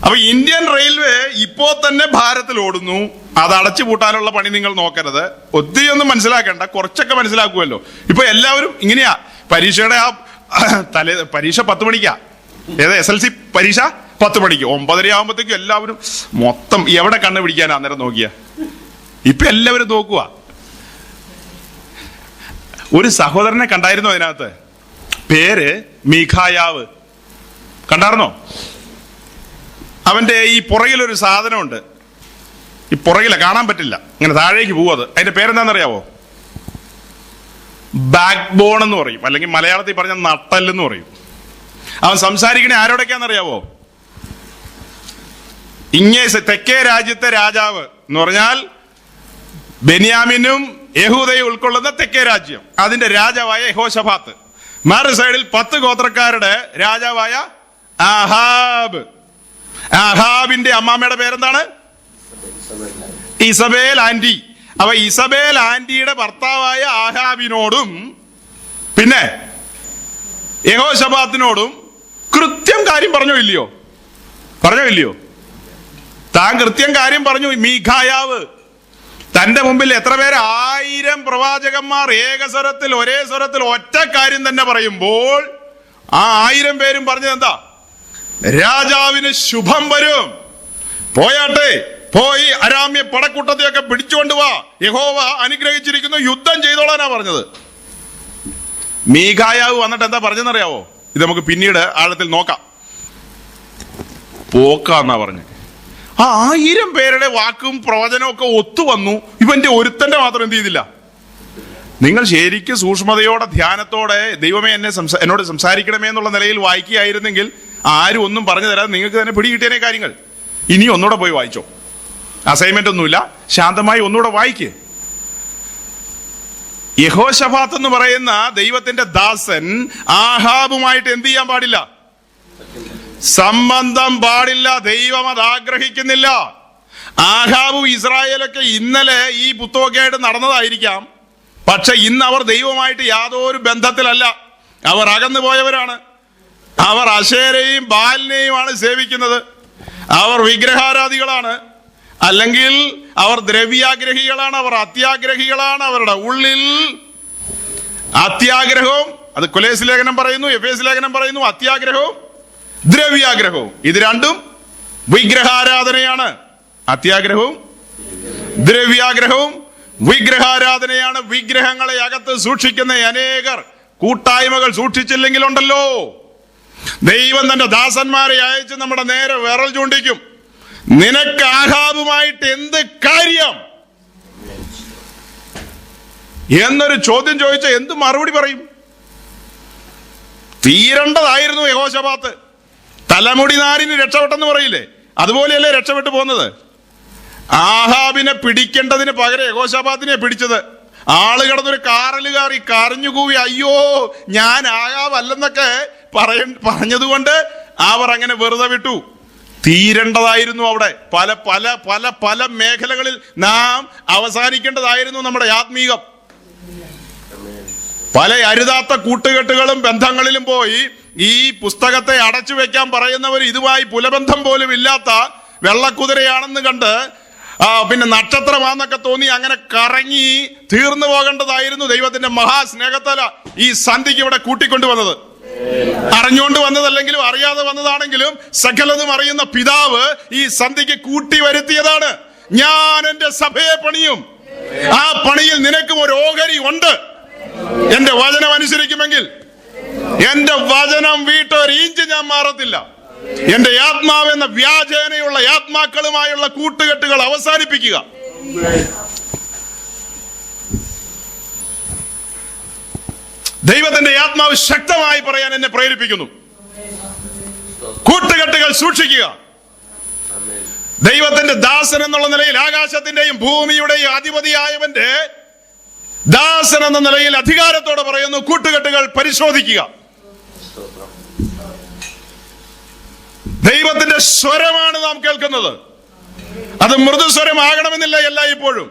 അപ്പൊ ഇന്ത്യൻ റെയിൽവേ ഇപ്പോ തന്നെ ഭാരത്തിൽ ഓടുന്നു. അത് അടച്ചുപൂട്ടാനുള്ള പണി നിങ്ങൾ നോക്കരുത്. ഒത്തിരി ഒന്നും മനസ്സിലാക്കണ്ട, കുറച്ചൊക്കെ മനസ്സിലാക്കുമല്ലോ. ഇപ്പൊ എല്ലാവരും ഇങ്ങനെയാ. പരീക്ഷയുടെ പരീക്ഷ 10 മണിക്കാ. SLC പരീക്ഷ 10 മണിക്ക്. 9:30 ആകുമ്പോഴത്തേക്കും എല്ലാവരും മൊത്തം എവിടെ കണ്ണ് പിടിക്കാനാ അന്നേരം നോക്കിയ. ഇപ്പൊ എല്ലാവരും നോക്കുക. ഒരു സഹോദരനെ കണ്ടായിരുന്നു അതിനകത്ത്, പേര് മീഖായാവ്. കണ്ടായിരുന്നോ? അവന്റെ ഈ പുറകിലൊരു സാധനമുണ്ട്. ഈ പുറകില കാണാൻ പറ്റില്ല, ഇങ്ങനെ താഴേക്ക് പോവത്. അതിന്റെ പേരെന്താണെന്നറിയാവോ? ബാക്ക് ബോൺ എന്ന് പറയും, അല്ലെങ്കിൽ മലയാളത്തിൽ പറഞ്ഞ നട്ടല്ലെന്ന് പറയും. അവൻ സംസാരിക്കണേ ആരോടൊക്കെയാണെന്നറിയാവോ? തെക്കേ രാജ്യത്തെ രാജാവ് എന്ന് പറഞ്ഞാൽ ബെന്യാമിനും യഹൂദയും ഉൾക്കൊള്ളുന്ന തെക്കേ രാജ്യം, അതിന്റെ രാജാവായ യഹോശഫാത്ത്. മറു സൈഡിൽ 10 ഗോത്രക്കാരുടെ രാജാവായ ആഹാബ്. ആഹാബിന്റെ അമ്മാമ്മയുടെ പേരെന്താണ്? ഇസബേൽ ആന്റി. അപ്പൊ ഇസബേൽ ആന്റിയുടെ ഭർത്താവായ ആഹാബിനോടും പിന്നെ യഹോശഫാത്തിനോടും കൃത്യം കാര്യം പറഞ്ഞോ ഇല്ലയോ? താൻ കൃത്യം കാര്യം പറഞ്ഞു. മീഖായാവ് തന്റെ മുമ്പിൽ എത്ര പേര്? 1000 പ്രവാചകന്മാർ ഏകസ്വരത്തിൽ, ഒരേ സ്വരത്തിൽ ഒറ്റ കാര്യം തന്നെ പറയുമ്പോൾ ആ 1000 പേരും പറഞ്ഞത് എന്താ? രാജാവിന് ശുഭം വരും, പോയാട്ടെ, പോയി അരാമ്യ പടക്കൂട്ടത്തെയൊക്കെ പിടിച്ചുകൊണ്ട് വാ, യഹോവ അനുഗ്രഹിച്ചിരിക്കുന്നു, യുദ്ധം ചെയ്തോളാനാ പറഞ്ഞത്. മീഖായാവ് വന്നിട്ട് എന്താ പറഞ്ഞെന്നറിയാവോ? ഇത് നമുക്ക് പിന്നീട് ആഴത്തിൽ നോക്കാം. പോക്കാന്നാ പറഞ്ഞു. ആ 1000 പേരുടെ വാക്കും പ്രവചനവും ഒക്കെ ഒത്തുവന്നു. ഇവന്റെ ഒരുത്തന്റെ മാത്രം എന്ത് ചെയ്തില്ല? നിങ്ങൾ ശരിക്കും സൂക്ഷ്മതയോടെ ധ്യാനത്തോടെ ദൈവമേ എന്നോട് സംസാരിക്കണമേ എന്നുള്ള നിലയിൽ വായിക്കുകയായിരുന്നെങ്കിൽ ആരും ഒന്നും പറഞ്ഞു തരാതെ നിങ്ങൾക്ക് തന്നെ പിടികിട്ടിയനെ കാര്യങ്ങൾ. ഇനി ഒന്നുകൂടെ പോയി വായിച്ചോ. അസൈൻമെന്റ് ഒന്നുമില്ല, ശാന്തമായി ഒന്നുകൂടെ വായിക്ക്. യഹോശഫാത്ത് എന്ന് പറയുന്ന ദൈവത്തിന്റെ ദാസൻ ആഹാബുമായിട്ട് എന്ത് ചെയ്യാൻ പാടില്ല? സംബന്ധം പാടില്ല. ദൈവം അത് ആഗ്രഹിക്കുന്നില്ല. ആഹാബും ഇസ്രായേലൊക്കെ ഇന്നലെ ഈ പുസ്തകമൊക്കെ ആയിട്ട് നടന്നതായിരിക്കാം. പക്ഷെ ഇന്ന് അവർ ദൈവമായിട്ട് യാതൊരു ബന്ധത്തിലല്ല. അവർ അകന്നു പോയവരാണ്. അവർ അശേരയും ബാലിനെയുമാണ് സേവിക്കുന്നത്. അവർ വിഗ്രഹാരാധികളാണ്. അല്ലെങ്കിൽ അവർ ദ്രവ്യാഗ്രഹികളാണ്. അവർ അത്യാഗ്രഹികളാണ്. അവരുടെ ഉള്ളിൽ അത്യാഗ്രഹവും, അത് കൊലേസ് ലേഖനം പറയുന്നു, എഫേസ് ലേഖനം പറയുന്നു, അത്യാഗ്രഹവും ദ്രവ്യാഗ്രഹവും, ഇത് രണ്ടും വിഗ്രഹാരാധനയാണ്. അത്യാഗ്രഹവും ദ്രവ്യാഗ്രഹവും വിഗ്രഹാരാധനയാണ്. വിഗ്രഹങ്ങളെ അകത്ത് സൂക്ഷിക്കുന്ന അനേകർ കൂട്ടായ്മകൾ സൂക്ഷിച്ചില്ലെങ്കിലുണ്ടല്ലോ, ദൈവം തന്റെ ദാസന്മാരെ അയച്ച് നമ്മുടെ നേരെ വിരൽ ചൂണ്ടിക്കും. നിനക്ക് ആഹാബുമായിട്ട് എന്ത് കാര്യം എന്നൊരു ചോദ്യം ചോദിച്ച എന്ത് മറുപടി പറയും? തീരേണ്ടതായിരുന്നു യഹോശാഫാത്ത്. തലമുടി നാരിന് രക്ഷപ്പെട്ടെന്ന് പറയില്ലേ, അതുപോലെയല്ലേ രക്ഷപ്പെട്ടു പോകുന്നത്. ആഹാബിനെ പിടിക്കേണ്ടതിന് പകരം യഹോശാഫാത്തിനെ പിടിച്ചത്. ആള് കിടന്നൊരു കാറിൽ കയറി കരഞ്ഞുകൂവി, അയ്യോ ഞാൻ ആഹാബല്ലെന്നൊക്കെ പറഞ്ഞതുകൊണ്ട് അവർ അങ്ങനെ വെറുതെ വിട്ടു. തീരേണ്ടതായിരുന്നു അവിടെ. പല പല പല പല മേഖലകളിൽ നാം അവസാനിക്കേണ്ടതായിരുന്നു നമ്മുടെ ആത്മീകം. പല അരുതാത്ത കൂട്ടുകെട്ടുകളും ബന്ധങ്ങളിലും പോയി ഈ പുസ്തകത്തെ അടച്ചു വെക്കാൻ പറയുന്നവർ ഇതുമായി പുലബന്ധം പോലും ഇല്ലാത്ത വെള്ളക്കുതിരയാണെന്ന് കണ്ട് പിന്നെ നക്ഷത്രമാണെന്നൊക്കെ തോന്നി അങ്ങനെ കറങ്ങി തീർന്നു പോകേണ്ടതായിരുന്നു. ദൈവത്തിന്റെ മഹാസ്നേഹത്താല ഈ സന്ധിക്ക് ഇവിടെ കൂട്ടിക്കൊണ്ടുവന്നത്. അറിഞ്ഞുകൊണ്ട് വന്നതല്ലെങ്കിലും അറിയാതെ വന്നതാണെങ്കിലും സകലതും അറിയുന്ന പിതാവ് ഈ സന്ധിക്ക് കൂട്ടി വരുത്തിയതാണ്. ഞാൻ എന്റെ സഭയെ പണിയും, ആ പണിയിൽ നിനക്കും ഒരു ഓഹരി ഉണ്ട്. എന്റെ വചനം അനുസരിക്കുമെങ്കിൽ എന്റെ വചനം വീട്ടൊരു ഇഞ്ച് ഞാൻ മാറത്തില്ല. എന്റെ ആത്മാവെന്ന വ്യാജേനയുള്ള ആത്മാക്കളുമായുള്ള കൂട്ടുകെട്ടുകൾ അവസാനിപ്പിക്കുക. ദൈവത്തിന്റെ ആത്മാവ് ശക്തമായി പറയാൻ എന്നെ പ്രേരിപ്പിക്കുന്നു. കൂട്ടുകെട്ടുകൾ സൂക്ഷിക്കുക. ദൈവത്തിന്റെ ദാസൻ എന്നുള്ള നിലയിൽ, ആകാശത്തിന്റെയും ഭൂമിയുടെയും അധിപതിയായവന്റെ ദാസൻ എന്ന നിലയിൽ അധികാരത്തോടെ പറയുന്നു, കൂട്ടുകെട്ടുകൾ പരിശോധിക്കുക. ദൈവത്തിന്റെ സ്വരമാണ് നാം കേൾക്കുന്നത്. അത് മൃദുസ്വരമാകണമെന്നില്ല എല്ലായ്പ്പോഴും.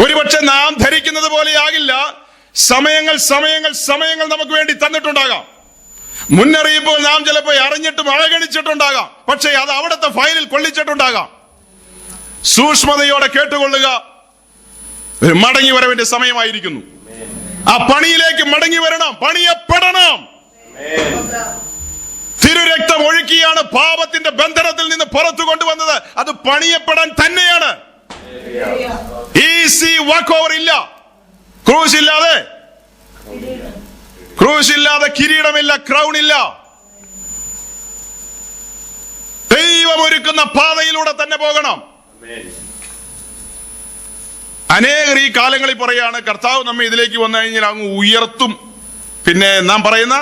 ഒരുപക്ഷെ നാം ധരിക്കുന്നത് പോലെയാകില്ല. സമയങ്ങൾ നമുക്ക് വേണ്ടി തന്നിട്ടുണ്ടാകാം. മുന്നറിയിപ്പോൾ നാം ചിലപ്പോൾ അറിഞ്ഞിട്ടും അവഗണിച്ചിട്ടുണ്ടാകാം. പക്ഷേ അത് അവിടുത്തെ ഫയലിൽ കൊള്ളിച്ചിട്ടുണ്ടാകാം. സൂക്ഷ്മതയോടെ കേട്ടുകൊള്ളുക. ഒരു മടങ്ങി വരവിന്റെ സമയമായിരിക്കുന്നു. ആ പണിയിലേക്ക് മടങ്ങി വരണം, പണിയപ്പെടണം. തിരുരക്തം ഒഴുക്കിയാണ് പാപത്തിന്റെ ബന്ധനത്തിൽ നിന്ന് പുറത്തു കൊണ്ടുവന്നത്. അത് പണിയപ്പെടാൻ തന്നെയാണ്. ഈസി വാക്ക് ഓവർ ഇല്ല. ക്രൂശ് ഇല്ലാതെ കിരീടമില്ല, ക്രൗൺ ഇല്ല. ദൈവം ഒരുക്കുന്ന പാതയിലൂടെ തന്നെ പോകണം. അനേകർ ഈ കാലങ്ങളിൽ പറയാണ്, കർത്താവ് നമ്മെ ഇതിലേക്ക് വന്നു കഴിഞ്ഞാൽ അങ്ങ് ഉയർത്തും. പിന്നെ നാം പറയുന്ന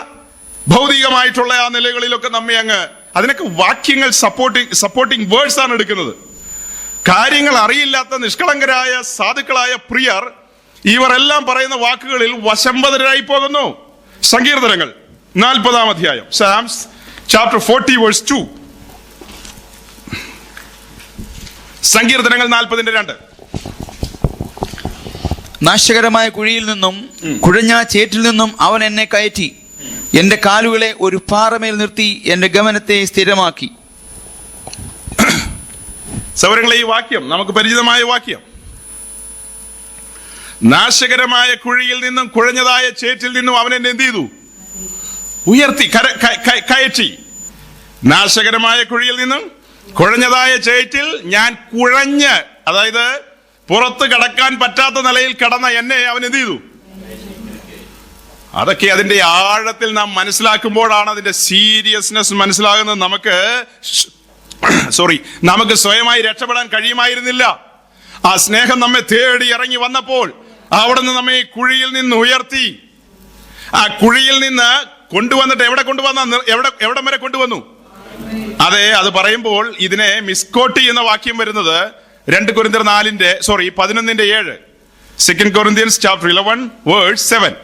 ഭൗതികമായിട്ടുള്ള ആ നിലകളിലൊക്കെ നമ്മെ അങ്ങ്, അതിനൊക്കെ വാക്യങ്ങൾ സപ്പോർട്ടിങ് വേർഡ്സ് ആണ് എടുക്കുന്നത്. കാര്യങ്ങൾ അറിയില്ലാത്ത നിഷ്കളങ്കരായ സാധുക്കളായ പ്രിയർ ഇവരെല്ലാം പറയുന്ന വാക്കുകളിൽ വശംവദരായി പോകുന്നു. സങ്കീർത്തനങ്ങൾ 40-ാം അധ്യായം, Psalms chapter 40 verse 2. സങ്കീർത്തനങ്ങൾ 40:2. നാശകരമായ കുഴിയിൽ നിന്നും കുഴഞ്ഞ ചേറ്റിൽ നിന്നും അവൻ എന്നെ കയറ്റി, എന്റെ കാലുകളെ ഒരു പാറമേൽ നിർത്തി എന്റെ ഗമനത്തെ സ്ഥിരമാക്കി. സൗരങ്ങളെ, ഈ വാക്യം നമുക്ക് പരിചിതമായ വാക്യം. നാശകരമായ കുഴിയിൽ നിന്നും കുഴഞ്ഞതായ ചേറ്റിൽ നിന്നും അവൻ എന്നെ എന്ത് ചെയ്തു? ഉയർത്തി, കയറ്റി. നാശകരമായ കുഴിയിൽ നിന്നും കുഴഞ്ഞതായ ചേറ്റിൽ ഞാൻ കുഴഞ്ഞ്, അതായത് പുറത്ത് കടക്കാൻ പറ്റാത്ത നിലയിൽ കടന്ന എന്നെ അവൻ എന്ത് ചെയ്തു? അതൊക്കെ അതിന്റെ ആഴത്തിൽ നാം മനസ്സിലാക്കുമ്പോഴാണ് അതിന്റെ സീരിയസ്നെസ് മനസ്സിലാകുന്നത്. നമുക്ക് സ്വയമായി രക്ഷപ്പെടാൻ കഴിയുമായിരുന്നില്ല. ആ സ്നേഹം നമ്മെ തേടി ഇറങ്ങി വന്നപ്പോൾ അവിടുന്ന് നമ്മെ കുഴിയിൽ നിന്ന് ഉയർത്തി. ആ കുഴിയിൽ നിന്ന് കൊണ്ടുവന്നിട്ട് എവിടെ വരെ കൊണ്ടുവന്നു? അതെ, അത് പറയുമ്പോൾ ഇതിനെ മിസ്കോട്ടി എന്ന വാക്യം വരുന്നത് 2 കൊരിന്ത്യർ 11:7. 2 Corinthians chapter 11 verse 7.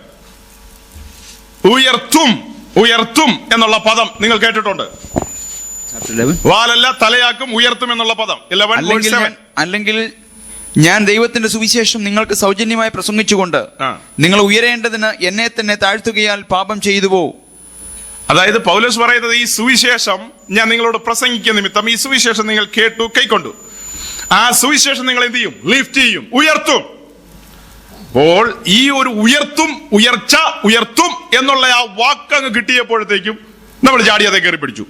ഉയർത്തും എന്നുള്ള പദം നിങ്ങൾ കേട്ടിട്ടുണ്ട്. വാലല്ല തലയാക്കും, ഉയർത്തും എന്നുള്ള പദം 11:7. അല്ലെങ്കിൽ ഞാൻ ദൈവത്തിന്റെ സുവിശേഷം നിങ്ങൾക്ക് സൗജന്യമായി പ്രസംഗിച്ചുകൊണ്ട് നിങ്ങൾ ഉയരേണ്ടതിന് എന്നെ തന്നെ താഴ്ത്തുകയാൽ പാപം ചെയ്തുവോ? അതായത് പൗലോസ് പറയുന്നത്, ഈ സുവിശേഷം ഞാൻ നിങ്ങളോട് പ്രസംഗിക്കുന്ന നിമിത്തം ഈ സുവിശേഷം നിങ്ങൾ കേട്ടു, കൈക്കൊണ്ടു. ആ സുവിശേഷം നിങ്ങൾ എന്ത് ചെയ്യും? ലിഫ്റ്റ് ചെയ്യും, ഉയർത്തും. അപ്പോൾ ഈ ഒരു ഉയർത്തും എന്നുള്ള ആ വാക്കങ്ങ് കിട്ടിയപ്പോഴത്തേക്കും നമ്മൾ ചാടിയതെ കയറി പിടിച്ചു.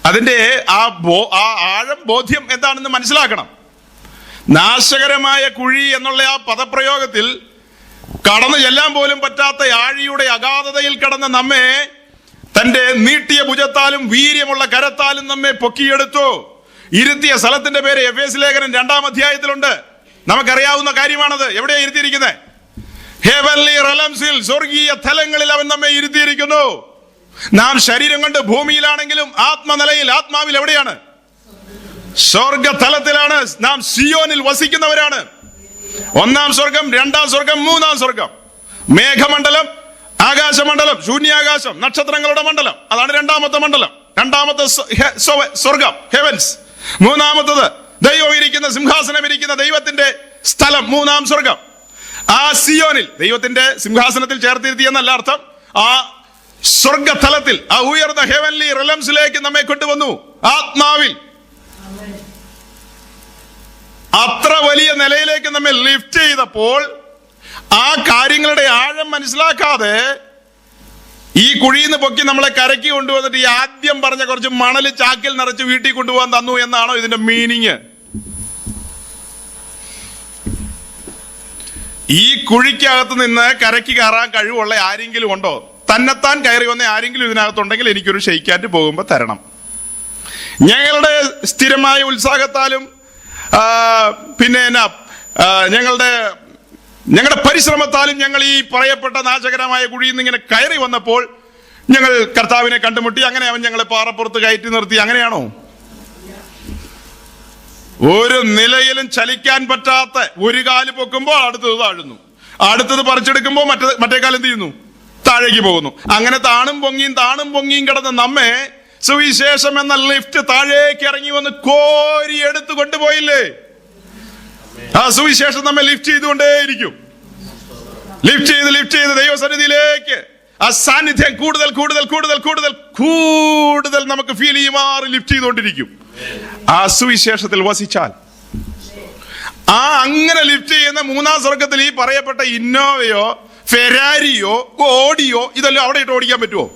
അതിന്റെ ആ ആഴം, ബോധ്യം എന്താണെന്ന് മനസ്സിലാക്കണം. നാശകരമായ കുഴി എന്നുള്ള ആ പദപ്രയോഗത്തിൽ കടന്നു ചെല്ലാൻ പോലും പറ്റാത്ത ആഴിയുടെ അഗാധതയിൽ കടന്ന നമ്മെ തന്റെ നീട്ടിയ ഭുജത്താലും വീര്യമുള്ള കരത്താലും നമ്മെ പൊക്കിയെടുത്തു. ഇരുത്തിയ സ്ഥലത്തിന്റെ പേര് എഫേസ്യ ലേഖനം 2-ാം അധ്യായത്തിലുണ്ട്. നമുക്കറിയാവുന്ന കാര്യമാണത്. എവിടെയാ ഇരുത്തിയിരിക്കുന്നത്? ഹെവൻലി റെലംസിൽ, സ്വർഗീയ തലങ്ങളിൽ അവൻ നമ്മെ ഇരുത്തിയിരിക്കുന്നു. നാം ശരീരം കൊണ്ട് ഭൂമിയിലാണെങ്കിലും ആത്മനിലയിൽ, ആത്മാവിൽ എവിടെയാണ്? സ്വർഗതലത്തിലാണ്. നാം സിയോനിൽ വസിക്കുന്നവരാണ്. 1-ാം സ്വർഗം, 2-ാം സ്വർഗം, 3-ാം സ്വർഗം. മേഘമണ്ഡലം, ആകാശമണ്ഡലം, ശൂന്യാകാശം, നക്ഷത്രങ്ങളുടെ മണ്ഡലം, അതാണ് 2-ാമത്തെ മണ്ഡലം. 2-ാമത്തെ സ്വർഗം, ഹെവൻസ്. 3-ാമത്തത് ദൈവം ഇരിക്കുന്ന, സിംഹാസനം ഇരിക്കുന്ന ദൈവത്തിന്റെ സ്ഥലം, 3-ാം സ്വർഗം. ആ സിയോനിൽ ദൈവത്തിന്റെ സിംഹാസനത്തിൽ ചേർത്തിരുത്തി എന്നല്ല അർത്ഥം. ആ സ്വർഗതലത്തിൽ, ആ ഉയർന്ന ഹെവൻലി റെലംസിലേക്ക് നമ്മെ കൊണ്ടുവന്നു ആത്മാവിൽ. അത്ര വലിയ നിലയിലേക്ക് നമ്മെ ലിഫ്റ്റ് ചെയ്തപ്പോൾ ആ കാര്യങ്ങളുടെ ആഴം മനസ്സിലാക്കാതെ ഈ കുഴിയിൽ നിന്ന് പൊക്കി നമ്മളെ കരയ്ക്ക് കൊണ്ടുവന്നിട്ട് ഈ ആദ്യം പറഞ്ഞ കുറച്ച് മണല് ചാക്കിൽ നിറച്ച് വീട്ടിൽ കൊണ്ടുപോകാൻ തന്നു എന്നാണോ ഇതിന്റെ മീനിങ്? ഈ കുഴിക്കകത്ത് നിന്ന് കരയ്ക്ക് കയറാൻ കഴിവുള്ള ആരെങ്കിലും ഉണ്ടോ? തന്നെത്താൻ കയറി വന്ന ആരെങ്കിലും ഇതിനകത്തുണ്ടെങ്കിൽ എനിക്കൊരു ഷെയ്ക്കാറ്റ് പോകുമ്പോൾ തരണം. ഞങ്ങളുടെ സ്ഥിരമായ ഉത്സാഹത്താലും പിന്നെ ഞങ്ങളുടെ പരിശ്രമത്താലും ഞങ്ങൾ ഈ പറയപ്പെട്ട നാശകരമായ കുഴിയിൽ നിന്ന് ഇങ്ങനെ കയറി വന്നപ്പോൾ ഞങ്ങൾ കർത്താവിനെ കണ്ടുമുട്ടി. അങ്ങനെ അവൻ ഞങ്ങളെ പാറപ്പുറത്ത് കയറ്റി നിർത്തി. അങ്ങനെയാണോ? ഒരു നിലയിലും ചലിക്കാൻ പറ്റാത്ത ഒരു കാല് പൊക്കുമ്പോൾ അടുത്തത് താഴുന്നു, അടുത്തത് പറിച്ചെടുക്കുമ്പോൾ മറ്റേ കാലം എന്ത് ചെയ്യുന്നു? താഴേക്ക് പോകുന്നു. അങ്ങനെ താണും പൊങ്ങിയും കിടന്ന നമ്മെ സുവിശേഷം എന്ന ലിഫ്റ്റ് താഴേക്ക് ഇറങ്ങി വന്ന് കോരി എടുത്തു കൊണ്ടുപോയില്ലേ? ആ സുവിശേഷം നമ്മെ ലിഫ്റ്റ് ചെയ്തുകൊണ്ടേയിരിക്കും. ലിഫ്റ്റ് ചെയ്ത് ദൈവസന്നിധിയിലേക്ക് ആ സാന്നിധ്യം കൂടുതൽ നമുക്ക് ഫീൽ ചെയ്യുമാറി ലിഫ്റ്റ് ചെയ്തുകൊണ്ടിരിക്കും. ആ സുവിശേഷത്തിൽ വസിച്ചാൽ, ആ അങ്ങനെ ലിഫ്റ്റ് ചെയ്യുന്ന 3-ാം സ്വർഗത്തിൽ ഈ പറയപ്പെട്ട ഇന്നോവയോ ഫെരാരിയോ ഓഡിയോ ഇതെല്ലാം അവിടെ ഇട്ട് ഓടിക്കാൻ പറ്റുമോ?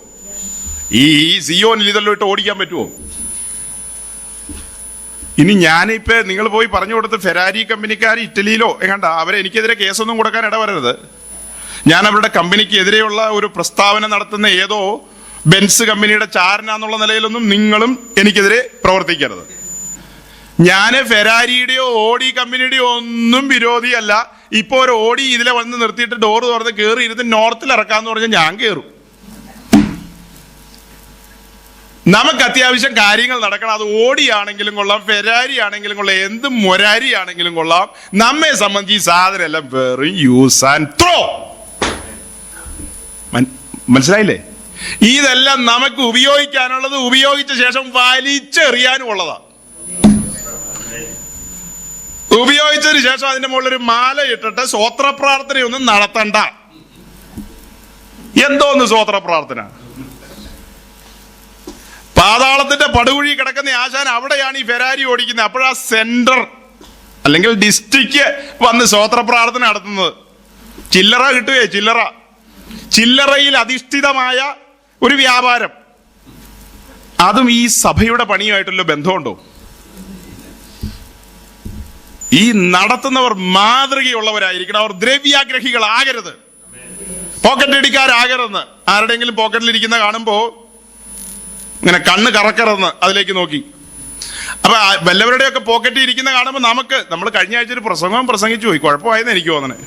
ഈ സിയോനിൽ ഇതെല്ലാം ഇട്ട് ഓടിക്കാൻ പറ്റുമോ? ഇനി ഞാനിപ്പോ നിങ്ങൾ പോയി പറഞ്ഞു കൊടുത്ത് ഫെരാരി കമ്പനിക്കാർ ഇറ്റലിയിലോ എങ്ങാണ്ട അവരെ എനിക്കെതിരെ കേസൊന്നും കൊടുക്കാൻ ഇടവരരുത്. ഞാൻ അവരുടെ കമ്പനിക്ക് എതിരെയുള്ള ഒരു പ്രസ്താവന നടത്തുന്ന ഏതോ ബെൻസ് കമ്പനിയുടെ ചാരനാന്നുള്ള നിലയിലൊന്നും നിങ്ങളും എനിക്കെതിരെ പ്രവർത്തിക്കരുത്. ഞാൻ ഫെരാരിയുടെയോ ഓഡി കമ്പനിയുടെയോ ഒന്നും വിരോധിയല്ല. ഇപ്പൊ ഒരു ഓഡി ഇതിലെ വന്ന് നിർത്തിയിട്ട് ഡോറ് തുറന്ന് കയറി ഇരുന്ന് നോർത്തിൽ ഇറക്കാന്ന് പറഞ്ഞാൽ ഞാൻ കയറും. നമുക്ക് അത്യാവശ്യം കാര്യങ്ങൾ നടക്കണം. അത് ഓടിയാണെങ്കിലും കൊള്ളാം, ഫെരാരി ആണെങ്കിലും കൊള്ളാം, എന്ത് മൊരാരി ആണെങ്കിലും കൊള്ളാം. നമ്മെ സംബന്ധിച്ച് ഈ സാധനം എല്ലാം വെറും യൂസ് ആൻഡ് ത്രോ. മനസ്സിലായില്ലേ? ഇതെല്ലാം നമുക്ക് ഉപയോഗിക്കാനുള്ളത്, ഉപയോഗിച്ച ശേഷം വലിച്ചെറിയാനും ഉള്ളതാ. ഉപയോഗിച്ചതിന് ശേഷം അതിന്റെ മുകളിൽ ഒരു മാല ഇട്ടിട്ട് സ്വോത്ര പ്രാർത്ഥനയൊന്നും നടത്തണ്ട. എന്തോന്ന് സ്വോത്ര പ്രാർത്ഥന? പാതാളത്തിന്റെ പടുകുഴി കിടക്കുന്ന ആശാൻ അവിടെയാണ് ഈ ഫെരാരി ഓടിക്കുന്നത്. അപ്പോഴാ സെന്റർ അല്ലെങ്കിൽ ഡിസ്ട്രിക്ട് വന്ന് സ്വോത്ര പ്രാർത്ഥന നടത്തുന്നത്. ചില്ലറ കിട്ടുകയെ, ചില്ലറയിൽ അധിഷ്ഠിതമായ ഒരു വ്യാപാരം. അതും ഈ സഭയുടെ പണിയുമായിട്ടുള്ള ബന്ധമുണ്ടോ? ഈ നടത്തുന്നവർ മാതൃകയുള്ളവരായിരിക്കണം. അവർ ദ്രവ്യാഗ്രഹികളാകരുത്, പോക്കറ്റ് അടിക്കാരാകരുതെന്ന്. ആരുടെയെങ്കിലും പോക്കറ്റിലിരിക്കുന്ന കാണുമ്പോ ഇങ്ങനെ കണ്ണ് കറക്കരുതെന്ന് അതിലേക്ക് നോക്കി. അപ്പൊ വല്ലവരുടെയൊക്കെ പോക്കറ്റിൽ ഇരിക്കുന്ന കാണുമ്പോൾ നമ്മൾ കഴിഞ്ഞ ആഴ്ച ഒരു പ്രസംഗം പ്രസംഗിച്ചു പോയി, കുഴപ്പമായെന്ന് എനിക്ക് തോന്നണേ.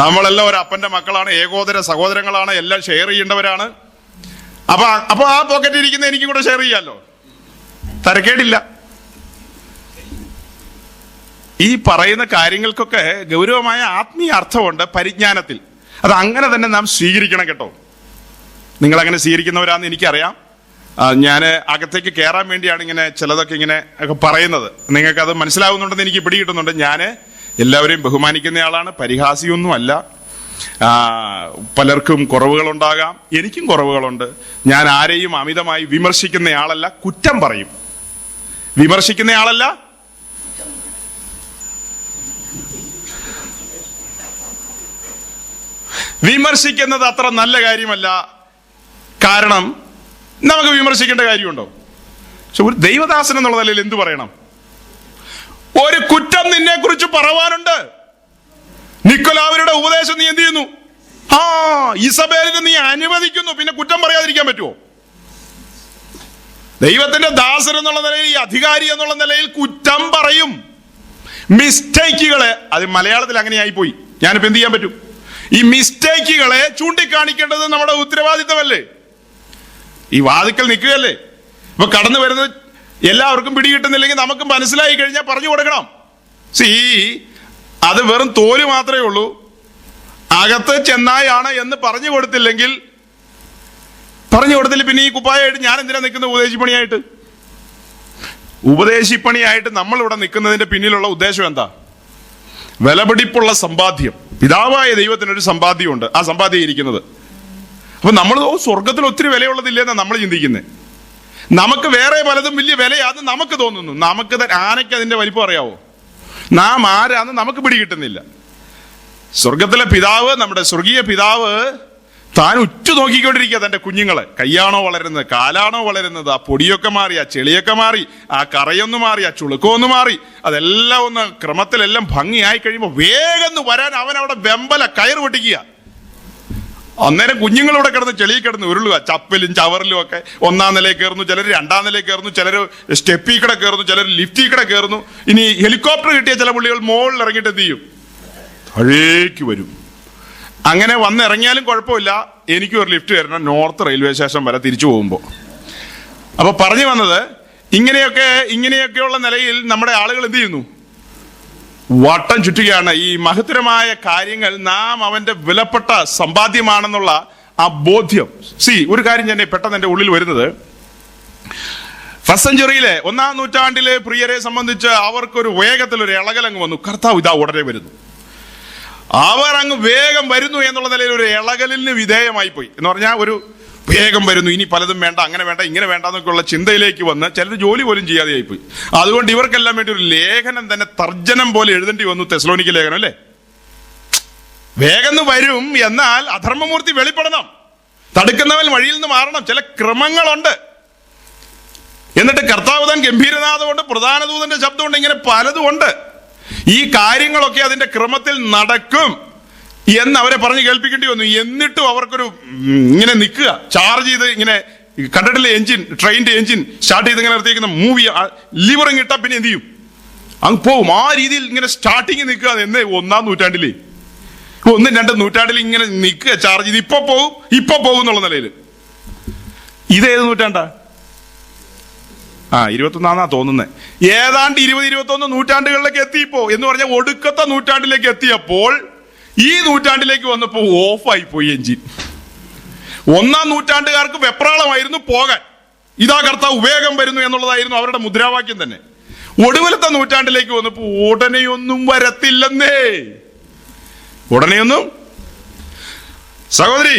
നമ്മളെല്ലാം ഒരു അപ്പന്റെ മക്കളാണ്, ഏകോദര സഹോദരങ്ങളാണ്, എല്ലാം ഷെയർ ചെയ്യേണ്ടവരാണ്. അപ്പൊ ആ പോക്കറ്റിൽ ഇരിക്കുന്ന എനിക്കും കൂടെ ഷെയർ ചെയ്യാമല്ലോ, തരക്കേടില്ല. ഈ പറയുന്ന കാര്യങ്ങൾക്കൊക്കെ ഗൗരവമായ ആത്മീയ അർത്ഥമുണ്ട് പരിജ്ഞാനത്തിൽ. അത് അങ്ങനെ തന്നെ നാം സ്വീകരിക്കണം കേട്ടോ. നിങ്ങൾ അങ്ങനെ സ്വീകരിക്കുന്നവരാന്ന് എനിക്കറിയാം. ഞാൻ അകത്തേക്ക് കയറാൻ വേണ്ടിയാണ് ഇങ്ങനെ ചിലതൊക്കെ ഇങ്ങനെ ഒക്കെ പറയുന്നത്. നിങ്ങൾക്ക് അത് മനസ്സിലാവുന്നുണ്ടെന്ന് എനിക്ക് പിടികിട്ടുന്നുണ്ട്. ഞാൻ എല്ലാവരെയും ബഹുമാനിക്കുന്ന ആളാണ്, പരിഹാസിയൊന്നും അല്ല. പലർക്കും കുറവുകളുണ്ടാകാം, എനിക്കും കുറവുകളുണ്ട്. ഞാൻ ആരെയും അമിതമായി വിമർശിക്കുന്ന ആളല്ല, കുറ്റം പറയും. വിമർശിക്കുന്ന ആളല്ല, വിമർശിക്കുന്നത് അത്ര നല്ല കാര്യമല്ല. കാരണം നമുക്ക് വിമർശിക്കേണ്ട കാര്യമുണ്ടോ? പക്ഷെ ഒരു ദൈവദാസൻ എന്നുള്ള നിലയിൽ എന്തു പറയണം? ഒരു കുറ്റം നിന്നെ കുറിച്ച് പറവാനുണ്ട്. നിക്കോലാവരുടെ ഉപദേശം നീ എന്ത് ചെയ്യുന്നു? ഇസബേലിന് നീ അനുവദിക്കുന്നു, പിന്നെ കുറ്റം പറയാതിരിക്കാൻ പറ്റുമോ? ദൈവത്തിന്റെ ദാസൻ എന്നുള്ള നിലയിൽ, ഈ അധികാരി എന്നുള്ള നിലയിൽ കുറ്റം പറയും. മിസ്റ്റേക്കുകളെ, അത് മലയാളത്തിൽ അങ്ങനെ ആയിപ്പോയി, ഞാനിപ്പോ എന്ത് ചെയ്യാൻ പറ്റും? ഈ മിസ്റ്റേക്കുകളെ ചൂണ്ടിക്കാണിക്കേണ്ടത് നമ്മുടെ ഉത്തരവാദിത്തമല്ലേ? ഈ വാതിക്കൽ നിൽക്കുകയല്ലേ? ഇപ്പൊ കടന്നു വരുന്നത് എല്ലാവർക്കും പിടികിട്ടുന്നില്ലെങ്കിൽ നമുക്ക് മനസ്സിലായി കഴിഞ്ഞാൽ പറഞ്ഞു കൊടുക്കണം. അത് വെറും തോല് മാത്രമേ ഉള്ളൂ. അകത്ത് ചെന്നായാണ് എന്ന് പറഞ്ഞു കൊടുത്തില്ല, പിന്നെ ഈ കുപ്പായായിട്ട് ഞാൻ എന്തിനാ നിൽക്കുന്നത്? ഉപദേശിപ്പണിയായിട്ട് നമ്മൾ ഇവിടെ നിൽക്കുന്നതിന്റെ പിന്നിലുള്ള ഉദ്ദേശം എന്താ? വിലപിടിപ്പുള്ള സമ്പാദ്യം. പിതാവായ ദൈവത്തിനൊരു സമ്പാദ്യമുണ്ട്, ആ സമ്പാദ്യം ഇരിക്കുന്നത്. അപ്പൊ നമ്മൾ സ്വർഗത്തിൽ ഒത്തിരി വിലയുള്ളതില്ലെന്നാണ് നമ്മൾ ചിന്തിക്കുന്നത്. നമുക്ക് വേറെ പലതും വലിയ വിലയാന്ന് നമുക്ക് തോന്നുന്നു. നമുക്ക് ആനയ്ക്ക് അതിന്റെ വലിപ്പം അറിയാവോ? നാം ആരാന്ന് നമുക്ക് പിടികിട്ടുന്നില്ല. സ്വർഗത്തിലെ പിതാവ്, നമ്മുടെ സ്വർഗീയ പിതാവ് താൻ ഉറ്റു നോക്കിക്കൊണ്ടിരിക്കുക തന്റെ കുഞ്ഞുങ്ങളെ. കയ്യാണോ വളരുന്നത്, കാലാണോ വളരുന്നത്, ആ പൊടിയൊക്കെ മാറി, ആ ചെളിയൊക്കെ മാറി, ആ കറയൊന്ന് മാറി, ആ ചുളുക്കമൊന്ന് മാറി, അതെല്ലാം ഒന്ന് ക്രമത്തിലെല്ലാം ഭംഗിയായി കഴിയുമ്പോൾ വേഗം വരാൻ അവൻ അവിടെ വെമ്പല കയറ് പൊട്ടിക്കുക. അന്നേരം കുഞ്ഞുങ്ങളിവിടെ കിടന്ന് ചെളിയിൽ കിടന്ന് ഉരുളുക, ചപ്പലും ചവറിലും ഒക്കെ. ഒന്നാം നിലയിൽ കയറുന്നു, ചിലർ രണ്ടാം നിലയിൽ കയറുന്നു, ചിലർ സ്റ്റെപ്പിൽ കൂടെ കയറുന്നു, ചിലർ ലിഫ്റ്റിൽ കൂടെ കയറുന്നു. ഇനി ഹെലികോപ്റ്റർ കിട്ടിയ ചില പുള്ളികൾ മുകളിൽ ഇറങ്ങിയിട്ട് എന്ത് ചെയ്യും? താഴേക്ക് വരും. അങ്ങനെ വന്നിറങ്ങിയാലും കുഴപ്പമില്ല, എനിക്കും ഒരു ലിഫ്റ്റ് തരണം നോർത്ത് റെയിൽവേ സ്റ്റേഷൻ വരെ തിരിച്ചു പോകുമ്പോൾ. അപ്പൊ പറഞ്ഞു വന്നത്, ഇങ്ങനെയൊക്കെയുള്ള നിലയിൽ നമ്മുടെ ആളുകൾ എന്ത് ചെയ്യുന്നു? വട്ടം ചുറ്റുകയാണ്. ഈ മഹത്തരമായ കാര്യങ്ങൾ നാം അവന്റെ വിലപ്പെട്ട സമ്പാദ്യമാണെന്നുള്ള ആ ബോധ്യം. ഒരു കാര്യം തന്നെ പെട്ടെന്ന് എന്റെ ഉള്ളിൽ വരുന്നത്, ഫസ്റ്റ് സെഞ്ചുറിയിലെ 1-ാം നൂറ്റാണ്ടിലെ പ്രിയരെ സംബന്ധിച്ച് അവർക്കൊരു വേഗത്തിലൊരു ഇളകലങ്ങ് വന്നു. കർത്താവ് ഇതാ ഉടനെ വരുന്നു. അവർ അങ്ങ് വേഗം വരുന്നു എന്നുള്ള നിലയിൽ ഒരു ഇളകലിന് വിധേയമായി പോയി. എന്ന് പറഞ്ഞാൽ ഒരു വേഗം വരുന്നു, ഇനി പലതും വേണ്ട, അങ്ങനെ വേണ്ട, ഇങ്ങനെ വേണ്ട എന്നൊക്കെയുള്ള ചിന്തയിലേക്ക് വന്ന് ചിലർ ജോലി പോലും ചെയ്യാതെ ആയിപ്പോയി. അതുകൊണ്ട് ഇവർക്കെല്ലാം വേണ്ടി ഒരു ലേഖനം തന്നെ തർജ്ജനം പോലെ എഴുതേണ്ടി വന്നു. തെസ്സലോനിക്ക ലേഖനം അല്ലേ? വേഗം വരും, എന്നാൽ അധർമ്മമൂർത്തി വെളിപ്പെടണം, തടുക്കുന്നവൻ വഴിയിൽ നിന്ന് മാറണം, ചില ക്രമങ്ങളുണ്ട്. എന്നിട്ട് കർത്താവ് താൻ ഗംഭീരനാഥമുണ്ട്, പ്രധാന ദൂതന്റെ ശബ്ദമുണ്ട്, ഇങ്ങനെ പലതും ഉണ്ട്. ഈ കാര്യങ്ങളൊക്കെ അതിന്റെ ക്രമത്തിൽ നടക്കും എന്ന് അവരെ പറഞ്ഞ് കേൾപ്പിക്കേണ്ടി വന്നു. എന്നിട്ടും അവർക്കൊരു ഇങ്ങനെ നിൽക്കുക, ചാർജ് ചെയ്ത് ഇങ്ങനെ കണ്ടിട്ടില്ലേ എഞ്ചിൻ, ട്രെയിനിന്റെ എഞ്ചിൻ സ്റ്റാർട്ട് ചെയ്ത് ഇങ്ങനെ നിർത്തിയിരിക്കുന്ന മൂവി, ലിവറിങ് ഇട്ടാ പിന്നെ എന്ത് ചെയ്യും? അങ്ങ് പോവും. ആ രീതിയിൽ ഇങ്ങനെ സ്റ്റാർട്ടിങ് നിൽക്കുക. എന്ന് 1-ാം നൂറ്റാണ്ടില് 1-2 നൂറ്റാണ്ടിൽ ഇങ്ങനെ നിൽക്കുക, ചാർജ് ചെയ്ത് ഇപ്പൊ പോകും എന്നുള്ള നിലയിൽ. ഇതേത് നൂറ്റാണ്ടാ? 21-ാന്നാ തോന്നുന്നത്. ഏതാണ്ട് 20-21 നൂറ്റാണ്ടുകളിലേക്ക് എത്തിയപ്പോ, എന്ന് പറഞ്ഞാൽ ഒടുക്കത്തെ നൂറ്റാണ്ടിലേക്ക് എത്തിയപ്പോൾ, ഈ നൂറ്റാണ്ടിലേക്ക് വന്നപ്പോ ഓഫായി പോയി എഞ്ചിൻ. 1-ാം നൂറ്റാണ്ടുകാർക്ക് വെപ്രാളമായിരുന്നു പോകാൻ. ഇതാ കർത്താവ് വേഗം വരുന്നു എന്നുള്ളതായിരുന്നു അവരുടെ മുദ്രാവാക്യം തന്നെ. ഒടുവിലത്തെ നൂറ്റാണ്ടിലേക്ക് വന്നപ്പോ ഉടനെയൊന്നും വരത്തില്ലെന്നേ. ഉടനെയൊന്നും. സഹോദരി,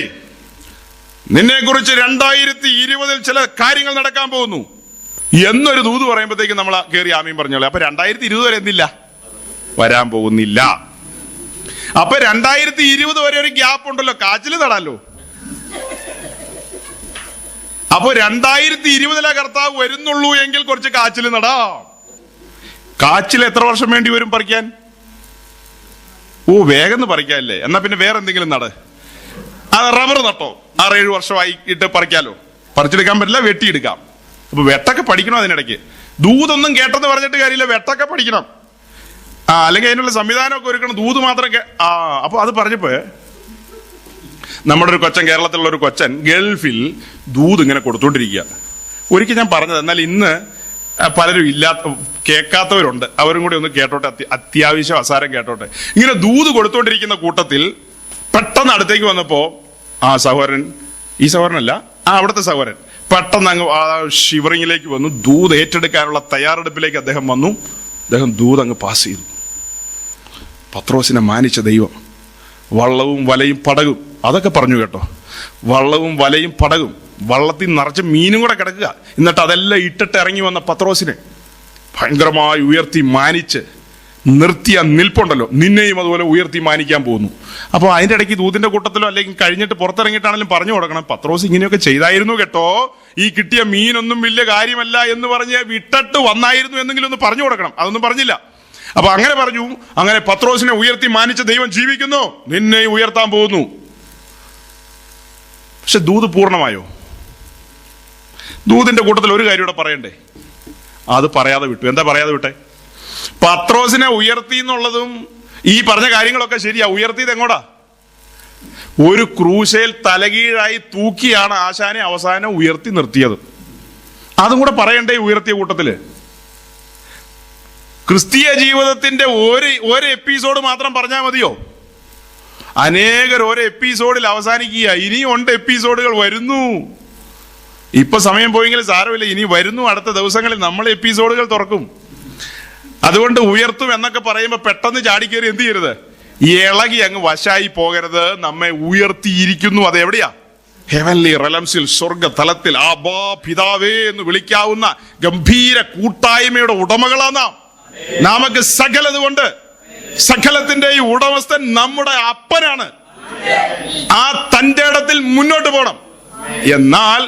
നിന്നെ കുറിച്ച് 2020 ചില കാര്യങ്ങൾ നടക്കാൻ പോകുന്നു എന്നൊരു ദൂത് പറയുമ്പോഴത്തേക്കും നമ്മൾ കയറി ആമീൻ പറഞ്ഞോളൂ. അപ്പൊ 2020 വരെ എന്തില്ല? വരാൻ പോകുന്നില്ല. അപ്പൊ 2020 വരെ ഒരു ഗ്യാപ്പ് ഉണ്ടല്ലോ, കാച്ചില് നടാലോ. അപ്പൊ 2020 കർത്താവ് വരുന്നുള്ളൂ എങ്കിൽ കുറച്ച് കാച്ചില് നടാം. കാച്ചിൽ എത്ര വർഷം വേണ്ടി വരും പറിക്കാൻ? വേഗം പറിക്കാല്ലേ? എന്നാ പിന്നെ വേറെ എന്തെങ്കിലും നട്. അത് റബ്ബർ നട്ടോ, 6-7 വർഷമായി ഇട്ട് പറിക്കാലോ. പറിച്ചെടുക്കാൻ പറ്റില്ല, വെട്ടിയെടുക്കാം. അപ്പൊ വെട്ടൊക്കെ പഠിക്കണം. അതിനിടയ്ക്ക് ദൂതൊന്നും കേട്ടെന്ന് പറഞ്ഞിട്ട് കാര്യമില്ല, വെട്ടൊക്കെ പഠിക്കണം. അല്ലെങ്കിൽ അതിനുള്ള സംവിധാനമൊക്കെ ഒരുക്കണം. ദൂത് മാത്രം അപ്പൊ അത് പറഞ്ഞപ്പോ നമ്മുടെ ഒരു കൊച്ചൻ, കേരളത്തിലുള്ള ഒരു കൊച്ചൻ ഗൾഫിൽ ദൂത് ഇങ്ങനെ കൊടുത്തോണ്ടിരിക്കുക. ഒരിക്കൽ ഞാൻ പറഞ്ഞത്, എന്നാൽ ഇന്ന് പലരും കേൾക്കാത്തവരുണ്ട്, അവരും കൂടി ഒന്ന് കേട്ടോട്ടെ, അത്യാവശ്യം അസാരം കേട്ടോട്ടെ. ഇങ്ങനെ ദൂത് കൊടുത്തോണ്ടിരിക്കുന്ന കൂട്ടത്തിൽ പെട്ടെന്ന് അടുത്തേക്ക് വന്നപ്പോ സഹോദരൻ, ഈ സഹോദരനല്ല, അവിടുത്തെ സഹോദരൻ പെട്ടെന്ന് അങ്ങ് ആ ഷിവറിങ്ങിലേക്ക് വന്നു. ദൂത് ഏറ്റെടുക്കാനുള്ള തയ്യാറെടുപ്പിലേക്ക് അദ്ദേഹം വന്നു. അദ്ദേഹം ദൂത് അങ്ങ് പാസ് ചെയ്തു. പത്രോസിനെ മാനിച്ച ദൈവം വള്ളവും വലയും പടകും അതൊക്കെ പറഞ്ഞു കേട്ടോ. വള്ളവും വലയും പടകും, വള്ളത്തിൽ നിറച്ച് മീനും കൂടെ കിടക്കുക. എന്നിട്ട് അതെല്ലാം ഇട്ടിട്ട് ഇറങ്ങി വന്ന പത്രോസിനെ ഭയങ്കരമായി ഉയർത്തി മാനിച്ച് നിർത്തിയ നിൽപ്പുണ്ടല്ലോ, നിന്നെയും അതുപോലെ ഉയർത്തി മാനിക്കാൻ പോകുന്നു. അപ്പോൾ അതിൻ്റെ ഇടയ്ക്ക് ദൂതിന്റെ കൂട്ടത്തിലോ അല്ലെങ്കിൽ കഴിഞ്ഞിട്ട് പുറത്തിറങ്ങിയിട്ടാണെങ്കിലും പറഞ്ഞു കൊടുക്കണം, പത്രോസ് ഇങ്ങനെയൊക്കെ ചെയ്തായിരുന്നു കേട്ടോ, ഈ കിട്ടിയ മീനൊന്നും വലിയ കാര്യമല്ല എന്ന് പറഞ്ഞ് വിട്ടിട്ട് വന്നായിരുന്നു എന്നെങ്കിലും ഒന്ന് പറഞ്ഞു കൊടുക്കണം. അതൊന്നും പറഞ്ഞില്ല. അപ്പൊ അങ്ങനെ പറഞ്ഞു. അങ്ങനെ പത്രോസിനെ ഉയർത്തി മാനിച്ച ദൈവം ജീവിക്കുന്നു, നിന്നെയും ഉയർത്താൻ പോകുന്നു. പക്ഷെ ദൂത് പൂർണ്ണമായോ? ദൂതിന്റെ കൂട്ടത്തിൽ ഒരു കാര്യം ഇവിടെ പറയണ്ടേ? അത് പറയാതെ വിട്ടു. എന്താ പറയാതെ വിട്ടെ? പത്രോസിനെ ഉയർത്തി എന്നുള്ളതും ഈ പറഞ്ഞ കാര്യങ്ങളൊക്കെ ശരിയാ. ഉയർത്തിയത് എങ്ങോട്ടാ? ഒരു ക്രൂശയിൽ തലകീഴായി തൂക്കിയാണ് ആശാനെ അവസാനം ഉയർത്തി നിർത്തിയത്. അതും കൂടെ പറയണ്ടേ ഉയർത്തിയ കൂട്ടത്തില്? ക്രിസ്തീയ ജീവിതത്തിന്റെ ഒരു എപ്പിസോഡ് മാത്രം പറഞ്ഞാൽ മതിയോ? അനേകർ ഓരോ എപ്പിസോഡിൽ അവസാനിക്കുക. ഇനിയും ഉണ്ട്, എപ്പിസോഡുകൾ വരുന്നു. ഇപ്പൊ സമയം പോയെങ്കിൽ സാരമില്ല, ഇനി വരുന്നു. അടുത്ത ദിവസങ്ങളിൽ നമ്മൾ എപ്പിസോഡുകൾ തുറക്കും. അതുകൊണ്ട് ഉയർത്തും എന്നൊക്കെ പറയുമ്പോ പെട്ടെന്ന് ചാടിക്കേറി എന്ത് ചെയ്യരുത്? ഇളകി അങ്ങ് വശായി പോകരുത്. നമ്മെ ഉയർത്തിയിരിക്കുന്നു. അത് എവിടെയാ? ഹെവൻലി റെലംസിൽ, സ്വർഗ തലത്തിൽ ആബാ പിതാവേ എന്ന് വിളിക്കാവുന്ന ഗംഭീര കൂട്ടായ്മയുടെ ഉടമകളാണ് നാം. നമുക്ക് സകലതുകൊണ്ട് സകലത്തിന്റെ ഈ ഉടമസ്ഥൻ നമ്മുടെ അപ്പനാണ്. ആ തന്റെ ഇടത്തിൽ മുന്നോട്ട് പോകണം. എന്നാൽ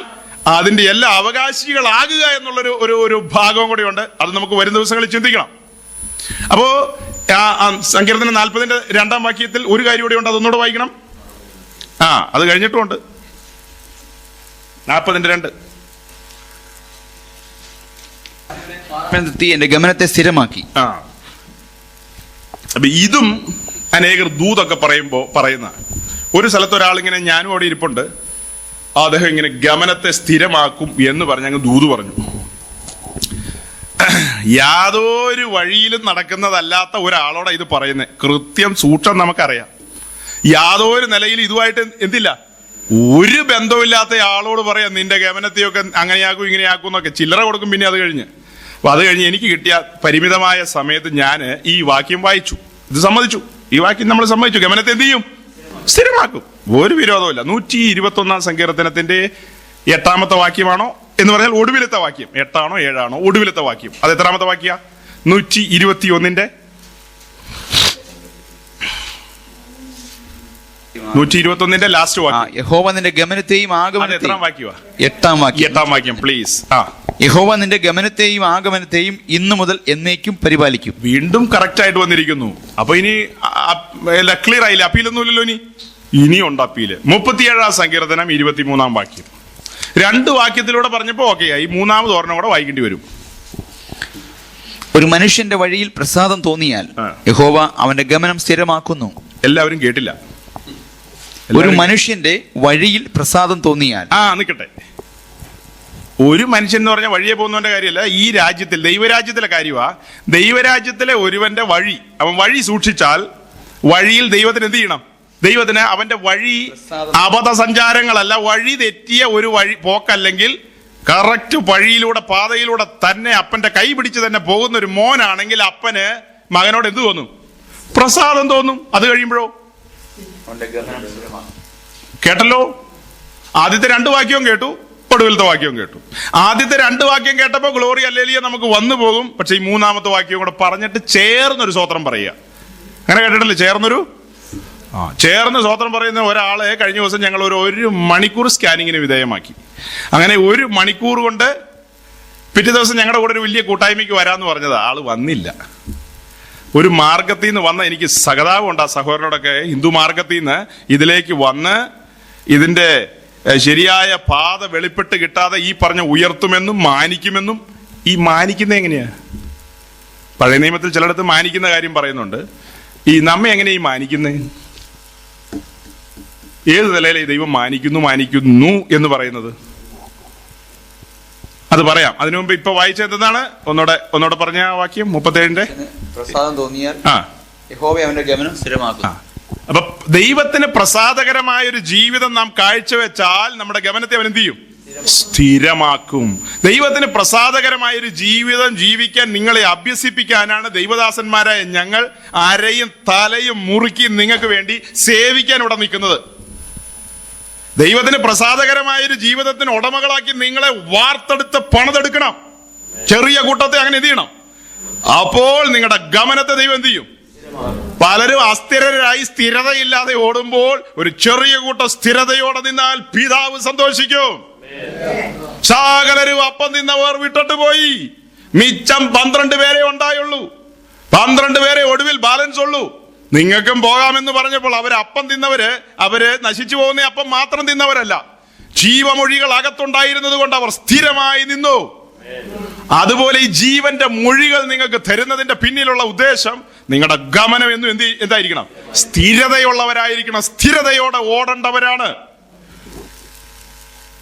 അതിന്റെ എല്ലാ അവകാശികളാകുക എന്നുള്ളൊരു ഒരു ഭാഗവും കൂടി ഉണ്ട്. അത് നമുക്ക് വരും ദിവസങ്ങളിൽ ചിന്തിക്കണം. അപ്പോ സങ്കീർത്തനം 40-ന്റെ 2-ാം വാക്യത്തിൽ ഒരു കാര്യം കൂടി ഉണ്ട്, അതൊന്നുകൂടെ വായിക്കണം. അത് കഴിഞ്ഞിട്ടുമുണ്ട്. 40-ന്റെ 2. എന്റെ ഗമനത്തെ സ്ഥിരമാക്കി. അപ്പൊ ഇതും അനേകർ ദൂതൊക്കെ പറയുന്ന ഒരു സ്ഥലത്ത് ഒരാളിങ്ങനെ, ഞാനും അവിടെ ഇരിപ്പുണ്ട്, അദ്ദേഹം ഇങ്ങനെ ഗമനത്തെ സ്ഥിരമാക്കും എന്ന് പറഞ്ഞ് അങ്ങ് ദൂത് പറഞ്ഞു. യാതൊരു വഴിയിലും നടക്കുന്നതല്ലാത്ത ഒരാളോടെ ഇത് പറയുന്നത്. കൃത്യം സൂക്ഷം നമുക്കറിയാം. യാതൊരു നിലയിൽ ഇതുമായിട്ട് എന്തില്ല, ഒരു ബന്ധമില്ലാത്ത ആളോട് പറയാം നിന്റെ ഗമനത്തെയൊക്കെ അങ്ങനെയാക്കും ഇങ്ങനെയാക്കും എന്നൊക്കെ ചില്ലറ കൊടുക്കും. പിന്നെ അത് കഴിഞ്ഞ് എനിക്ക് കിട്ടിയ പരിമിതമായ സമയത്ത് ഞാൻ ഈ വാക്യം വായിച്ചു, ഇത് സമ്മതിച്ചു. ഈ വാക്യം നമ്മൾ സമ്മതിച്ചു. ഗമനത്തെ എന്ത് ചെയ്യും? സ്ഥിരമാക്കും. ഒരു വിരോധമില്ല. 121-ാം സങ്കീർത്തനത്തിന്റെ 8-ാമത്തെ വാക്യമാണോ എന്ന് പറഞ്ഞാൽ ഒടുവിലത്തെ വാക്യം. 8-ആണോ 7-ആണോ? ഒടുവിലത്തെ വാക്യം. അത് എത്രാമത്തെ വാക്യ? 121-ന്റെ 121-ന്റെ ലാസ്റ്റ് വാക്യം. യഹോവ നിന്റെ ഗമനത്തെയും ആഗമനത്തെയും. 8-ാം വാക്യം പ്ലീസ്. യഹോവ നിന്റെ ഗമനത്തെയും ആഗമനത്തെയും ഇന്നു മുതൽ എന്നേക്കും പരിപാലിക്കും. വീണ്ടും കറക്റ്റ് ആയിട്ട് വന്നിരിക്കുന്നു. അപ്പൊ ഇനി ക്ലിയർ ആയില്ല. അപ്പീലൊന്നുമില്ലല്ലോ. ഇനിയുണ്ട് അപ്പീല്. 37-ാം സങ്കീർത്തനം 23-ാം വാക്യം. 2 വാക്യത്തിലൂടെ പറഞ്ഞപ്പോ ഓക്കെ ആയി. 3-ാമത് ഒരെണ്ണം കൂടെ വായിക്കേണ്ടി വരും. ഒരു മനുഷ്യന്റെ വഴിയിൽ പ്രസാദം തോന്നിയാൽ യഹോവ അവന്റെ ഗമനം സ്ഥിരമാക്കുന്നു. എല്ലാവരും കേട്ടില്ല. ഒരു മനുഷ്യന്റെ വഴിയിൽ പ്രസാദം തോന്നിയാൽ. നിക്കട്ടെ. ഒരു മനുഷ്യൻ എന്ന് പറഞ്ഞാൽ വഴിയെ പോകുന്നവന്റെ കാര്യമല്ല. ഈ രാജ്യത്തിൽ, ദൈവരാജ്യത്തിലെ കാര്യമാ. ദൈവരാജ്യത്തിലെ ഒരുവന്റെ വഴി, അവൻ വഴി സൂക്ഷിച്ചാൽ വഴിയിൽ ദൈവത്തിന് എന്ത് ചെയ്യണം? ദൈവത്തിന് അവന്റെ വഴി അബദ്ധ സഞ്ചാരങ്ങളല്ല, വഴി തെറ്റിയ ഒരു വഴി പോക്കല്ലെങ്കിൽ കറക്റ്റ് വഴിയിലൂടെ പാതയിലൂടെ തന്നെ അപ്പന്റെ കൈ പിടിച്ച് തന്നെ പോകുന്ന ഒരു മോനാണെങ്കിൽ അപ്പന് മകനോട് എന്ത് തോന്നും? പ്രസാദം തോന്നും. അത് കഴിയുമ്പോഴോ? കേട്ടല്ലോ. ആദ്യത്തെ 2 വാക്യവും കേട്ടു, ഒടുവിലത്തെ വാക്യവും കേട്ടു. ആദ്യത്തെ 2 വാക്യം കേട്ടപ്പോൾ ഗ്ലോറി അല്ലേലിയ നമുക്ക് വന്നു പോകും. പക്ഷെ ഈ 3-ാമത്തെ വാക്യവും കൂടെ പറഞ്ഞിട്ട് ചേർന്നൊരു സ്വോത്രം പറയുക. അങ്ങനെ കേട്ടിട്ടില്ലേ? ചേർന്ന് സ്വോത്രം പറയുന്ന ഒരാളെ കഴിഞ്ഞ ദിവസം ഞങ്ങൾ ഒരു മണിക്കൂർ സ്കാനിങ്ങിന് വിധേയമാക്കി. അങ്ങനെ 1 മണിക്കൂർ കൊണ്ട് പിറ്റേ ദിവസം ഞങ്ങളുടെ കൂടെ ഒരു വലിയ കൂട്ടായ്മയ്ക്ക് വരാമെന്ന് പറഞ്ഞത്. ആള് വന്നില്ല. ഒരു മാർഗത്തിൽ നിന്ന് വന്ന എനിക്ക് സഹതാപമുണ്ട് ആ സഹോദരനോടൊക്കെ. ഹിന്ദു മാർഗത്തിൽ നിന്ന് ഇതിലേക്ക് വന്ന് ഇതിന്റെ ശരിയായ പാത വെളിപ്പെട്ട് കിട്ടാതെ ഈ പറഞ്ഞ ഉയർത്തുമെന്നും മാനിക്കുമെന്നും. ഈ മാനിക്കുന്ന എങ്ങനെയാ? പഴയ നിയമത്തിൽ ചിലയിടത്ത് മാനിക്കുന്ന കാര്യം പറയുന്നുണ്ട്. ഈ നമ്മെ എങ്ങനെയാ ഈ മാനിക്കുന്നേ? ഏത് നിലയിലെ ദൈവം മാനിക്കുന്നു എന്ന് പറയുന്നത്? അത് പറയാം. അതിനു മുമ്പ് ഇപ്പൊ വായിച്ചത് എന്താണ്? ഒന്നോടെ പറഞ്ഞ വാക്യം 37-ന്റെ. പ്രസാദം തോന്നിയാൽ യഹോവ അവന്റെ ഗമനം സ്ഥിരമാക്കും. അപ്പൊ ദൈവത്തിന് പ്രസാദകരമായ ഒരു ജീവിതം നാം കാഴ്ചവെച്ചാൽ നമ്മുടെ ഗമനത്തെ അവൻ എന്ത് ചെയ്യും? സ്ഥിരമാക്കും. ദൈവത്തിന് പ്രസാദകരമായ ഒരു ജീവിതം ജീവിക്കാൻ നിങ്ങളെ അഭ്യസിപ്പിക്കാനാണ് ദൈവദാസന്മാരായ ഞങ്ങൾ അരയും തലയും മുറുക്കി നിങ്ങൾക്ക് വേണ്ടി സേവിക്കാൻ ഇവിടെ നിൽക്കുന്നത്. ദൈവത്തിന് പ്രസാദകരമായ ഒരു ജീവിതത്തിന് ഉടമകളാക്കി നിങ്ങളെ വാർത്തെടുത്ത് പണിതെടുക്കണം. ചെറിയ കൂട്ടത്തെ അങ്ങനെ എന്ത് ചെയ്യണം? അപ്പോൾ നിങ്ങളുടെ ഗമനത്തെ ദൈവം എന്ത് ചെയ്യും? പലരും അസ്ഥിരരായി സ്ഥിരതയില്ലാതെ ഓടുമ്പോൾ ഒരു ചെറിയ കൂട്ടം സ്ഥിരതയോടെ നിന്നാൽ പിതാവ് സന്തോഷിക്കും. സകലരും അപ്പം തിന്നവർ വിട്ടിട്ട് പോയി. മിച്ചം 12 പേരെ ഉണ്ടായുള്ളൂ. 12 പേരെ ഒടുവിൽ ബാലൻസ് ഉള്ളൂ. നിങ്ങൾക്കും പോകാമെന്ന് പറഞ്ഞപ്പോൾ അപ്പം തിന്നവര് അവര് നശിച്ചു പോകുന്ന അപ്പം മാത്രം തിന്നവരല്ല, ജീവമൊഴികൾ അകത്തുണ്ടായിരുന്നത് കൊണ്ട് അവർ സ്ഥിരമായി നിന്നു. അതുപോലെ ഈ ജീവന്റെ മൊഴികൾ നിങ്ങൾക്ക് തരുന്നതിന്റെ പിന്നിലുള്ള ഉദ്ദേശം നിങ്ങളുടെ ഗമനം എന്നും എന്തായിരിക്കണം? സ്ഥിരതയുള്ളവരായിരിക്കണം. സ്ഥിരതയോടെ ഓടേണ്ടവരാണ്.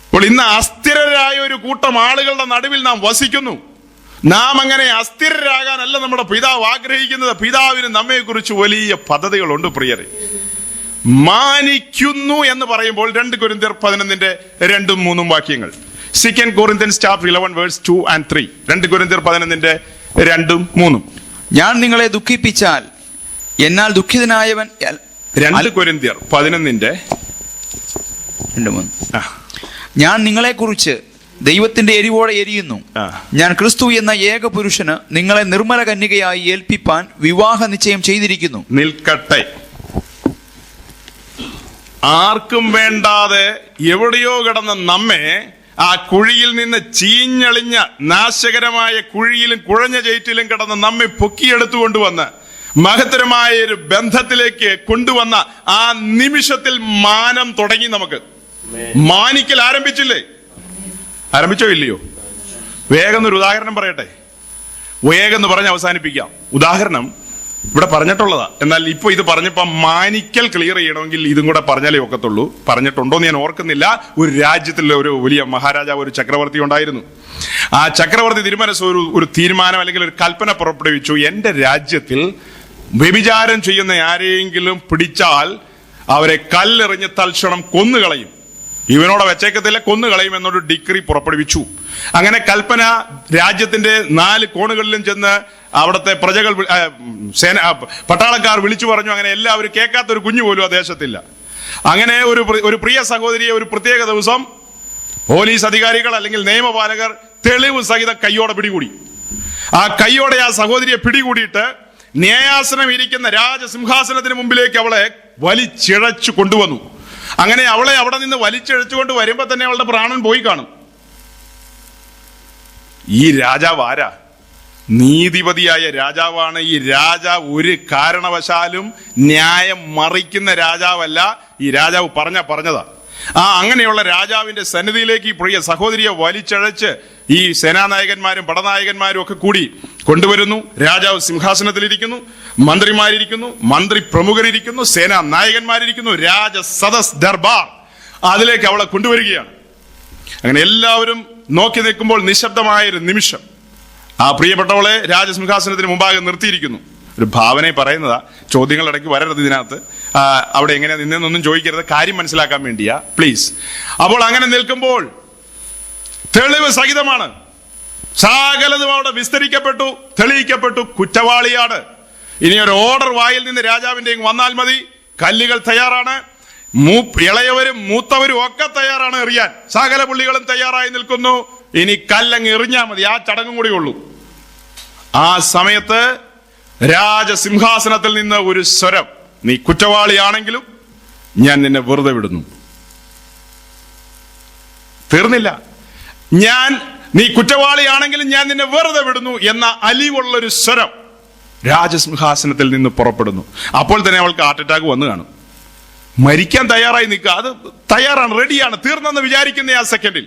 അപ്പോൾ ഇന്ന് അസ്ഥിരരായ ഒരു കൂട്ടം ആളുകളുടെ നടുവിൽ നാം വസിക്കുന്നു. നാം അങ്ങനെ അസ്ഥിരരാകാനല്ല നമ്മുടെ പിതാവ് ആഗ്രഹിക്കുന്നത്. പിതാവിന് നമ്മെ കുറിച്ച് വലിയ പദ്ധതികളുണ്ട് പ്രിയരെ. മാനിക്കുന്നു എന്ന് പറയുമ്പോൾ 2 കൊരിന്ത്യർ 11 2ഉം 3ഉം വാക്യങ്ങൾ. 2 Corinthians chapter 11 verse 2 and 3. 2 കൊരിന്ത്യർ 11 2ഉം 3ഉം. ഞാൻ നിങ്ങളെ ദുഃഖിപ്പിച്ചാൽ എന്നാൽ ദുഃഖിതനായവൻ. 2 കൊരിന്ത്യർ 11 2, 3. ഞാൻ നിങ്ങളെ കുറിച്ച് ദൈവത്തിന്റെ എരിവോടെ എരിയുന്നു. ഞാൻ ക്രിസ്തു എന്ന ഏക പുരുഷന് നിങ്ങളെ നിർമ്മല കന്യകയായി ഏൽപ്പിപ്പാൻ വിവാഹ നിശ്ചയം ചെയ്തിരിക്കുന്നു. നിൽക്കട്ടെ. ആർക്കും വേണ്ടാതെ എവിടെയോ കിടന്ന നമ്മെ ആ കുഴിയിൽ നിന്ന് ചീഞ്ഞളിഞ്ഞ നാശകരമായ കുഴിയിലും കുഴഞ്ഞ ചേറ്റിലും കിടന്ന് നമ്മെ പൊക്കിയെടുത്തുകൊണ്ടുവന്ന് മഹത്തരമായ ഒരു ബന്ധത്തിലേക്ക് കൊണ്ടുവന്ന ആ നിമിഷത്തിൽ മാനം തുടങ്ങി. നമുക്ക് മാനിക്കൽ ആരംഭിച്ചില്ലേ? ആരംഭിച്ചോ ഇല്ലയോ? വേഗം ഒരു ഉദാഹരണം പറയട്ടെ. വേഗം എന്ന് പറഞ്ഞ് അവസാനിപ്പിക്കാം. ഉദാഹരണം ഇവിടെ പറഞ്ഞിട്ടുള്ളതാ. എന്നാൽ ഇപ്പൊ ഇത് പറഞ്ഞപ്പോ മാനിക്കൽ ക്ലിയർ ചെയ്യണമെങ്കിൽ ഇതും കൂടെ പറഞ്ഞാലേ ഒക്കത്തുള്ളൂ. പറഞ്ഞിട്ടുണ്ടോന്ന് ഞാൻ ഓർക്കുന്നില്ല. ഒരു രാജ്യത്തിൽ ഒരു വലിയ മഹാരാജാവ്, ഒരു ചക്രവർത്തി ഉണ്ടായിരുന്നു. ആ ചക്രവർത്തി തിരുമനസ് ഒരു തീരുമാനം അല്ലെങ്കിൽ ഒരു കൽപ്പന പുറപ്പെടുവിച്ചു. എന്റെ രാജ്യത്തിൽ വ്യഭിചാരം ചെയ്യുന്ന ആരെയെങ്കിലും പിടിച്ചാൽ അവരെ കല്ലെറിഞ്ഞ് തൽക്ഷണം കൊന്നുകളയും. ഇവനോടെ വെച്ചേക്കത്തില്ല, കൊന്നുകളയും എന്നൊരു ഡിഗ്രി പുറപ്പെടുവിച്ചു. അങ്ങനെ കൽപ്പന രാജ്യത്തിന്റെ 4 കോണുകളിലും ചെന്ന് അവിടുത്തെ പ്രജകൾ, പട്ടാളക്കാർ വിളിച്ചു പറഞ്ഞു. അങ്ങനെ എല്ലാവരും കേൾക്കാത്തൊരു കുഞ്ഞു പോലും ആ ദേശത്തില്ല. അങ്ങനെ ഒരു പ്രിയ സഹോദരിയെ ഒരു പ്രത്യേക ദിവസം പോലീസ് അധികാരികൾ അല്ലെങ്കിൽ നിയമപാലകർ തെളിവ് സഹിതം കയ്യോടെ പിടികൂടി. ആ കയ്യോടെ ആ സഹോദരിയെ പിടികൂടിയിട്ട് ന്യായാസനം ഇരിക്കുന്ന രാജസിംഹാസനത്തിന് മുമ്പിലേക്ക് അവളെ വലിച്ചിഴച്ചു കൊണ്ടുവന്നു. അങ്ങനെ അവളെ അവിടെ നിന്ന് വലിച്ചിഴച്ചുകൊണ്ട് വരുമ്പോ തന്നെ അവളുടെ പ്രാണൻ പോയി കാണും. ഈ രാജാവ് ആരാ? നീതിപതിയായ രാജാവാണ്. ഈ രാജാവ് ഒരു കാരണവശാലും ന്യായം മറിക്കുന്ന രാജാവല്ല. ഈ രാജാവ് പറഞ്ഞതാ. അങ്ങനെയുള്ള രാജാവിന്റെ സന്നിധിയിലേക്ക് ഈ പ്രിയ സഹോദരിയെ വലിച്ചഴച്ച് ഈ സേനാനായകന്മാരും പടനായകന്മാരും ഒക്കെ കൂടി കൊണ്ടുവരുന്നു. രാജാവ് സിംഹാസനത്തിലിരിക്കുന്നു, മന്ത്രിമാരിയ്ക്കുന്നു, മന്ത്രി പ്രമുഖരിയ്ക്കുന്നു, സേനാ നായകന്മാരിയ്ക്കുന്നു, രാജസദസ് ദർബാർ. അതിലേക്ക് അവളെ കൊണ്ടുവരികയാണ്. അങ്ങനെ എല്ലാവരും നോക്കി നിൽക്കുമ്പോൾ നിശബ്ദമായൊരു നിമിഷം ആ പ്രിയപ്പെട്ടവളെ രാജസിംഹാസനത്തിന് മുമ്പാകെ നിർത്തിയിരിക്കുന്നു. ഒരു ഭാവനയെ പറയുന്നതാ, ചോദ്യങ്ങൾ ഇടയ്ക്ക് വരരുത് ഇതിനകത്ത്. അവിടെ എങ്ങനെയാ നിന്നൊന്നും ചോദിക്കരുത്, കാര്യം മനസ്സിലാക്കാൻ വേണ്ടിയാ, പ്ലീസ്. അപ്പോൾ അങ്ങനെ നിൽക്കുമ്പോൾ തെളിവ് സഹിതമാണ്. സകലതും അവിടെ വിസ്തരിക്കപ്പെട്ടു, തെളിയിക്കപ്പെട്ടു. കുറ്റവാളിയാണ്. ഇനി ഒരു ഓർഡർ വായിൽ നിന്ന് രാജാവിന്റെ വന്നാൽ മതി. കല്ലുകൾ തയ്യാറാണ്. ഇളയവരും മൂത്തവരും ഒക്കെ തയ്യാറാണ് എറിയാൻ. സകല പുള്ളികളും തയ്യാറായി നിൽക്കുന്നു. ഇനി കല്ലങ്ങ് എറിഞ്ഞാൽ മതി. ആ ചടങ്ങും കൂടി ഉള്ളൂ. ആ സമയത്ത് രാജസിംഹാസനത്തിൽ നിന്ന് ഒരു സ്വരം, നീ കുറ്റവാളിയാണെങ്കിലും ഞാൻ നിന്നെ വെറുതെ വിടുന്നു. തീർന്നില്ല. നീ കുറ്റവാളിയാണെങ്കിലും ഞാൻ നിന്നെ വെറുതെ വിടുന്നു എന്ന അലിവുള്ളൊരു സ്വരം രാജസിംഹാസനത്തിൽ നിന്ന് പുറപ്പെടുന്നു. അപ്പോൾ തന്നെ അവൾക്ക് ഹാർട്ട് അറ്റാക്ക് വന്നു കാണും. മരിക്കാൻ തയ്യാറായി നിൽക്കുക. അത് തയ്യാറാണ്, റെഡിയാണ്. തീർന്നെന്ന് വിചാരിക്കുന്ന ആ സെക്കൻഡിൽ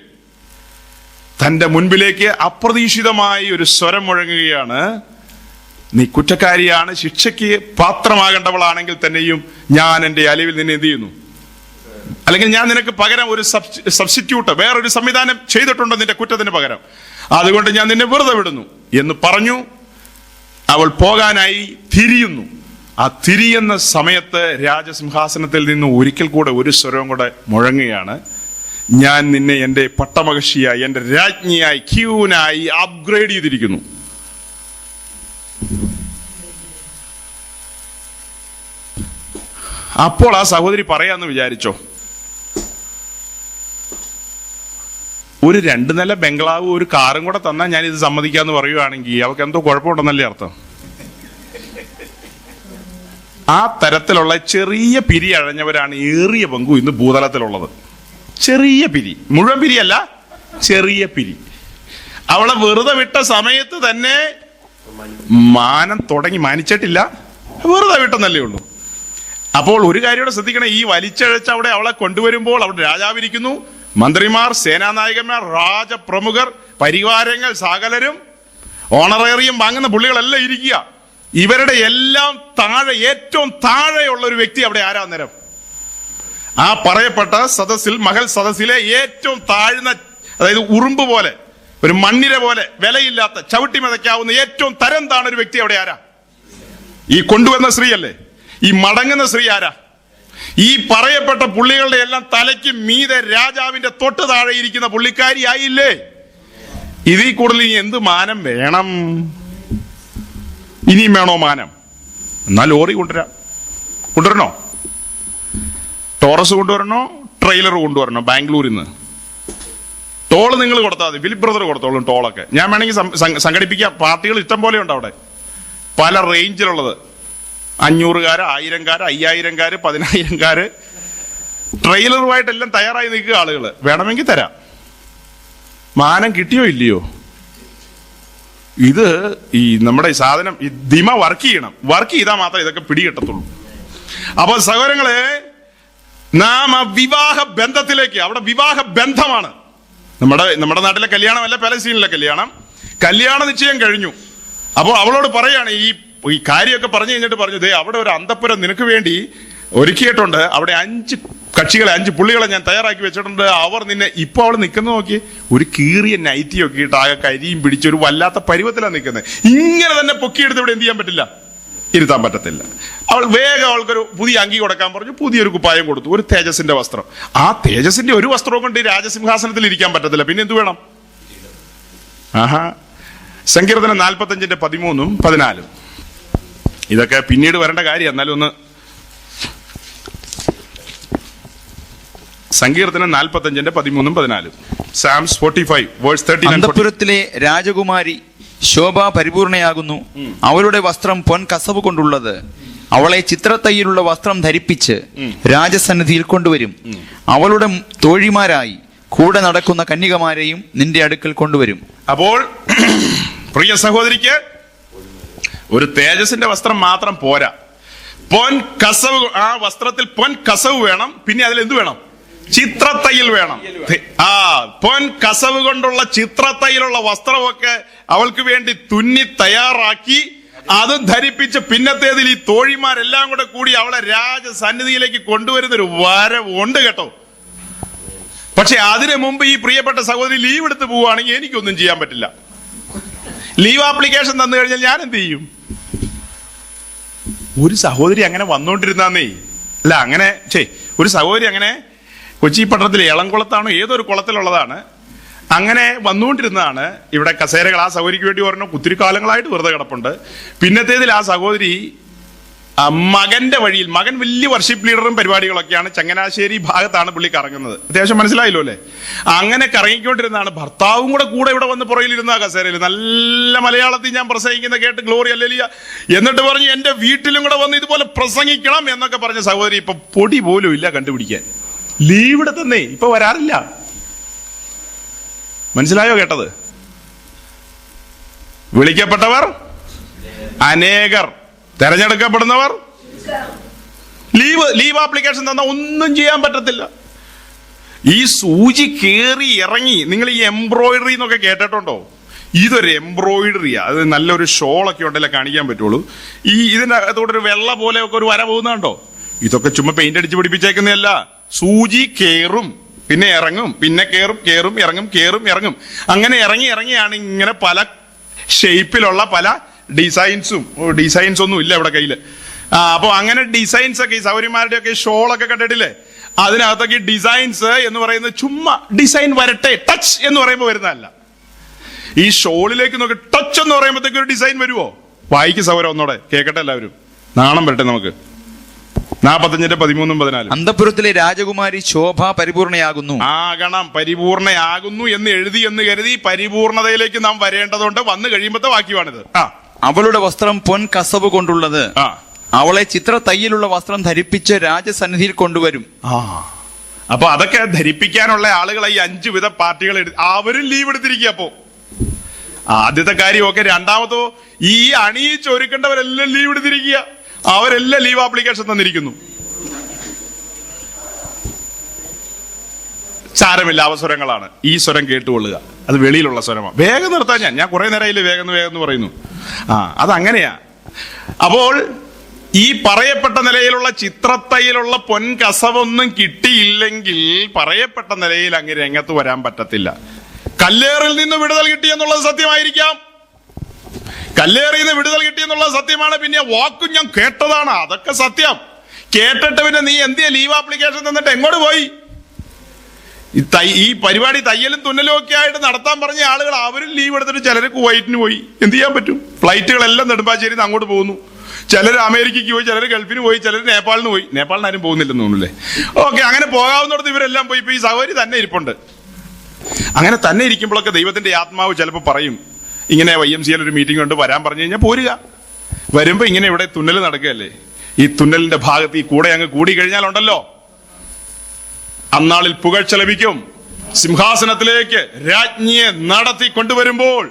തന്റെ മുൻപിലേക്ക് അപ്രതീക്ഷിതമായി ഒരു സ്വരം മുഴങ്ങുകയാണ്. നീ കുറ്റക്കാരിയാണ്, ശിക്ഷയ്ക്ക് പാത്രമാകേണ്ടവളാണെങ്കിൽ തന്നെയും ഞാൻ എന്റെ അലിവിൽ നിന്നെ എന്ത് ചെയ്യുന്നു, അല്ലെങ്കിൽ ഞാൻ നിനക്ക് പകരം ഒരു സബ്സ്റ്റിറ്റ്യൂട്ട്, വേറൊരു സംവിധാനം ചെയ്തിട്ടുണ്ട് നിന്റെ കുറ്റത്തിന് പകരം. അതുകൊണ്ട് ഞാൻ നിന്നെ വെറുതെ വിടുന്നു എന്ന് പറഞ്ഞു. അവൾ പോകാനായി തിരിയുന്നു. ആ തിരിയുന്ന സമയത്ത് രാജസിംഹാസനത്തിൽ നിന്ന് ഒരിക്കൽ കൂടെ ഒരു സ്വരവും കൂടെ മുഴങ്ങുകയാണ്. ഞാൻ നിന്നെ എന്റെ പട്ടമഹിഷിയായി, എന്റെ രാജ്ഞിയായി, ക്യൂനായി അപ്ഗ്രേഡ് ചെയ്തിരിക്കുന്നു. അപ്പോൾ ആ സഹോദരി പറയാന്ന് വിചാരിച്ചോ, ഒരു 2 നില ബംഗ്ലാവ് ഒരു കാറും കൂടെ തന്നാൽ ഞാൻ ഇത് സമ്മതിക്കാന്ന് പറയുവാണെങ്കിൽ അവൾക്ക് എന്തോ കുഴപ്പമുണ്ടെന്നല്ലേ അർത്ഥം. ആ തരത്തിലുള്ള ചെറിയ പിരി അഴഞ്ഞവരാണ് ഏറിയ പങ്കും ഇന്ന് ഭൂതലത്തിലുള്ളത്. ചെറിയ പിരി, മുഴുവൻ പിരിയല്ല, ചെറിയ പിരി. അവളെ വെറുതെ വിട്ട സമയത്ത് തന്നെ മാനം തുടങ്ങി, മാനിച്ചിട്ടില്ല, വെറുതെ വിട്ടെന്നല്ലേ ഉള്ളൂ. അപ്പോൾ ഒരു കാര്യം കൂടെ ശ്രദ്ധിക്കണം, ഈ വലിച്ചഴച്ച് അവിടെ അവളെ കൊണ്ടുവരുമ്പോൾ അവിടെ രാജാവിരിക്കുന്നു, മന്ത്രിമാർ, സേനാനായകന്മാർ, രാജപ്രമുഖർ, പരിവാരങ്ങൾ, സകലരും ഓണറേറിയം വാങ്ങുന്ന പുള്ളികളെല്ലാം ഇരിക്കുക. ഇവരുടെ എല്ലാം താഴെ, ഏറ്റവും താഴെയുള്ള ഒരു വ്യക്തി അവിടെ ആരാ നേരം? ആ പറയപ്പെട്ട സദസ്സിൽ, മഹൽ സദസ്സിലെ ഏറ്റവും താഴ്ന്ന, അതായത് ഉറുമ്പ് പോലെ, ഒരു മണ്ണിര പോലെ വിലയില്ലാത്ത, ചവിട്ടി മെതയ്ക്കാവുന്ന ഏറ്റവും തരം താണ ഒരു വ്യക്തി അവിടെ ആരാ? ഈ കൊണ്ടുവന്ന സ്ത്രീ അല്ലേ? ഈ മടങ്ങുന്ന സ്ത്രീ ആരാ? ഈ പറയപ്പെട്ട പുള്ളികളുടെ എല്ലാം തലയ്ക്ക് മീതെ രാജാവിന്റെ തൊട്ട് താഴെ ഇരിക്കുന്ന പുള്ളിക്കാരി ആയില്ലേ? ഇതിൽ കൂടുതൽ ഇനി എന്ത് മാനം വേണം? ഇനിയും വേണോ മാനം? എന്നാൽ ലോറി കൊണ്ടുവരണോ? ടോറസ് കൊണ്ടുവരണോ? ട്രെയിലർ കൊണ്ടുവരണോ? ബാംഗ്ലൂരിൽ നിന്ന് ടോള് നിങ്ങൾ കൊടുത്താൽ മതി, ഫിലിപ്പ് ബ്രദർ കൊടുത്തോളും ടോളൊക്കെ. ഞാൻ വേണമെങ്കിൽ സംഘടിപ്പിക്കാം. പാർട്ടികൾ ഇഷ്ടം പോലെ ഉണ്ട് അവിടെ, പല റേഞ്ചിലുള്ളത്. 500-കാര്, 1000-കാര്, 5000-കാര്, 10000-കാര്, ട്രെയിലറുമായിട്ടെല്ലാം തയ്യാറായി നിൽക്കുക ആളുകൾ. വേണമെങ്കിൽ തരാം. മാനം കിട്ടിയോ ഇല്ലയോ? ഇത് ഈ നമ്മുടെ ഈ സാധനം, ഈ ദിമ വർക്ക് ചെയ്യണം. വർക്ക് ചെയ്താൽ മാത്രമേ ഇതൊക്കെ പിടികിട്ടത്തുള്ളൂ. അപ്പൊ സഹോദരങ്ങളെ, നാം ആ വിവാഹ ബന്ധത്തിലേക്ക്, അവിടെ വിവാഹ ബന്ധമാണ്. നമ്മുടെ നാട്ടിലെ കല്യാണമല്ല, പലസ്തീനിലെ കല്യാണ നിശ്ചയം കഴിഞ്ഞു. അപ്പോൾ അവളോട് പറയാണ്, ഈ കാര്യമൊക്കെ പറഞ്ഞു കഴിഞ്ഞിട്ട് പറഞ്ഞു, ദേ അവിടെ ഒരു അന്തപ്പുരം നിനക്ക് വേണ്ടി ഒരുക്കിയിട്ടുണ്ട്, അവിടെ 5 കക്ഷികളെ, 5 പുള്ളികളെ ഞാൻ തയ്യാറാക്കി വെച്ചിട്ടുണ്ട്. അവർ നിന്നെ, ഇപ്പൊ അവൾ നിൽക്കുന്ന നോക്കി, ഒരു കീറിയ നൈറ്റിയൊക്കെ ഇട്ട് ആകെ കരിയും പിടിച്ച് ഒരു വല്ലാത്ത പരുവത്തിലാണ് നിൽക്കുന്നത്. ഇങ്ങനെ തന്നെ പൊക്കിയെടുത്ത് ഇവിടെ എന്ത് ചെയ്യാൻ പറ്റില്ല, ഇരുത്താൻ പറ്റത്തില്ല. അവൾ വേഗം അവൾക്കൊരു പുതിയ അങ്കി കൊടുക്കാൻ പറഞ്ഞു, പുതിയൊരു കുപ്പായം കൊടുത്തു, ഒരു തേജസിന്റെ വസ്ത്രം. ആ തേജസിന്റെ ഒരു വസ്ത്രവും കൊണ്ട് രാജസിംഹാസനത്തിൽ ഇരിക്കാൻ പറ്റത്തില്ല, പിന്നെ എന്ത് വേണം? ആഹാ, സങ്കീർത്തനം 45:13-14. ഇതൊക്കെ പിന്നീട് വരേണ്ട കാര്യം, എന്നാലും ഒന്ന്. സങ്കീർത്തനം 45:13-14. സാംസ് 45:13. അന്തഃപുരത്തിലെ രാജകുമാരി ശോഭ പരിപൂർണയാകുന്നു, അവളുടെ വസ്ത്രം പൊൻ കസവ് കൊണ്ടുള്ളത്. അവളെ ചിത്രത്തയ്യിലുള്ള വസ്ത്രം ധരിപ്പിച്ച് രാജസന്നിധിയിൽ കൊണ്ടുവരും. അവളുടെ തോഴിമാരായി കൂടെ നടക്കുന്ന കന്യകമാരെയും നിന്റെ അടുക്കൽ കൊണ്ടുവരും. അപ്പോൾ പ്രിയ സഹോദരിക്ക് ഒരു തേജസിന്റെ വസ്ത്രം മാത്രം പോരാ, പൊൻ കസവ്, ആ വസ്ത്രത്തിൽ പൊൻ കസവ് വേണം. പിന്നെ അതിൽ എന്ത് വേണം? ചിത്രത്തയ്യൽ വേണം. പൊൻ കസവ് കൊണ്ടുള്ള ചിത്രത്തയ്യലുള്ള വസ്ത്രമൊക്കെ അവൾക്ക് വേണ്ടി തുന്നി തയ്യാറാക്കി അത് ധരിപ്പിച്ച് പിന്നത്തേതിൽ ഈ തോഴിമാരെല്ലാം കൂടി അവളെ രാജസന്നിധിയിലേക്ക് കൊണ്ടുവരുന്ന ഒരു വരവുണ്ട് കേട്ടോ. പക്ഷെ അതിനു മുമ്പ് ഈ പ്രിയപ്പെട്ട സഹോദരി ലീവ് എടുത്ത് പോവുകയാണെങ്കിൽ എനിക്കൊന്നും ചെയ്യാൻ പറ്റില്ല. ലീവ് ആപ്ലിക്കേഷൻ തന്നു കഴിഞ്ഞാൽ ഞാൻ എന്ത് ചെയ്യും? ഒരു സഹോദരി അങ്ങനെ വന്നോണ്ടിരുന്നേ അല്ല, അങ്ങനെ ഒരു സഹോദരി അങ്ങനെ കൊച്ചി പട്ടണത്തിലെ എളംകുളത്താണോ ഏതൊരു കുളത്തിലുള്ളതാണ്, അങ്ങനെ വന്നുകൊണ്ടിരുന്നതാണ്. ഇവിടെ കസേരകൾ ആ സഹോദരിക്ക് വേണ്ടി പറഞ്ഞു ഒത്തിരി കാലങ്ങളായിട്ട് വെറുതെ കിടപ്പുണ്ട്. പിന്നത്തേതിൽ ആ സഹോദരി മകന്റെ വഴിയിൽ, മകൻ വലിയ വർഷിപ്പ് ലീഡറും പരിപാടികളൊക്കെയാണ്, ചങ്ങനാശ്ശേരി ഭാഗത്താണ് പുള്ളി കറങ്ങുന്നത്. അത്യാവശ്യം മനസ്സിലായല്ലോ അല്ലേ? അങ്ങനെ കറങ്ങിക്കൊണ്ടിരുന്നതാണ്. ഭർത്താവും കൂടെ ഇവിടെ വന്ന് പുറകിലിരുന്ന ആ കസേരയിൽ നല്ല മലയാളത്തിൽ ഞാൻ പ്രസംഗിക്കുന്ന കേട്ട് ഗ്ലോറി അല്ലേലിയ എന്നിട്ട് പറഞ്ഞു എന്റെ വീട്ടിലും കൂടെ വന്ന് ഇതുപോലെ പ്രസംഗിക്കണം എന്നൊക്കെ പറഞ്ഞ സഹോദരി ഇപ്പൊ പൊടി പോലും ഇല്ല കണ്ടുപിടിക്കാൻ. ലീവ് എടുത്തന്നേ ഇപ്പൊ വരാറില്ല. മനസ്സിലായോ കേട്ടത്? വിളിക്കപ്പെട്ടവർ അനേകർ, തെരഞ്ഞെടുക്കപ്പെടുന്നവർ. ലീവ് ആപ്ലിക്കേഷൻ തന്നാൽ ഒന്നും ചെയ്യാൻ പറ്റത്തില്ല. ഈ സൂചി കേറി ഇറങ്ങി. നിങ്ങൾ ഈ എംബ്രോയിഡറി എന്നൊക്കെ കേട്ടിട്ടുണ്ടോ? ഇതൊരു എംബ്രോയിഡറിയാ. അത് നല്ലൊരു ഷോളൊക്കെ ഉണ്ടല്ലേ കാണിക്കാൻ പറ്റുള്ളൂ. ഇതിന്റെ അകത്തോടെ ഒരു വെള്ള പോലെ ഒക്കെ ഒരു വര പോകുന്നുണ്ടോ? ഇതൊക്കെ ചുമ്മാ പെയിന്റ് അടിച്ച് പിടിപ്പിച്ചേക്കുന്നതല്ല. സൂചി കേറും, പിന്നെ ഇറങ്ങും, പിന്നെ കേറും ഇറങ്ങും. അങ്ങനെ ഇറങ്ങിയാണ് ഇങ്ങനെ പല ഷേപ്പിലുള്ള പല ഡിസൈൻസ് ഒന്നും ഇല്ല ഇവിടെ കയ്യില്. അപ്പൊ അങ്ങനെ ഡിസൈൻസ് ഒക്കെ ഈ സൗര്യന്മാരുടെ ഒക്കെ ഷോളൊക്കെ കണ്ടിട്ടില്ലേ? അതിനകത്തേക്ക് ഡിസൈൻസ് എന്ന് പറയുന്നത് ചുമ്മാ ഡിസൈൻ വരട്ടെ, ടച്ച് എന്ന് പറയുമ്പോൾ വരുന്നതല്ല. ഈ ഷോളിലേക്ക് നോക്കി ടച്ച് എന്ന് പറയുമ്പോഴത്തേക്ക് ഒരു ഡിസൈൻ വരുമോ? വായിക്ക് സൗരം ഒന്നോടെ കേൾക്കട്ടെ എല്ലാവരും, നാണം വരട്ടെ നമുക്ക്. 45:13-14. അന്തഃപുരത്തിലെ രാജകുമാരി ശോഭ പരിപൂർണയാകുന്നു. ആകണം, പരിപൂർണയാകുന്നു എന്ന് എഴുതി എന്ന് കരുതി പരിപൂർണതയിലേക്ക് നാം വരേണ്ടതുണ്ട്. വന്നു കഴിയുമ്പോഴത്തെ വാക്യമാണിത്. അവളുടെ വസ്ത്രം പൊൻ കസവ് കൊണ്ടുള്ളത്. അവളെ ചിത്ര തയ്യലുള്ള വസ്ത്രം ധരിപ്പിച്ച് രാജസന്നിധിയിൽ കൊണ്ടുവരും. അപ്പൊ അതൊക്കെ ധരിപ്പിക്കാനുള്ള ആളുകളെ ഈ 5 വിധ പാർട്ടികൾ അവരും ലീവ് എടുത്തിരിക്കുക. അപ്പോ ആദ്യത്തെ കാര്യമൊക്കെ, രണ്ടാമതോ ഈ അണിയിച്ചൊരുക്കേണ്ടവരെല്ലാം ലീവ് എടുത്തിരിക്കുക. അവരെല്ലാം ലീവ് ആപ്ലിക്കേഷൻ തന്നിരിക്കുന്നു. സാരമില്ല, അവസരങ്ങളാണ്. ഈ സ്വരം കേട്ടുകൊള്ളുക, അത് വെളിയിലുള്ള സ്വരമാണ്. വേഗം നിർത്താൻ ഞാൻ കുറെ നേരമായില്ലേ വേഗം എന്ന് പറയുന്നു. അതങ്ങനെയാ. അപ്പോൾ ഈ പറയപ്പെട്ട നിലയിലുള്ള ചിത്രത്തയിലുള്ള പൊൻകസവൊന്നും കിട്ടിയില്ലെങ്കിൽ പറയപ്പെട്ട നിലയിൽ അങ്ങ് രംഗത്ത് വരാൻ പറ്റത്തില്ല. കല്ലേറിൽ നിന്ന് വിടുതൽ കിട്ടിയെന്നുള്ളത് സത്യമായിരിക്കാം. കല്ലേറിൽ നിന്ന് വിടുതൽ കിട്ടിയെന്നുള്ളത് സത്യമാണ്. പിന്നെ വാക്കും ഞാൻ കേട്ടതാണ്, അതൊക്കെ സത്യം. കേട്ടിട്ട് പിന്നെ നീ എന്തിയാ ലീവ് ആപ്ലിക്കേഷൻ തന്നിട്ട് എങ്ങോട്ട് പോയി? ഈ പരിപാടി തയ്യലും തുന്നലും ഒക്കെ ആയിട്ട് നടത്താൻ പറഞ്ഞ ആളുകൾ അവരും ലീവ് എടുത്തിട്ട് ചിലർ കുവൈറ്റിന് പോയി. എന്ത് ചെയ്യാൻ പറ്റും? ഫ്ലൈറ്റുകളെല്ലാം നെടുമ്പാശ്ശേരിയിൽ നിന്ന് അങ്ങോട്ട് പോകുന്നു. ചിലർ അമേരിക്കയ്ക്ക് പോയി, ചിലർ ഗൾഫിന് പോയി, ചിലർ നേപ്പാളിന് പോയി. നേപ്പാളിന് ആരും പോകുന്നില്ലെന്ന് തോന്നുന്നില്ലേ? ഓക്കെ, അങ്ങനെ പോകാവുന്നിടത്ത് ഇവരെല്ലാം പോയി. ഇപ്പൊ ഈ സഹോദരി തന്നെ ഇരിപ്പുണ്ട്. അങ്ങനെ തന്നെ ഇരിക്കുമ്പോഴൊക്കെ ദൈവത്തിന്റെ ആത്മാവ് ചിലപ്പോൾ പറയും, ഇങ്ങനെ YMCA ഒരു മീറ്റിംഗ് ഉണ്ട്, വരാൻ പറഞ്ഞു കഴിഞ്ഞാൽ പോരുക. വരുമ്പോ ഇങ്ങനെ ഇവിടെ തുന്നൽ നടക്കുകയല്ലേ, ഈ തുന്നലിന്റെ ഭാഗത്ത് ഈ കൂടെ അങ്ങ് കൂടി കഴിഞ്ഞാലുണ്ടല്ലോ, അന്നാളിൽ പുകഴ്ച ലഭിക്കും. സിംഹാസനത്തിലേക്ക് രാജ്ഞിയെ നടത്തി കൊണ്ടുവരുമ്പോൾ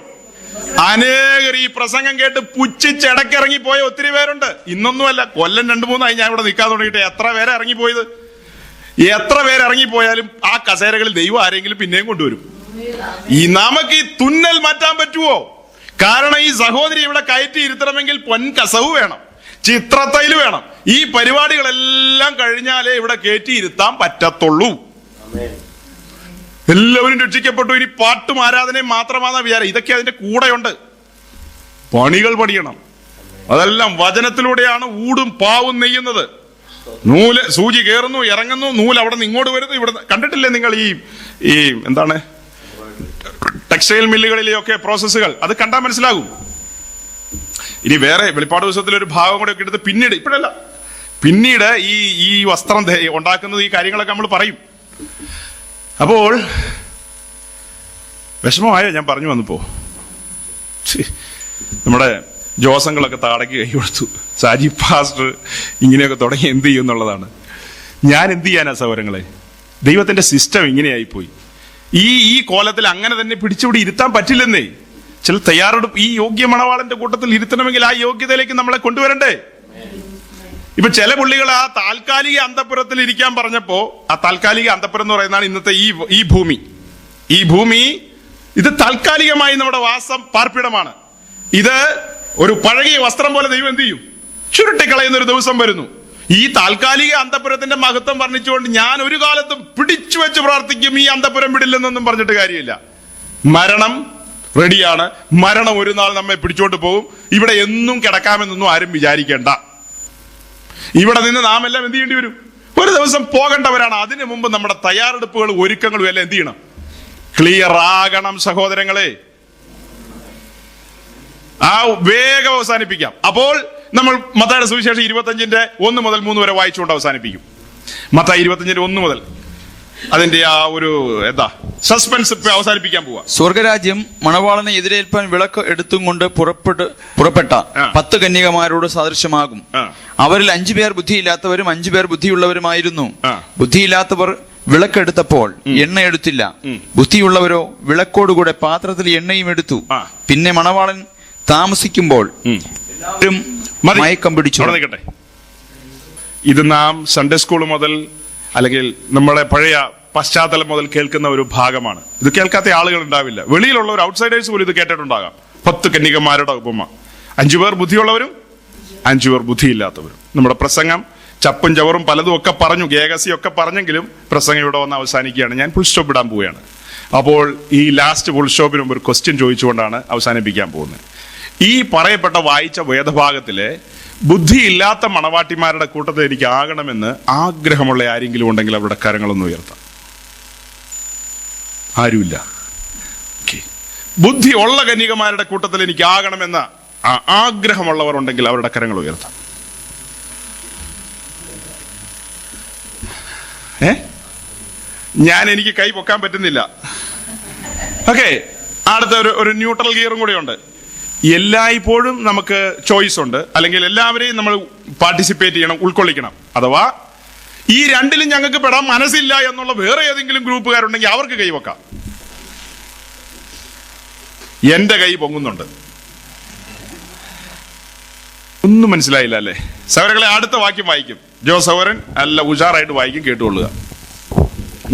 അനേകർ ഈ പ്രസംഗം കേട്ട് പുച്ഛിച്ചിടക്കിറങ്ങി പോയ ഒത്തിരി പേരുണ്ട്. ഇന്നൊന്നുമല്ല, കൊല്ലം 2-3 ഞാൻ ഇവിടെ നിൽക്കാൻ തുടങ്ങിയിട്ട് എത്ര പേരെ ഇറങ്ങിപ്പോയത്. എത്ര പേര് ഇറങ്ങിപ്പോയാലും ആ കസേരകളിൽ ദൈവം ആരെങ്കിലും പിന്നെയും കൊണ്ടുവരും. നമുക്ക് ഈ തുന്നൽ മാറ്റാൻ പറ്റുമോ? കാരണം ഈ സഹോദരി ഇവിടെ കയറ്റി ഇരുത്തണമെങ്കിൽ പൊൻകസവ് വേണം, ചിത്രത്തൈല് വേണം. ഈ പരിപാടികളെല്ലാം കഴിഞ്ഞാലേ ഇവിടെ കയറ്റി ഇരുത്താൻ പറ്റത്തുള്ളൂ. എല്ലാവരും രക്ഷിക്കപ്പെട്ടു, ഇനി പാട്ടും ആരാധനയും മാത്രമാണ് വിചാരം. ഇതൊക്കെ അതിന്റെ കൂടെയുണ്ട്. പണികൾ പണിയണം. അതെല്ലാം വചനത്തിലൂടെയാണ് ഊടും പാവും നെയ്യുന്നത്. നൂല് സൂചി കയറുന്നു, ഇറങ്ങുന്നു, നൂല് അവിടെ നിന്ന് ഇങ്ങോട്ട് വരുന്നു. ഇവിടെ കണ്ടിട്ടില്ലേ നിങ്ങൾ ഈ എന്താണ് ടെക്സ്റ്റൈൽ മില്ലുകളിലെയൊക്കെ പ്രോസസ്സുകൾ? അത് കണ്ടാൽ മനസ്സിലാകും. ഇനി വേറെ വെളിപ്പാട് ദിവസത്തിലൊരു ഭാഗം കൂടെ ഒക്കെ എടുത്ത് പിന്നീട് ഈ വസ്ത്രം ഉണ്ടാക്കുന്നത്, ഈ കാര്യങ്ങളൊക്കെ നമ്മൾ പറയും. അപ്പോൾ വിഷമമായോ ഞാൻ പറഞ്ഞു വന്നപ്പോ? നമ്മുടെ ജോസങ്ങളൊക്കെ താടക്ക് കൈ കൊടുത്തു. സാജി പാസ്റ്റർ ഇങ്ങനെയൊക്കെ തുടങ്ങി എന്ത് ചെയ്യും എന്നുള്ളതാണ്. ഞാൻ എന്ത് ചെയ്യാനാ സഹോദരങ്ങളെ? ദൈവത്തിന്റെ സിസ്റ്റം ഇങ്ങനെയായിപ്പോയി. ഈ കോലത്തിൽ അങ്ങനെ തന്നെ പിടിച്ചുകൂടി ഇരുത്താൻ പറ്റില്ലെന്നേ. ചില തയ്യാറെടുപ്പ് ഈ യോഗ്യ മണവാളന്റെ കൂട്ടത്തിൽ ഇരുത്തണമെങ്കിൽ ആ യോഗ്യതയിലേക്ക് നമ്മളെ കൊണ്ടുവരണ്ടേ? ഇപ്പൊ ചില പുള്ളികൾ ആ താൽക്കാലിക അന്തഃപുരത്തിൽ ഇരിക്കാൻ പറഞ്ഞപ്പോ, ആ താൽക്കാലിക അന്തഃപുരം എന്ന് പറയുന്നതാണ് ഇന്നത്തെ ഈ ഭൂമി ഇത് താൽക്കാലികമായി നമ്മുടെ പാർപ്പിടമാണ്. ഇത് ഒരു പഴകിയ വസ്ത്രം പോലെ ദൈവം എന്ത് ചെയ്യും? ചുരുട്ടിക്കളയുന്ന ഒരു ദിവസം വരുന്നു. ഈ താൽക്കാലിക അന്തഃപുരത്തിന്റെ മഹത്വം വർണ്ണിച്ചുകൊണ്ട് ഞാൻ ഒരു കാലത്തും പിടിച്ചു വെച്ച് പ്രാർത്ഥിക്കും, ഈ അന്തഃപുരം വിടില്ലെന്നൊന്നും പറഞ്ഞിട്ട് കാര്യമില്ല. മരണം റെഡിയാണ്. മരണം ഒരു നാൾ നമ്മെ പിടിച്ചോണ്ട് പോകും. ഇവിടെ എന്നും കിടക്കാമെന്നൊന്നും ആരും വിചാരിക്കേണ്ട. ഇവിടെ നിന്ന് നാം എല്ലാം എന്ത് ചെയ്യേണ്ടി വരും? ഒരു ദിവസം പോകേണ്ടവരാണ്. അതിനു മുമ്പ് നമ്മുടെ തയ്യാറെടുപ്പുകളും ഒരുക്കങ്ങളും എല്ലാം എന്ത് ചെയ്യണം? ക്ലിയർ ആകണം സഹോദരങ്ങളെ. വേഗം അവസാനിപ്പിക്കാം. അപ്പോൾ നമ്മൾ മത്തായിയുടെ സുവിശേഷം 25:1-3 വരെ വായിച്ചുകൊണ്ട് അവസാനിപ്പിക്കും. മത്തായി 25:1 മുതൽ അതിന്റെ ആ ഒരു സസ്പെൻസ് അവസാനിപ്പിക്കാൻ പോവാ. സ്വർഗരാജ്യം മണവാളനെ എതിരേൽപ്പാൻ വിളക്ക് എടുത്തും കൊണ്ട് പുറപ്പെട്ട 10 കന്യകമാരോട് സദൃശമാകും. അവരിൽ 5 പേർ ബുദ്ധിയില്ലാത്തവരും 5 പേർ ബുദ്ധിയുള്ളവരുമായിരുന്നു. ബുദ്ധിയില്ലാത്തവർ വിളക്കെടുത്തപ്പോൾ എണ്ണ എടുത്തില്ല. ബുദ്ധിയുള്ളവരോ വിളക്കോടുകൂടെ പാത്രത്തിൽ എണ്ണയും എടുത്തു. പിന്നെ മണവാളൻ താമസിക്കുമ്പോൾ എല്ലാവരും മയക്കം പിടിച്ചു. ഇത് നാം സൺഡേ സ്കൂൾ മുതൽ അല്ലെങ്കിൽ നമ്മുടെ പഴയ പശ്ചാത്തലം മുതൽ കേൾക്കുന്ന ഒരു ഭാഗമാണ്. ഇത് കേൾക്കാത്ത ആളുകൾ ഉണ്ടാവില്ല. വെളിയിലുള്ള ഒരു ഔട്ട്സൈഡേഴ്സ് പോലും ഇത് കേട്ടിട്ടുണ്ടാകാം. 10 കന്യകമാരുടെ ഉപമ. 5 പേർ ബുദ്ധിയുള്ളവരും 5 പേർ ബുദ്ധിയില്ലാത്തവരും. നമ്മുടെ പ്രസംഗം ചപ്പും ചവറും പലതും ഒക്കെ പറഞ്ഞു, ഗേഗസിയൊക്കെ പറഞ്ഞെങ്കിലും പ്രസംഗം ഇവിടെ വന്ന് അവസാനിക്കുകയാണ്. ഞാൻ ഫുൾ സ്റ്റോപ്പ് ഇടാൻ പോവുകയാണ്. അപ്പോൾ ഈ ലാസ്റ്റ് ഫുൾ സ്റ്റോപ്പിന് മുമ്പ് ഒരു ക്വസ്റ്റ്യൻ ചോദിച്ചുകൊണ്ടാണ് അവസാനിപ്പിക്കാൻ പോകുന്നത്. ഈ പറയപ്പെട്ട വായിച്ച വേദഭാഗത്തിലെ ബുദ്ധിയില്ലാത്ത മണവാട്ടിമാരുടെ കൂട്ടത്തിൽ എനിക്ക് ആകണമെന്ന് ആഗ്രഹമുള്ള ആരെങ്കിലും ഉണ്ടെങ്കിൽ അവരുടെ കരങ്ങളൊന്ന് ഉയർത്താം. ആരുമില്ല. ബുദ്ധിയുള്ള കന്യകമാരുടെ കൂട്ടത്തിൽ എനിക്ക് ആകണമെന്ന ആഗ്രഹമുള്ളവർ ഉണ്ടെങ്കിൽ അവരുടെ കരങ്ങൾ ഉയർത്താം. എനിക്ക് കൈ പൊക്കാൻ പറ്റുന്നില്ല. ഓക്കെ, അടുത്ത ഒരു ന്യൂട്രൽ ഗിയറും കൂടെ ഉണ്ട്. എല്ലായ്പ്പോഴും നമുക്ക് ചോയ്സ് ഉണ്ട്, അല്ലെങ്കിൽ എല്ലാവരെയും നമ്മൾ പാർട്ടിസിപ്പേറ്റ് ചെയ്യണം, ഉൾക്കൊള്ളിക്കണം. അഥവാ ഈ രണ്ടിലും ഞങ്ങൾക്ക് പെടാൻ മനസ്സില്ല എന്നുള്ള വേറെ ഏതെങ്കിലും ഗ്രൂപ്പുകാരുണ്ടെങ്കിൽ അവർക്ക് കൈ വെക്കാം. എന്റെ കൈ പൊങ്ങുന്നുണ്ട്. ഒന്നും മനസ്സിലായില്ല അല്ലേ? സഹോദരങ്ങളെ, അടുത്ത വാക്യം വായിക്കും. സഹോദരൻ നല്ല ഉഷാറായിട്ട് വായിക്കും, കേട്ടുകൊള്ളുക.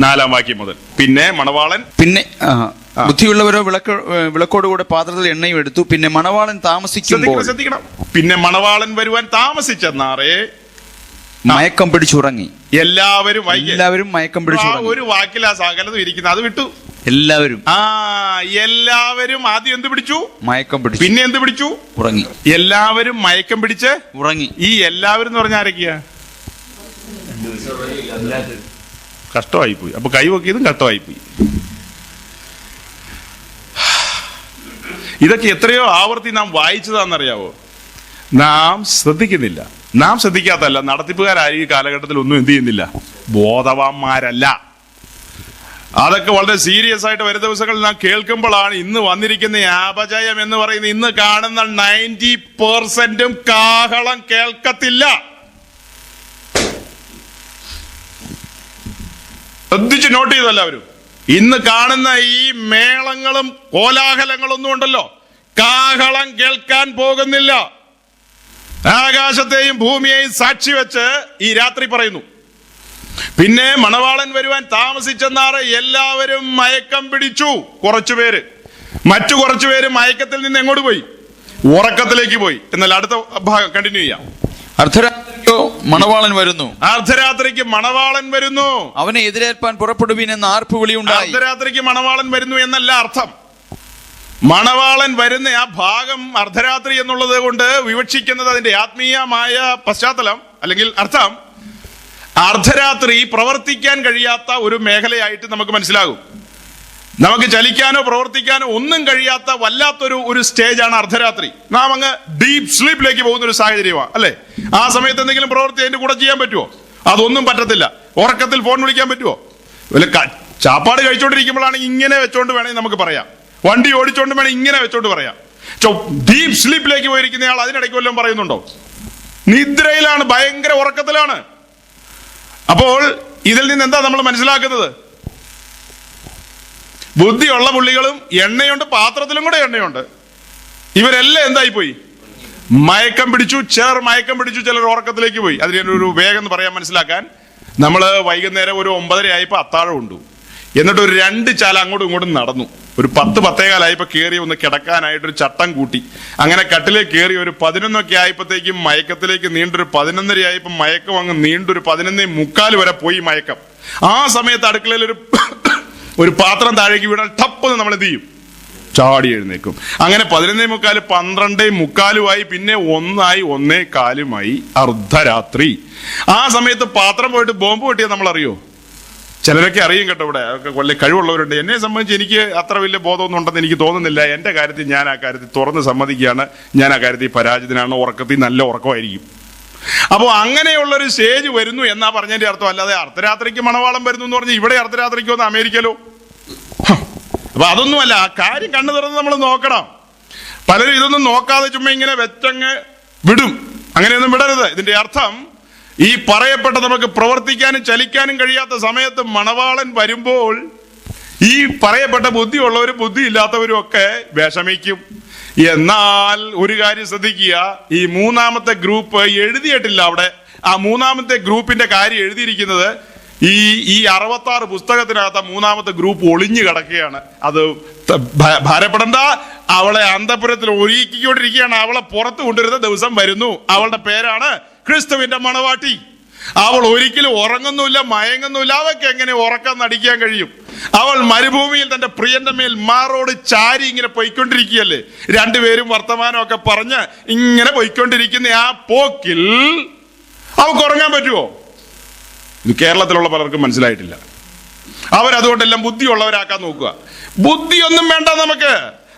4-ാം വാക്യം മുതൽ. പിന്നെ മണവാളൻ, പിന്നെ ബുദ്ധിയുള്ളവരോ വിളക്കോടുകൂടെ പാത്രത്തിൽ എണ്ണയും എടുത്തു. പിന്നെ മണവാളൻ താമസിക്കുമ്പോൾ, ശ്രദ്ധിക്കണം, പിന്നെ മണവാളൻ വരുവാൻ താമസിച്ചെന്നാറേ മയക്കം പിടിച്ചുറങ്ങി. എല്ലാവരും മയക്കം പിടിച്ചു. ഒരു വാക്കിൽ ആ സകലതും ഇരിക്കുന്നത്, അത് വിട്ടു. എല്ലാവരും ആദ്യം എന്ത് പിടിച്ചു? മയക്കം പിടിച്ചു. പിന്നെ എന്ത് പിടിച്ചു? ഉറങ്ങി. എല്ലാവരും മയക്കം പിടിച്ച് ഉറങ്ങി. ഈ എല്ലാവരും എന്ന് പറഞ്ഞാൽ ആരൊക്കെയാ? കഷ്ടമായിപ്പോയി. അപ്പൊ കൈവക്കിയതും കഷ്ടമായിപ്പോയി. ഇതൊക്കെ എത്രയോ ആവർത്തി നാം വായിച്ചതാണെന്നറിയാവോ? നാം ശ്രദ്ധിക്കുന്നില്ല. നാം ശ്രദ്ധിക്കാത്തല്ല, നടത്തിപ്പുകാരായി ഈ കാലഘട്ടത്തിൽ ഒന്നും എന്ത് ചെയ്യുന്നില്ല, ബോധവാന്മാരല്ല. അതൊക്കെ വളരെ സീരിയസ് ആയിട്ട് വരും ദിവസങ്ങളിൽ നാം കേൾക്കുമ്പോഴാണ് ഇന്ന് വന്നിരിക്കുന്ന അപജയം എന്ന് പറയുന്നത്. ഇന്ന് കാണുന്ന 90% കാഹളം കേൾക്കത്തില്ല. ശ്രദ്ധിച്ച് നോട്ട് ചെയ്തു എല്ലാവരും. ഇന്ന് കാണുന്ന ഈ മേളങ്ങളും കോലാഹലങ്ങളൊന്നും ഉണ്ടല്ലോ, കാഹളം കേൾക്കാൻ പോകുന്നില്ല. ആകാശത്തെയും ഭൂമിയെയും സാക്ഷി വെച്ച് ഈ രാത്രി പറയുന്നു. പിന്നെ മണവാളൻ വരുവാൻ താമസിച്ചെന്നാറ് എല്ലാവരും മയക്കം പിടിച്ചു. കുറച്ചുപേര്, മറ്റു കുറച്ചുപേര് മയക്കത്തിൽ നിന്ന് എങ്ങോട്ട് പോയി? ഉറക്കത്തിലേക്ക് പോയി. എന്നാൽ അടുത്ത ഭാഗം കണ്ടിന്യൂ ചെയ്യാം. അർദ്ധരാത്രിക്കോ മണവാളൻ വരുന്നു. അർദ്ധരാത്രിക്ക് മണവാളൻ വരുന്നു. അവനെ എതിരേൽപ്പാൻ പുറപ്പെടുവീൻ എന്ന ആർപ്പുവിളി ഉണ്ടായി. അർദ്ധരാത്രിക്ക് മണവാളൻ വരുന്നു എന്നല്ല അർത്ഥം. മണവാളൻ വരുന്ന ആ ഭാഗം അർദ്ധരാത്രി എന്നുള്ളത് കൊണ്ട് വിവക്ഷിക്കുന്നത് അതിന്റെ ആത്മീയമായ പശ്ചാത്തലം അല്ലെങ്കിൽ അർത്ഥം അർദ്ധരാത്രി പ്രവർത്തിക്കാൻ കഴിയാത്ത ഒരു മേഖലയായിട്ട് നമുക്ക് മനസ്സിലാകും. നമുക്ക് ചലിക്കാനോ പ്രവർത്തിക്കാനോ ഒന്നും കഴിയാത്ത വല്ലാത്തൊരു സ്റ്റേജാണ് അർദ്ധരാത്രി. നാം അങ്ങ് ഡീപ് സ്ലീപ്പിലേക്ക് പോകുന്ന ഒരു സാഹചര്യമാണ് അല്ലെ? ആ സമയത്ത് എന്തെങ്കിലും പ്രവൃത്തി അതിന്റെ കൂടെ ചെയ്യാൻ പറ്റുമോ? അതൊന്നും പറ്റത്തില്ല. ഉറക്കത്തിൽ ഫോൺ വിളിക്കാൻ പറ്റുമോ? ചാപ്പാട് കഴിച്ചോണ്ടിരിക്കുമ്പോഴാണെങ്കിൽ ഇങ്ങനെ വെച്ചോണ്ട് വേണമെങ്കിൽ നമുക്ക് പറയാം. വണ്ടി ഓടിച്ചോണ്ട് വേണം ഇങ്ങനെ വെച്ചോണ്ട് പറയാം. ഡീപ് സ്ലീപ്പിലേക്ക് പോയിരിക്കുന്നയാൾ അതിനിടയ്ക്ക് വല്ലതും പറയുന്നുണ്ടോ? നിദ്രയിലാണ്, ഭയങ്കര ഉറക്കത്തിലാണ്. അപ്പോൾ ഇതിൽ നിന്ന് എന്താ നമ്മൾ മനസ്സിലാക്കുന്നത്? ബുദ്ധിയുള്ള പുള്ളികളും എണ്ണയുണ്ട്, പാത്രത്തിലും കൂടെ എണ്ണയുണ്ട്. ഇവരെല്ലാം എന്തായി പോയി? മയക്കം പിടിച്ചു. ചിലർ മയക്കം പിടിച്ചു, ചിലർ ഉറക്കത്തിലേക്ക് പോയി. അതിനൊരു വേഗം എന്ന് പറയാൻ മനസ്സിലാക്കാൻ, നമ്മള് വൈകുന്നേരം ഒരു 9:30 ആയപ്പോ അത്താഴം ഉണ്ടു. എന്നിട്ട് ഒരു 2 ചാല അങ്ങോട്ടും ഇങ്ങോട്ടും നടന്നു. ഒരു 10-10:15 ആയപ്പോ കയറി ഒന്ന് കിടക്കാനായിട്ടൊരു ചട്ടം കൂട്ടി. അങ്ങനെ കട്ടിലേക്ക് കയറി ഒരു 11 ആയപ്പോഴത്തേക്കും മയക്കത്തിലേക്ക് നീണ്ടൊരു 11:30 ആയപ്പോ മയക്കം അങ്ങ് നീണ്ടൊരു 11:45 വരെ പോയി മയക്കം. ആ സമയത്ത് അടുക്കളയിൽ ഒരു പാത്രം താഴേക്ക് വീണാൽ ടപ്പെന്ന് നമ്മൾ എന്ത് ചെയ്യും? ചാടി എഴുന്നേക്കും. അങ്ങനെ 11:45, 12:45 പിന്നെ 1 1:15 അർദ്ധരാത്രി. ആ സമയത്ത് പാത്രം പോയിട്ട് ബോംബ് പൊട്ടിയാൽ നമ്മൾ അറിയോ? ചിലരൊക്കെ അറിയും കേട്ടോ. ഇവിടെ കൊല്ലം കഴിവുള്ളവരുണ്ട്. എന്നെ സംബന്ധിച്ച് എനിക്ക് അത്ര വലിയ ബോധമൊന്നും ഉണ്ടെന്ന് എനിക്ക് തോന്നുന്നില്ല. എന്റെ കാര്യത്തിൽ ഞാൻ ആ കാര്യത്തിൽ തുറന്ന് സമ്മതിക്കുകയാണ്. ഞാൻ ആ കാര്യത്തിൽ പരാജിതനാണ്. ഉറക്കത്തിൽ നല്ല ഉറക്കമായിരിക്കും. അപ്പോൾ അങ്ങനെയുള്ളൊരു സ്റ്റേജ് വരുന്നു എന്നാ പറഞ്ഞതിന്റെ അർത്ഥം. അല്ലാതെ അർദ്ധരാത്രിക്ക് മണവാളം വരുന്നു എന്ന് പറഞ്ഞ് ഇവിടെ അർദ്ധരാത്രിക്ക് വന്ന് അമേരിക്കയിലോ? അപ്പൊ അതൊന്നുമല്ല. ആ കാര്യം കണ്ണു തുറന്ന് നമ്മൾ നോക്കണം. പലരും ഇതൊന്നും നോക്കാതെ ചുമ്മാ ഇങ്ങനെ വെച്ചങ്ങ് വിടും. അങ്ങനെയൊന്നും വിടരുത്. ഇതിന്റെ അർത്ഥം ഈ പറയപ്പെട്ട നമുക്ക് പ്രവർത്തിക്കാനും ചലിക്കാനും കഴിയാത്ത സമയത്ത് മണവാളൻ വരുമ്പോൾ ഈ പറയപ്പെട്ട ബുദ്ധിയുള്ളവരും ബുദ്ധിയില്ലാത്തവരും ഒക്കെ വിഷമിക്കും. എന്നാൽ ഒരു കാര്യം ശ്രദ്ധിക്കുക, ഈ 3ാമത്തെ ഗ്രൂപ്പ് എഴുതിയിട്ടില്ല അവിടെ. ആ 3ാമത്തെ ഗ്രൂപ്പിന്റെ കാര്യം എഴുതിയിരിക്കുന്നത് ഈ 66 പുസ്തകത്തിനകത്ത് 3ാമത്തെ ഗ്രൂപ്പ് ഒളിഞ്ഞു കിടക്കുകയാണ്. അത് ഭാരപ്പെടണ്ട. അവളെ അന്തപുരത്തിൽ ഒരുക്കിക്കൊണ്ടിരിക്കുകയാണ്. അവളെ പുറത്തു കൊണ്ടുവരുന്ന ദിവസം വരുന്നു. അവളുടെ പേരാണ് ക്രിസ്തുവിന്റെ മണവാട്ടി. അവൾ ഒരിക്കലും ഉറങ്ങുന്നില്ല, മയങ്ങുന്നില്ല. അവയ്ക്ക് എങ്ങനെ ഉറക്കം നടിക്കാൻ കഴിയും? അവൾ മരുഭൂമിയിൽ തന്റെ പ്രിയന്റെ മേൽ മാറോട് ചാരി ഇങ്ങനെ പോയിക്കൊണ്ടിരിക്കുകയല്ലേ. രണ്ടുപേരും വർത്തമാനമൊക്കെ പറഞ്ഞ് ഇങ്ങനെ പോയിക്കൊണ്ടിരിക്കുന്ന ആ പോക്കിൽ അവൾക്ക് ഉറങ്ങാൻ പറ്റുമോ? ഇത് കേരളത്തിലുള്ള പലർക്കും മനസ്സിലായിട്ടില്ല. അവരതുകൊണ്ടെല്ലാം ബുദ്ധിയുള്ളവരാക്കാൻ നോക്കുക. ബുദ്ധിയൊന്നും വേണ്ട നമുക്ക്.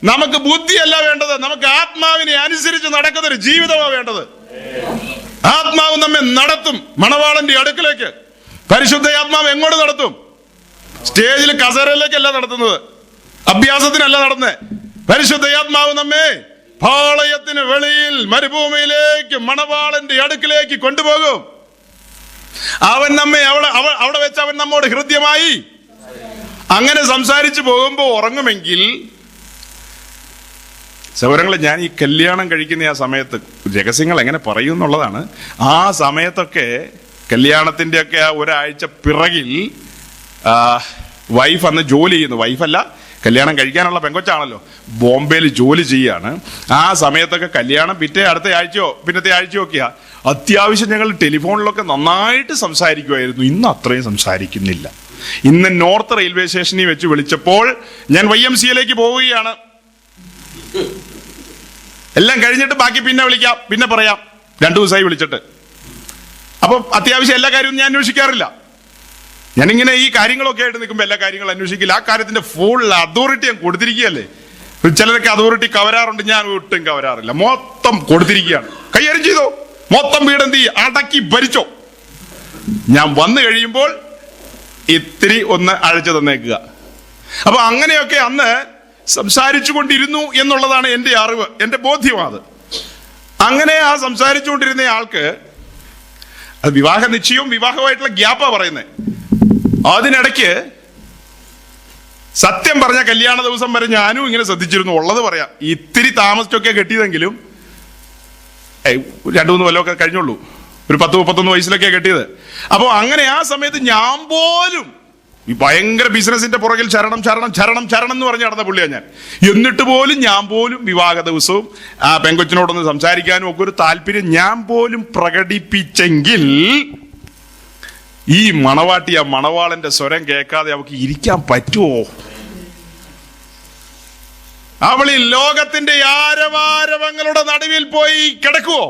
നമുക്ക് ബുദ്ധിയല്ല വേണ്ടത്, നമുക്ക് ആത്മാവിനെ അനുസരിച്ച് നടക്കുന്ന ഒരു ജീവിതമാണ് വേണ്ടത്. ആത്മാവ് നമ്മെ നടത്തും മണവാളന്റെ അടുക്കിലേക്ക്. പരിശുദ്ധ ആത്മാവ് എങ്ങോട്ട് നടത്തും? സ്റ്റേജിൽ കസേരയിലേക്കല്ല നടത്തുന്നത്, അഭ്യാസത്തിനല്ല നടത്തുന്നത്. പരിശുദ്ധ ആത്മാവ് നമ്മെ പാളയത്തിന് വെളിയിൽ മരുഭൂമിയിലേക്ക് മണവാളന്റെ അടുക്കിലേക്ക് കൊണ്ടുപോകും. അവൻ നമ്മെ അവിടെ വെച്ച് അവൻ നമ്മോട് ഹൃദ്യമായി അങ്ങനെ സംസാരിച്ചു പോകുമ്പോ ഉറങ്ങുമെങ്കിൽ, സൗരങ്ങളെ, ഞാൻ ഈ കല്യാണം കഴിക്കുന്ന ആ സമയത്ത് രഹസ്യങ്ങൾ എങ്ങനെ പറയും എന്നുള്ളതാണ്. ആ സമയത്തൊക്കെ കല്യാണത്തിന്റെ ഒക്കെ ആ ഒരാഴ്ച പിറകിൽ വൈഫ് അന്ന് ജോലി ചെയ്യുന്നു. വൈഫല്ല, കല്യാണം കഴിക്കാനുള്ള പെങ്കൊച്ചാണല്ലോ, ബോംബെയിൽ ജോലി ചെയ്യാണ്. ആ സമയത്തൊക്കെ കല്യാണം അടുത്ത ആഴ്ചയോ പിന്നത്തെ ആഴ്ചയോ ഒക്കെയാ. അത്യാവശ്യം ഞങ്ങൾ ടെലിഫോണിലൊക്കെ നന്നായിട്ട് സംസാരിക്കുമായിരുന്നു. ഇന്ന് അത്രയും സംസാരിക്കുന്നില്ല. ഇന്ന് നോർത്ത് റെയിൽവേ സ്റ്റേഷനിൽ വെച്ച് വിളിച്ചപ്പോൾ ഞാൻ YMCA പോവുകയാണ്, എല്ലാം കഴിഞ്ഞിട്ട് ബാക്കി പിന്നെ വിളിക്കാം, പിന്നെ പറയാം, 2 ദിവസമായി വിളിച്ചിട്ട്. അപ്പൊ അത്യാവശ്യം എല്ലാ കാര്യവും ഞാൻ അന്വേഷിക്കാറില്ല. ഞാനിങ്ങനെ ഈ കാര്യങ്ങളൊക്കെ ആയിട്ട് നിൽക്കുമ്പോൾ എല്ലാ കാര്യങ്ങളും അന്വേഷിക്കില്ല. ആ കാര്യത്തിന്റെ ഫുൾ അതോറിറ്റി ഞാൻ കൊടുത്തിരിക്കുകയല്ലേ. ചിലരൊക്കെ അതോറിറ്റി കവരാറുണ്ട്, ഞാൻ ഒട്ടും കവരാറില്ല. മൊത്തം കൊടുത്തിരിക്കുകയാണ്. കൈകാര്യം ചെയ്തോ, മൊത്തം വീടെന്ത് അടക്കി ഭരിച്ചോ. ഞാൻ വന്നു കഴിയുമ്പോൾ ഇത്തിരി ഒന്ന് അഴച്ചു തന്നേക്കുക. അപ്പൊ അങ്ങനെയൊക്കെ അന്ന് സംസാരിച്ചു കൊണ്ടിരുന്നു എന്നുള്ളതാണ് എൻ്റെ അറിവ്, എൻ്റെ ബോധ്യമാണ്. അങ്ങനെ ആ സംസാരിച്ചു കൊണ്ടിരുന്ന ആൾക്ക് അത് വിവാഹ നിശ്ചയവും വിവാഹമായിട്ടുള്ള ഗ്യാപ്പാ പറയുന്നത്. അതിനിടയ്ക്ക് സത്യം പറഞ്ഞ കല്യാണ ദിവസം വരെ ഞാനും ഇങ്ങനെ ശ്രദ്ധിച്ചിരുന്നു. ഉള്ളത് പറയാം, ഇത്തിരി താമസിച്ചൊക്കെ കെട്ടിയതെങ്കിലും 2-3 കൊല്ലമൊക്കെ കഴിഞ്ഞുള്ളൂ. ഒരു 10-31 വയസ്സിലൊക്കെ കെട്ടിയത്. അപ്പോൾ അങ്ങനെ ആ സമയത്ത് ഞാൻ പോലും ഈ ഭയങ്കര ബിസിനസിന്റെ പുറകിൽ ചരണം എന്ന് പറഞ്ഞ് നടന്ന പുള്ളിയാണ് ഞാൻ. എന്നിട്ട് പോലും ഞാൻ പോലും വിവാഹ ദിവസവും ആ പെങ്കൊച്ചിനോടൊന്ന് സംസാരിക്കാനും ഒക്കെ ഒരു താല്പര്യം ഞാൻ പോലും പ്രകടിപ്പിച്ചെങ്കിൽ ഈ മണവാട്ടി ആ മണവാളന്റെ സ്വരം കേൾക്കാതെ അവൾക്ക് ഇരിക്കാൻ പറ്റുമോ? അവൾ ഈ ലോകത്തിന്റെ ആരവാരവങ്ങളുടെ നടുവിൽ പോയി കിടക്കുവോ?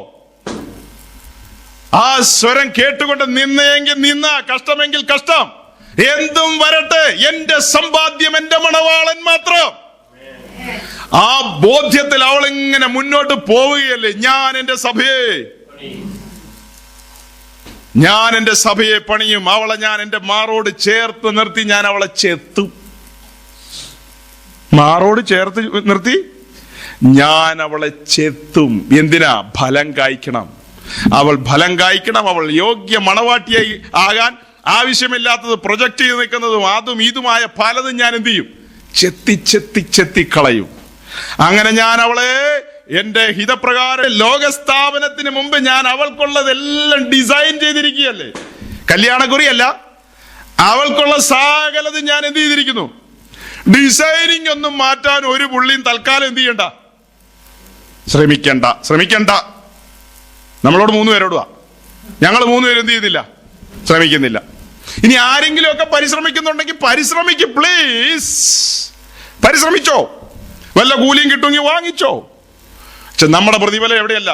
ആ സ്വരം കേട്ടുകൊണ്ട് നിന്നെങ്കിൽ നിന്ന, കഷ്ടമെങ്കിൽ കഷ്ടം, എന്തും വരട്ടെ, എന്റെ സമ്പാദ്യം എന്റെ മണവാളൻ മാത്രം. ആ ബോധ്യത്തിൽ അവൾ ഇങ്ങനെ മുന്നോട്ട് പോവുകയല്ലേ. ഞാൻ എന്റെ സഭയെ പണിയും, അവളെ ഞാൻ എന്റെ മാറോട് ചേർത്ത് നിർത്തി, ഞാൻ അവളെ ചെത്തും. മാറോട് ചേർത്ത് നിർത്തി ഞാൻ അവളെ ചെത്തും. എന്തിനാ? ഫലം കായ്ക്കണം. അവൾ ഫലം കായ്ക്കണം. അവൾ യോഗ്യ മണവാട്ടിയായി ആകാൻ ആവശ്യമില്ലാത്തത് പ്രൊജക്ട് ചെയ്ത് നിൽക്കുന്നതും അതും ഇതുമായ പലതും ഞാൻ എന്ത് ചെയ്യും? ചെത്തി കളയും. അങ്ങനെ ഞാൻ അവളെ എന്റെ ഹിതപ്രകാരം ലോകസ്ഥാപനത്തിന് മുമ്പ് ഞാൻ അവൾക്കുള്ളതെല്ലാം ഡിസൈൻ ചെയ്തിരിക്കുകയല്ലേ. കല്യാണക്കുറിയല്ല, അവൾക്കുള്ള സകലതും ഞാൻ എന്ത് ചെയ്തിരിക്കുന്നു? ഡിസൈനിങ് ഒന്നും മാറ്റാൻ ഒരു പുള്ളിയും തൽക്കാലം എന്ത് ചെയ്യണ്ട, ശ്രമിക്കണ്ട. നമ്മളോട് 3 പേരോടുവാ, ഞങ്ങൾ 3 പേരും എന്ത് ചെയ്യുന്നില്ല, ശ്രമിക്കുന്നില്ല. ഇനി ആരെങ്കിലും ഒക്കെ പരിശ്രമിക്കുന്നുണ്ടെങ്കിൽ പ്ലീസ് പരിശ്രമിച്ചോ, വല്ല കൂലിയും കിട്ടുമെങ്കിൽ വാങ്ങിച്ചോ. പക്ഷെ നമ്മുടെ പ്രതിഫലം എവിടെയല്ല,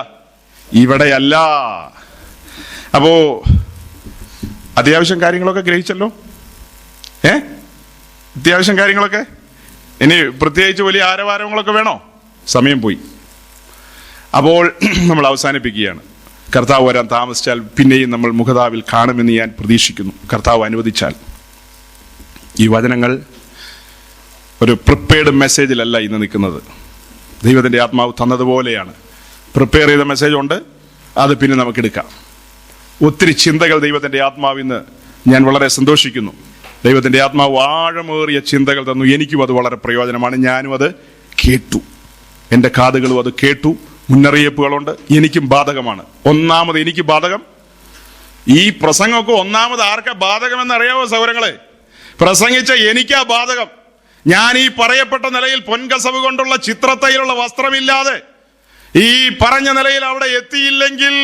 ഇവിടെയല്ല. അപ്പോ അത്യാവശ്യം കാര്യങ്ങളൊക്കെ ഗ്രഹിച്ചല്ലോ. അത്യാവശ്യം കാര്യങ്ങളൊക്കെ. ഇനി പ്രത്യേകിച്ച് വലിയ ആരവാരങ്ങളൊക്കെ വേണോ? സമയം പോയി. അപ്പോൾ നമ്മൾ അവസാനിപ്പിക്കുകയാണ്. കർത്താവ് വരാൻ താമസിച്ചാൽ പിന്നെയും നമ്മൾ മുഖതാവിൽ കാണുമെന്ന് ഞാൻ പ്രതീക്ഷിക്കുന്നു, കർത്താവ് അനുവദിച്ചാൽ. ഈ വചനങ്ങൾ ഒരു പ്രിപ്പയർഡ് മെസ്സേജിലല്ല ഇന്ന് നിൽക്കുന്നത്. ദൈവത്തിൻ്റെ ആത്മാവ് തന്നതുപോലെയാണ്. പ്രിപ്പയർ ചെയ്ത മെസ്സേജ് ഉണ്ട്, അത് പിന്നെ നമുക്കെടുക്കാം. ഒത്തിരി ചിന്തകൾ ദൈവത്തിൻ്റെ ആത്മാവ് ഇന്ന് ഞാൻ വളരെ സന്തോഷിക്കുന്നു. ദൈവത്തിൻ്റെ ആത്മാവ് ആഴമേറിയ ചിന്തകൾ തന്നു. എനിക്കും അത് വളരെ പ്രയോജനമാണ്. ഞാനും അത് കേട്ടു, എൻ്റെ കാതുകളും അത് കേട്ടു. മുന്നറിയിപ്പുകളുണ്ട്, എനിക്കും ബാധകമാണ്. ഒന്നാമത് എനിക്ക് ബാധകം. ഈ പ്രസംഗമൊക്കെ ഒന്നാമത് ആർക്കാ ബാധകമെന്ന് അറിയാവോ സൗരങ്ങളെ? പ്രസംഗിച്ച എനിക്കാ ബാധകം. ഞാൻ ഈ പറയപ്പെട്ട നിലയിൽ പൊൻകസവ് കൊണ്ടുള്ള ചിത്രത്തയിലുള്ള വസ്ത്രമില്ലാതെ ഈ പറഞ്ഞ നിലയിൽ അവിടെ എത്തിയില്ലെങ്കിൽ,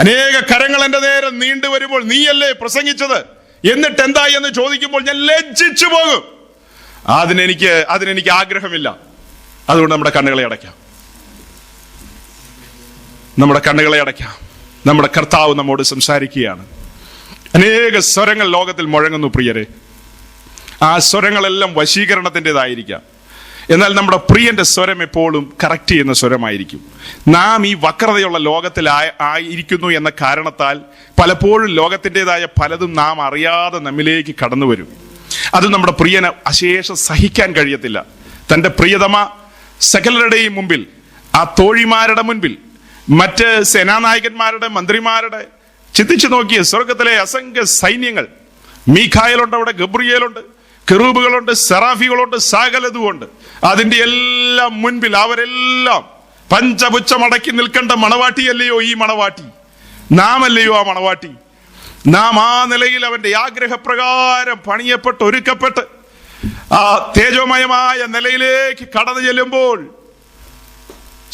അനേക കരങ്ങൾ എൻ്റെ നേരെ നീണ്ടു വരുമ്പോൾ നീയല്ലേ പ്രസംഗിച്ചത്, എന്നിട്ട് എന്താ എന്ന് ചോദിക്കുമ്പോൾ ഞാൻ ലജ്ജിച്ചു പോകും. അതിനെനിക്ക് ആഗ്രഹമില്ല. അതുകൊണ്ട് നമ്മുടെ കണ്ണുകളെ അടയ്ക്കാം. നമ്മുടെ കർത്താവ് നമ്മോട് സംസാരിക്കുകയാണ്. അനേക സ്വരങ്ങൾ ലോകത്തിൽ മുഴങ്ങുന്നു പ്രിയരെ. ആ സ്വരങ്ങളെല്ലാം വശീകരണത്തിൻ്റെതായിരിക്കാം. എന്നാൽ നമ്മുടെ പ്രിയന്റെ സ്വരം എപ്പോഴും കറക്റ്റ് ചെയ്യുന്ന സ്വരമായിരിക്കും. നാം ഈ വക്രതയുള്ള ലോകത്തിൽ ആയിരിക്കുന്നു എന്ന കാരണത്താൽ പലപ്പോഴും ലോകത്തിൻ്റെതായ പലതും നാം അറിയാതെ നമ്മിലേക്ക് കടന്നു വരും. അത് നമ്മുടെ പ്രിയന് അശേഷം സഹിക്കാൻ കഴിയത്തില്ല. തൻ്റെ പ്രിയതമ സകലരുടെയും മുമ്പിൽ, ആ തോഴിമാരുടെ മുൻപിൽ, മറ്റ് സേനാനായകന്മാരുടെ, മന്ത്രിമാരുടെ, ചിന്തിച്ചു നോക്കിയ സ്വർഗത്തിലെ അസംഖ്യ സൈന്യങ്ങൾ, മീഖായേലുണ്ട്, അവിടെ ഗബ്രിയേലുണ്ട്, കെറൂബുകളുണ്ട്, സെറാഫികളുണ്ട്, സകലതുമുണ്ട്. അതിന്റെ എല്ലാം മുൻപിൽ അവരെല്ലാം പഞ്ചപുച്ഛമടക്കി നിൽക്കേണ്ട മണവാട്ടിയല്ലയോ ഈ മണവാട്ടി? നാം അല്ലയോ ആ മണവാട്ടി? നാം ആ നിലയിൽ അവന്റെ ആഗ്രഹപ്രകാരം പണിയപ്പെട്ട് ഒരുക്കപ്പെട്ട് ആ തേജോമയമായ നിലയിലേക്ക് കടന്നു ചെല്ലുമ്പോൾ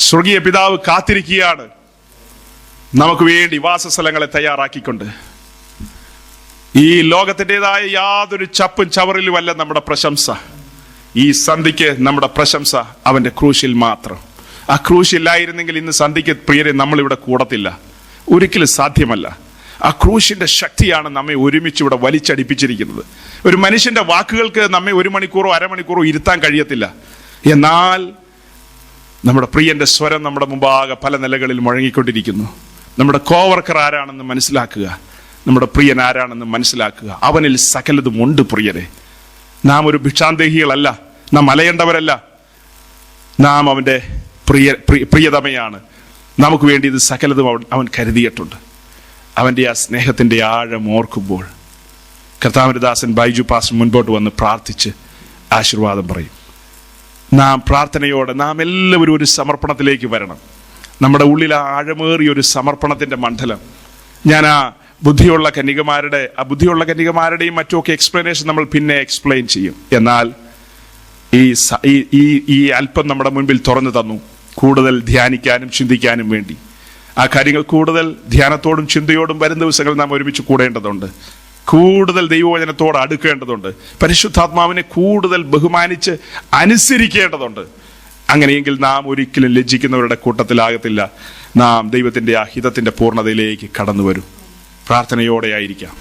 സ്വർഗീയ പിതാവ് കാത്തിരിക്കുകയാണ് നമുക്ക് വേണ്ടി വാസസ്ഥലങ്ങളെ തയ്യാറാക്കിക്കൊണ്ട്. ഈ ലോകത്തിൻ്റെതായ യാതൊരു ചപ്പും ചവറിലുമല്ല നമ്മുടെ പ്രശംസ. ഈ സന്ധിക്ക് നമ്മുടെ പ്രശംസ അവന്റെ ക്രൂശിൽ മാത്രം. ആ ക്രൂശില്ലായിരുന്നെങ്കിൽ ഇന്ന് സന്ധിക്ക് പ്രിയരെ നമ്മളിവിടെ കൂടത്തില്ല. ഒരിക്കലും സാധ്യമല്ല. ആ ക്രൂശിന്റെ ശക്തിയാണ് നമ്മെ ഒരുമിച്ച് ഇവിടെ വലിച്ചടിപ്പിച്ചിരിക്കുന്നത്. ഒരു മനുഷ്യന്റെ വാക്കുകൾക്ക് നമ്മെ 1 മണിക്കൂറോ അരമണിക്കൂറോ ഇരുത്താൻ കഴിയത്തില്ല. എന്നാൽ നമ്മുടെ പ്രിയന്റെ സ്വരം നമ്മുടെ മുമ്പാകെ പല നിലകളിൽ മുഴങ്ങിക്കൊണ്ടിരിക്കുന്നു. നമ്മുടെ കോവർക്കർ ആരാണെന്ന് മനസ്സിലാക്കുക. നമ്മുടെ പ്രിയൻ ആരാണെന്ന് മനസ്സിലാക്കുക. അവനിൽ സകലതും ഉണ്ട് പ്രിയരെ. നാം ഒരു ഭിക്ഷാന്തേഹികളല്ല, നാം അലയേണ്ടവരല്ല. നാം അവന്റെ പ്രിയതമയാണ്. നമുക്ക് വേണ്ടി ഇത് സകലതും അവൻ കരുതിയിട്ടുണ്ട്. അവന്റെ ആ സ്നേഹത്തിന്റെ ആഴം ഓർക്കുമ്പോൾ കർത്താവിന്റെ ദാസൻ ബൈജു പാസ്റ്റർ മുൻപോട്ട് വന്ന് പ്രാർത്ഥിച്ച് ആശീർവാദം പറയും. നാം പ്രാർത്ഥനയോടെ നാം എല്ലാവരും ഒരു സമർപ്പണത്തിലേക്ക് വരണം. നമ്മുടെ ഉള്ളിൽ ആ ആഴമേറിയ ഒരു സമർപ്പണത്തിന്റെ മണ്ഡലം. ഞാൻ ആ ബുദ്ധിയുള്ള കന്യകമാരുടെയും മറ്റുമൊക്കെ എക്സ്പ്ലനേഷൻ നമ്മൾ പിന്നെ എക്സ്പ്ലെയിൻ ചെയ്യും. എന്നാൽ ഈ അല്പം നമ്മുടെ മുൻപിൽ തുറന്നു തന്നു, കൂടുതൽ ധ്യാനിക്കാനും ചിന്തിക്കാനും വേണ്ടി. ആ കാര്യങ്ങൾ കൂടുതൽ ധ്യാനത്തോടും ചിന്തയോടും വരും ദിവസങ്ങൾ നാം ഒരുമിച്ച് കൂടേണ്ടതുണ്ട്. കൂടുതൽ ദൈവവചനത്തോട് അടുക്കേണ്ടതുണ്ട്. പരിശുദ്ധാത്മാവിനെ കൂടുതൽ ബഹുമാനിച്ച് അനുസരിക്കേണ്ടതുണ്ട്. അങ്ങനെയെങ്കിൽ നാം ഒരിക്കലും ലജ്ജിക്കുന്നവരുടെ കൂട്ടത്തിലാകത്തില്ല. നാം ദൈവത്തിന്റെ ആ ഹിതത്തിന്റെ പൂർണ്ണതയിലേക്ക് കടന്നു വരും. പ്രാർത്ഥനയോടെ ആയിരിക്കാം.